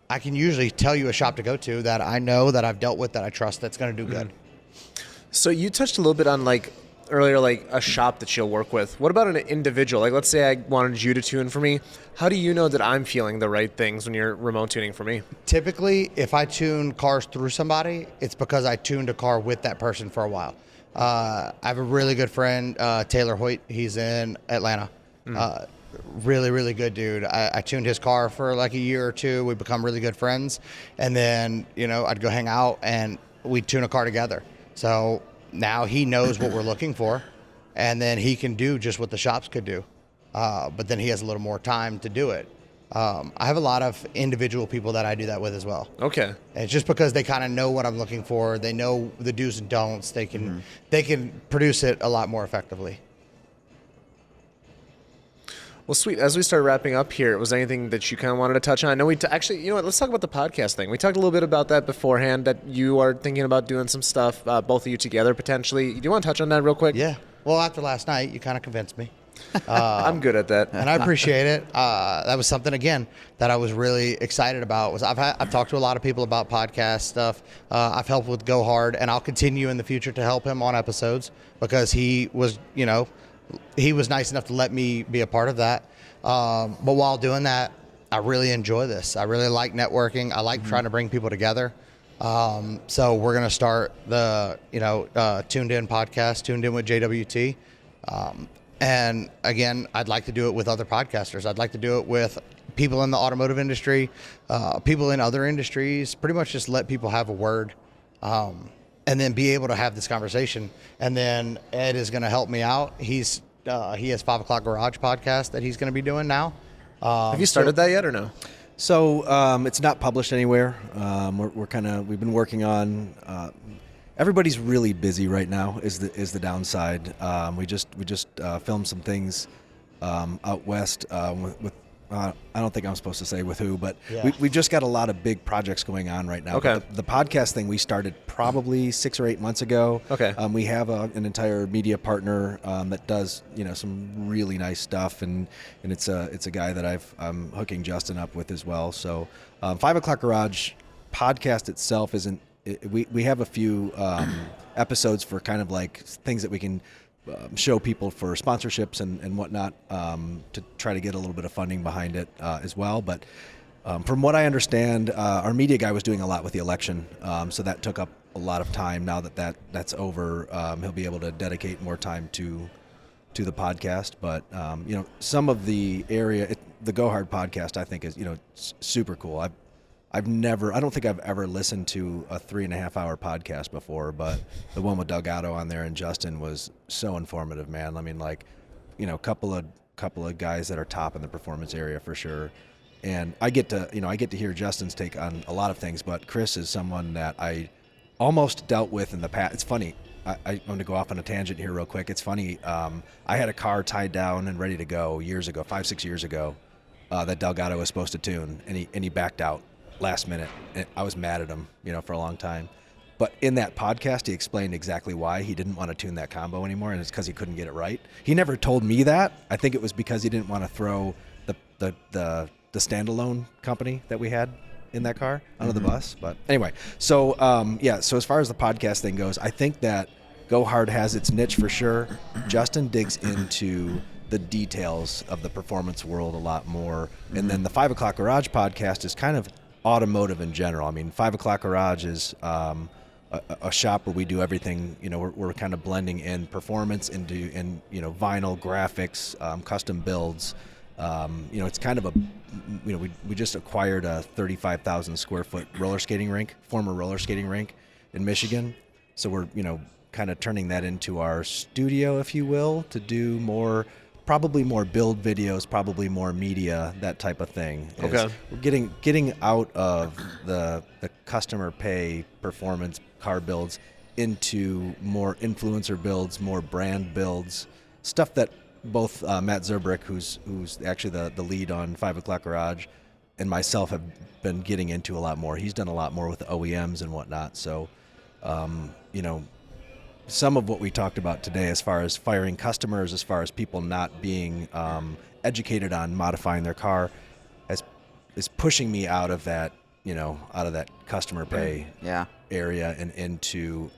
I can usually tell you a shop to go to that I know, that I've dealt with, that I trust, that's going to do good. So you touched a little bit on earlier, a shop that you'll work with. What about an individual? Let's say I wanted you to tune for me. How do you know that I'm feeling the right things when you're remote tuning for me? Typically, if I tune cars through somebody, it's because I tuned a car with that person for a while. I have a really good friend, Taylor Hoyt. He's in Atlanta. Really, really good dude. I tuned his car for a year or two. We become really good friends. And then, I'd go hang out and we'd tune a car together. So now he knows what we're looking for, and then he can do just what the shops could do. But then he has a little more time to do it. I have a lot of individual people that I do that with as well. Okay. And it's just because they kind of know what I'm looking for. They know the do's and don'ts. They can produce it a lot more effectively. Well, sweet. As we start wrapping up here, was there anything that you kind of wanted to touch on? I know actually, you know what, let's talk about the podcast thing. We talked a little bit about that beforehand, that you are thinking about doing some stuff, both of you together potentially. Do you want to touch on that real quick? Yeah. Well, after last night, you kind of convinced me. I'm good at that. And I appreciate it. That was something, again, that I was really excited about. I've talked to a lot of people about podcast stuff. I've helped with Go Hard, and I'll continue in the future to help him on episodes because he was nice enough to let me be a part of that. But while doing that, I really enjoy this. I really like networking. I like trying to bring people together. So we're going to start the, Tuned In podcast, Tuned In with JWT. And again, I'd like to do it with other podcasters. I'd like to do it with people in the automotive industry, people in other industries, pretty much just let people have a word. And then be able to have this conversation. And then Ed is going to help me out. He has 5 O'Clock Garage podcast that he's going to be doing now. Have you started that yet or no? So it's not published anywhere. We've been working on. Everybody's really busy right now. Is the downside. We just filmed some things out west with. I don't think I'm supposed to say with who, but yeah. we just got a lot of big projects going on right now. Okay. But the podcast thing we started probably 6 or 8 months ago. Okay. We have an entire media partner that does some really nice stuff, and it's a guy that I'm hooking Justin up with as well. So 5 O'Clock Garage podcast itself isn't. We have a few episodes for kind of things that we can. Show people for sponsorships and whatnot to try to get a little bit of funding behind it as well. But from what I understand, our media guy was doing a lot with the election, so that took up a lot of time. Now that's over, he'll be able to dedicate more time to the podcast. But some of the the Go Hard podcast, I think is super cool. I don't think I've ever listened to a 3.5 hour podcast before, but the one with Doug Otto on there and Justin was so informative, man. I mean, couple of guys that are top in the performance area for sure. And I get to hear Justin's take on a lot of things, but Chris is someone that I almost dealt with in the past. It's funny. I'm going to go off on a tangent here real quick. It's funny. I had a car tied down and ready to go 5-6 years ago, that Doug Otto was supposed to tune, and he backed out last minute. And I was mad at him, for a long time. But in that podcast, he explained exactly why he didn't want to tune that combo anymore, and it's because he couldn't get it right. He never told me that. I think it was because he didn't want to throw the standalone company that we had in that car under the bus. But anyway, so so as far as the podcast thing goes, I think that Go Hard has its niche for sure. Justin digs into the details of the performance world a lot more. And then the 5 O'Clock Garage podcast is kind of automotive in general. I mean, 5 O'Clock Garage is a shop where we do everything. We're kind of blending in performance into vinyl graphics, custom builds. It's kind of we just acquired a 35,000 square foot former roller skating rink in Michigan. So we're kind of turning that into our studio, if you will, to do probably more build videos, probably more media, that type of thing. Okay. We're getting out of the customer pay performance car builds into more influencer builds, more brand builds, stuff that both Matt Zerbrick, who's actually the lead on 5 O'Clock Garage, and myself have been getting into a lot more. He's done a lot more with the OEMs and whatnot. So, some of what we talked about today, as far as firing customers, as far as people not being educated on modifying their car, is pushing me out of that out of that customer pay area and into,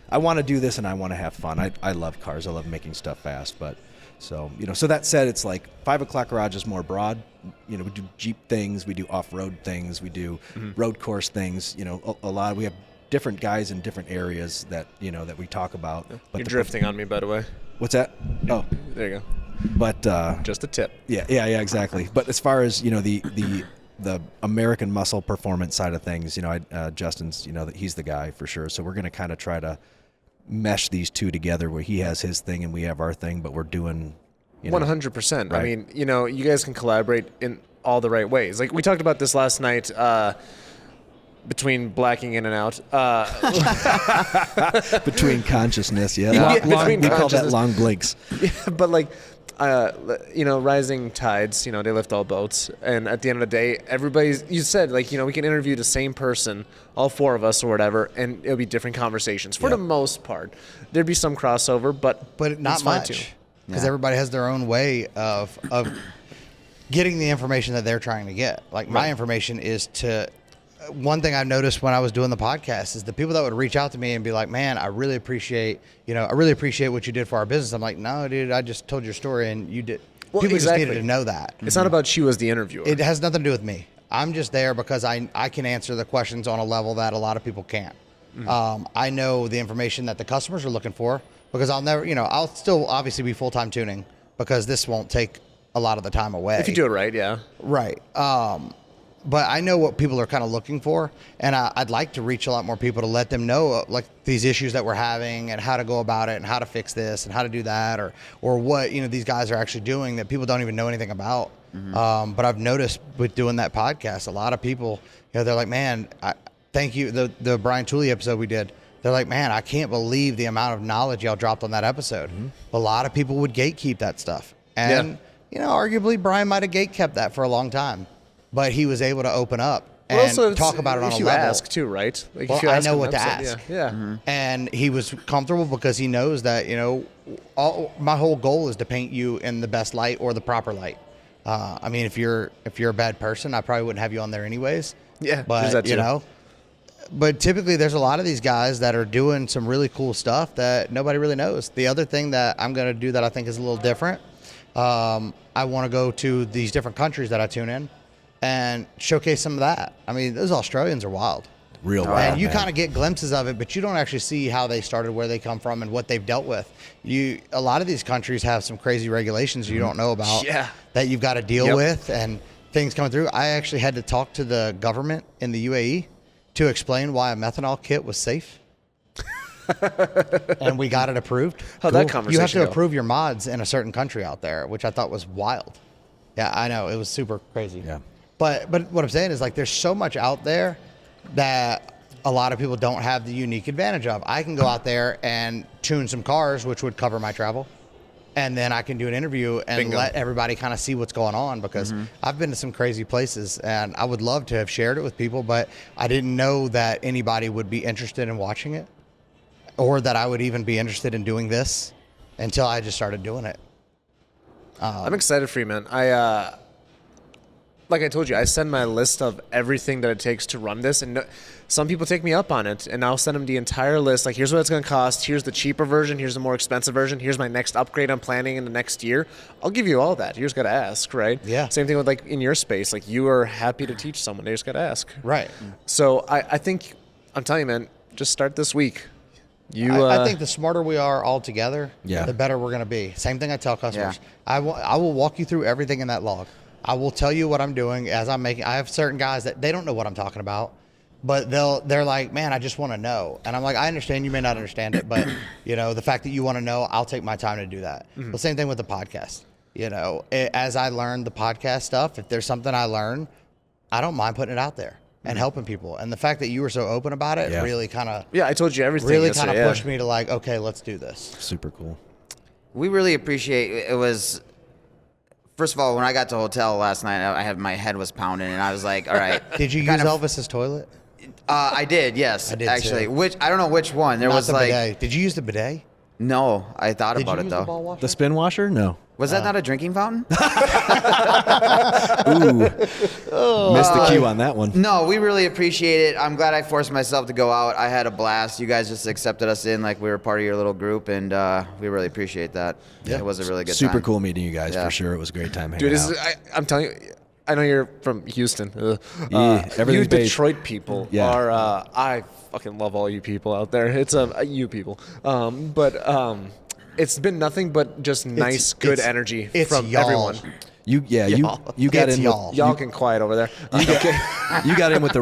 I want to do this and I want to have fun. I love cars. I love making stuff fast. But so that said, it's like 5 O'Clock Garage is more broad. We do Jeep things. We do off-road things. We do road course things. A lot. We have different guys in different areas that, that we talk about. But you're drifting on me, by the way. What's that? Oh, there you go. But just a tip. Yeah, exactly. But as far as the American muscle performance side of things, Justin's, that he's the guy for sure. So we're going to kind of try to mesh these two together, where he has his thing and we have our thing, but we're doing 100%. Right. I mean, you guys can collaborate in all the right ways. Like we talked about this last night. Between blacking in and out. Between consciousness, we call that long blinks. Yeah, but rising tides, they lift all boats. And at the end of the day, you said, we can interview the same person, all 4 of us or whatever, and it'll be different conversations. For the most part, there'd be some crossover, but not much. Because everybody has their own way of getting the information that they're trying to get. My information is one thing I've noticed when I was doing the podcast is the people that would reach out to me and be like, man, I really appreciate what you did for our business. I'm like, no, dude, I just told your story and you did. Well, people exactly. just needed to know that. It's not about you as the interviewer. It has nothing to do with me. I'm just there because I can answer the questions on a level that a lot of people can't. I know the information that the customers are looking for because I'll still obviously be full-time tuning because this won't take a lot of the time away. If you do it right, yeah. Right. But I know what people are kind of looking for, and I'd like to reach a lot more people to let them know these issues that we're having and how to go about it and how to fix this and how to do that or what these guys are actually doing that people don't even know anything about. But I've noticed with doing that podcast, a lot of people, they're like, man, thank you. The Brian Tooley episode we did, they're like, man, I can't believe the amount of knowledge y'all dropped on that episode. A lot of people would gatekeep that stuff, and arguably Brian might have gatekept that for a long time. But he was able to open up and talk about it on a level. If you ask too, right? I know what to ask. Yeah. And he was comfortable because he knows that, my whole goal is to paint you in the best light or the proper light. I mean, if you're a bad person, I probably wouldn't have you on there anyways. Yeah, but that too. But typically there's a lot of these guys that are doing some really cool stuff that nobody really knows. The other thing that I'm going to do that I think is a little different, I want to go to these different countries that I tune in and showcase some of that. I mean, those Australians are wild. Real wild. And you kind of get glimpses of it, but you don't actually see how they started, where they come from, and what they've dealt with. A lot of these countries have some crazy regulations you don't know about that you've got to deal with, and things coming through. I actually had to talk to the government in the UAE to explain why a methanol kit was safe. And we got it approved. How'd that conversation You have to go? approve your mods in a certain country out there, which I thought was wild. Yeah, I know. It was super crazy. Yeah. But what I'm saying is there's so much out there that a lot of people don't have the unique advantage of. I can go out there and tune some cars, which would cover my travel. And then I can do an interview and let everybody kind of see what's going on because I've been to some crazy places and I would love to have shared it with people, but I didn't know that anybody would be interested in watching it or that I would even be interested in doing this until I just started doing it. I'm excited for you, man. Like I told you, I send my list of everything that it takes to run this, and some people take me up on it, and I'll send them the entire list. Like, here's what it's going to cost. Here's the cheaper version. Here's the more expensive version. Here's my next upgrade I'm planning in the next year. I'll give you all that. You just got to ask, right? Yeah. Same thing with, in your space. You are happy to teach someone. They just got to ask. Right. So I think, I'm telling you, man, just start this week. I think the smarter we are all together, Yeah. the better we're going to be. Same thing I tell customers. Yeah. I will walk you through everything in that log. I will tell you what I'm doing as I'm making. I have certain guys that they don't know what I'm talking about, but they're like, man, I just want to know. And I'm like, I understand you may not understand it, but the fact that you want to know, I'll take my time to do that. The same thing with the podcast. As I learn the podcast stuff, if there's something I learn, I don't mind putting it out there and helping people. And the fact that you were so open about it really kind of I told you everything. Really kind of pushed me to okay, let's do this. Super cool. We really appreciate it. Was first of all, when I got to the hotel last night, my head was pounding, and I was like, all right. Did you use Elvis's toilet? I did, yes. I did actually. too. Which I don't know which one. There Not was the bidet. Did you use the bidet? no. I thought Did about you it use though. the ball washer? The spin washer? No. Was that not a drinking fountain? Ooh, missed the cue on that one. No, we really appreciate it. I'm glad I forced myself to go out. I had a blast. You guys just accepted us in like we were part of your little group, and we really appreciate that. Yeah. It was a really good Super time. cool meeting you guys for sure. It was a great time hanging Dude, out. I'm telling you, I know you're from Houston. Yeah, You everything's based- Detroit people are. I fucking love all you people out there. It's you people. It's been nothing but just nice, good energy from y'all. everyone. You got It's in. y'all. With, Y'all can quiet over there. you got in with the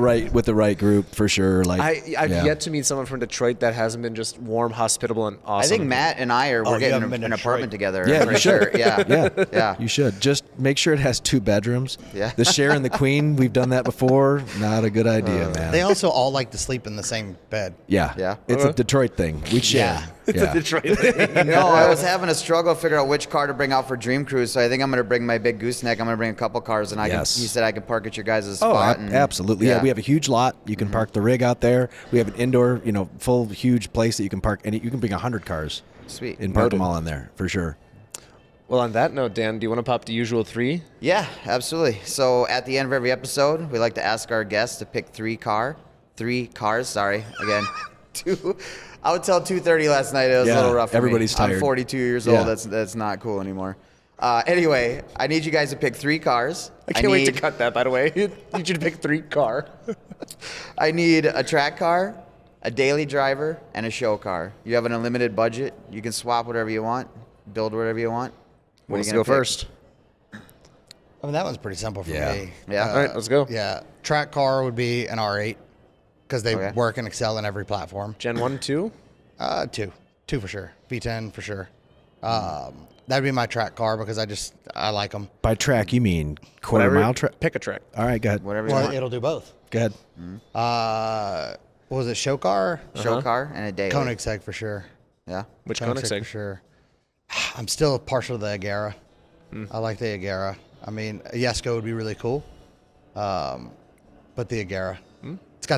right group for sure. Like I've yet to meet someone from Detroit that hasn't been just warm, hospitable, and awesome. I think Matt and I we're you getting haven't been an to apartment Detroit. together. Yeah, for you should. sure. Yeah. Yeah, you should. Just make sure it has 2 bedrooms. Yeah. The Cher and the Queen, we've done that before. Not a good idea, man. They also all like to sleep in the same bed. Yeah. Yeah. It's a Detroit thing. We share. Yeah. It's a Detroit thing. No, I was having a struggle to figure out which car to bring out for Dream Cruise, so I think I'm going to bring my big gooseneck. I'm going to bring a couple cars, and he said I could park at your guys' Oh, spot. And, absolutely. Yeah, we have a huge lot. You can park the rig out there. We have an indoor, full huge place that you can park, and you can bring 100 cars. Sweet. And park them all in there for sure. Well, on that note, Dan, do you want to pop the usual 3? Yeah, absolutely. So at the end of every episode, we like to ask our guests to pick 3 cars. Sorry, again, 2. I would tell 2:30 last night. It was a little rough for everybody's me. tired. I'm 42 years Yeah. old. That's not cool anymore. Anyway, I need you guys to pick 3 cars. I can't wait to cut that, by the way. You should pick 3 car. I need a track car, a daily driver, and a show car. You have an unlimited budget. You can swap whatever you want, build whatever you want. What are you Let's gonna go pick? first. I mean, that one's pretty simple for Yeah. me. Yeah. All right, let's go. Yeah. Track car would be an R8 because they Okay. work and excel in every platform. Gen 1, 2? 2 for sure. V10 for sure. That'd be my track car because I like them. By track, you mean quarter Whatever. mile track? Pick a track. All right, go ahead. Whatever you Well, want. it'll do both. Go ahead. What was it? Show car? Show car and a daily. Koenigsegg for sure. Yeah. Which for Koenigsegg? sure. I'm still partial to the Agera. I like the Agera. I mean, a Jesko would be really cool, but the Agera,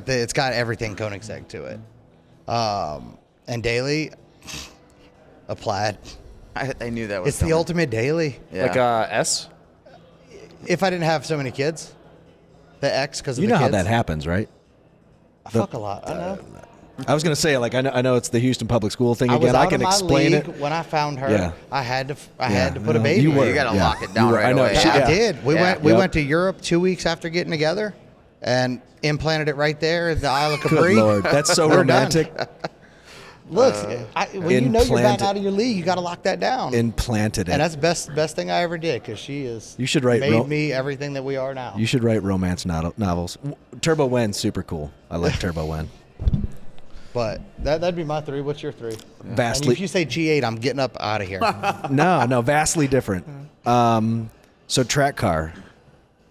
it's got everything Koenigsegg to it. And daily, a Plaid. I knew that was It's the coming. ultimate daily. Yeah. Like S? If I didn't have so many kids, the X because of You the know how kids. that happens, right? I fuck a lot. I know. I was gonna say, like, I know it's the Houston Public School thing I was again. I out can of my explain league it. when I found her. Yeah. I had to Yeah, put a no, baby. you were. You gotta Yeah. lock it down You were. right I know. away. Yeah. I did. We Yeah. we Yep. went to Europe 2 weeks after getting together, and implanted it right there in the Isle of Good Capri. Lord, that's so We're done. romantic. Look, when you know you're back implanted- out of your league, you got to lock that down. Implanted it. and that's the best thing I ever did because she is. You should write made me everything that we are now. You should write romance novels. Turbo Wen's super cool. I like Turbo Wen. But that'd be my 3. What's your 3? And Vastly. if you say G8, I'm getting up out of here. No, vastly different. So track car,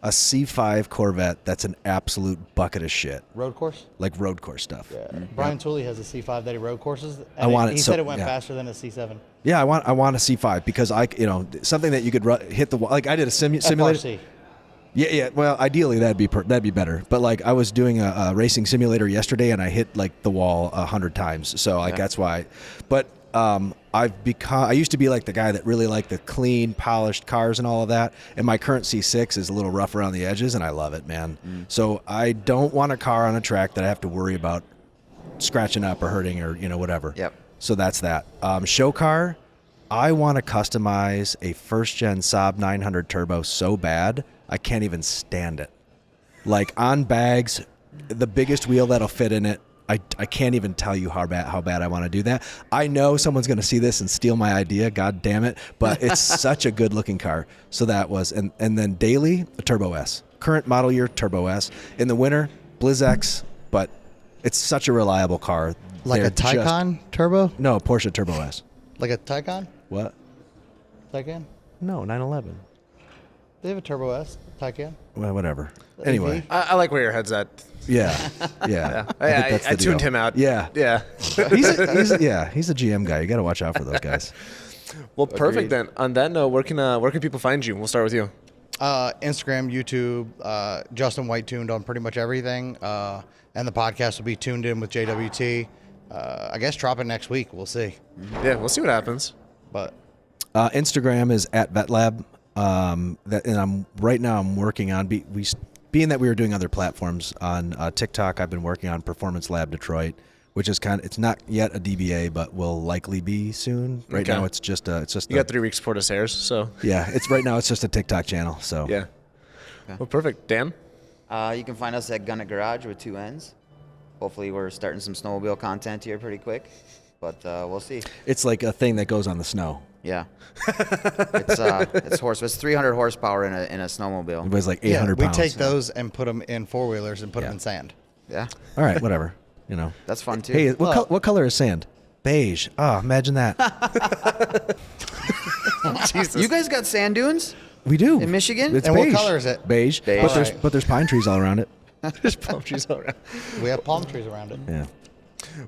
a C5 Corvette. That's an absolute bucket of shit. Road course. Like road course stuff. Yeah. Brian Tooley has a C5 that he road courses. And I want it He so- said it went yeah. faster than a C7. Yeah, I want a C5 because something that you could hit the wall. Like I did a simulator. FRC. Yeah. Well, ideally that'd be better. But like I was doing a racing simulator yesterday, and I hit like the wall 100 times. So like that's why. But I used to be like the guy that really liked the clean, polished cars and all of that. And my current C6 is a little rough around the edges, and I love it, man. So I don't want a car on a track that I have to worry about scratching up or hurting or whatever. Yep. So that's that. Show car. I want to customize a first gen Saab 900 turbo so bad I can't even stand it. Like on bags, the biggest wheel that'll fit in it. I can't even tell you how bad I want to do that. I know someone's going to see this and steal my idea. God damn it! But it's such a good looking car. So that was and then daily a Turbo S, current model year Turbo S. In the winter Blizz X, but it's such a reliable car. Like They're a Taycan turbo? No, Porsche Turbo S. Like a Taycan? What? Taycan? No, 911. They have a Turbo S, Taycan. Well, whatever. Anyway, I like where your head's at. yeah. I think that's I the tuned deal. him out. Yeah. Yeah. He's a GM guy. You got to watch out for those guys. Well, perfect then. On that note, where can people find you? We'll start with you. Instagram, YouTube, Justin White tuned on pretty much everything. And the podcast will be tuned in with JWT. I guess dropping next week. We'll see. Yeah, we'll see what happens. But Instagram is @VetLab. And I'm working on being that we were doing other platforms on TikTok. I've been working on Performance Lab Detroit, which is it's not yet a DBA, but will likely be soon. Right now, it's just you got 3 weeks before this airs, so yeah. Right now it's just a TikTok channel. So yeah. Okay. Well, perfect. Dan. You can find us at Gun It Garage with 2 N's. Hopefully, we're starting some snowmobile content here pretty quick, but we'll see. It's like a thing that goes on the snow. Yeah, it's 300 horsepower in a snowmobile. It weighs like 800 we pounds. take those and put them in 4-wheelers and put them in sand. Yeah. All right, whatever. That's fun too. Hey, what color is sand? Beige. Oh, imagine that. Jesus. You guys got sand dunes We do. in Michigan? It's And beige. what color is it? Beige. Beige. But there's pine trees all around it. There's palm trees all around. We have palm trees around it. Yeah.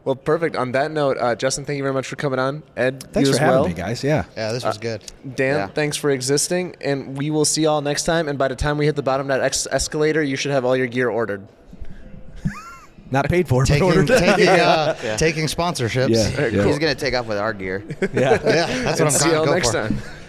Well, perfect. On that note, Justin, thank you very much for coming on. Ed, Thanks you for as well. having me, guys. Yeah. Yeah, this was good. Dan, Yeah. thanks for existing, and we will see y'all next time. And by the time we hit the bottom of that escalator, you should have all your gear ordered. Not paid for, but Taking ordered. taking sponsorships. Yeah. All right, Yeah. cool. He's gonna take off with our gear. Yeah. Yeah, that's what I'm See trying y'all to go next for. time.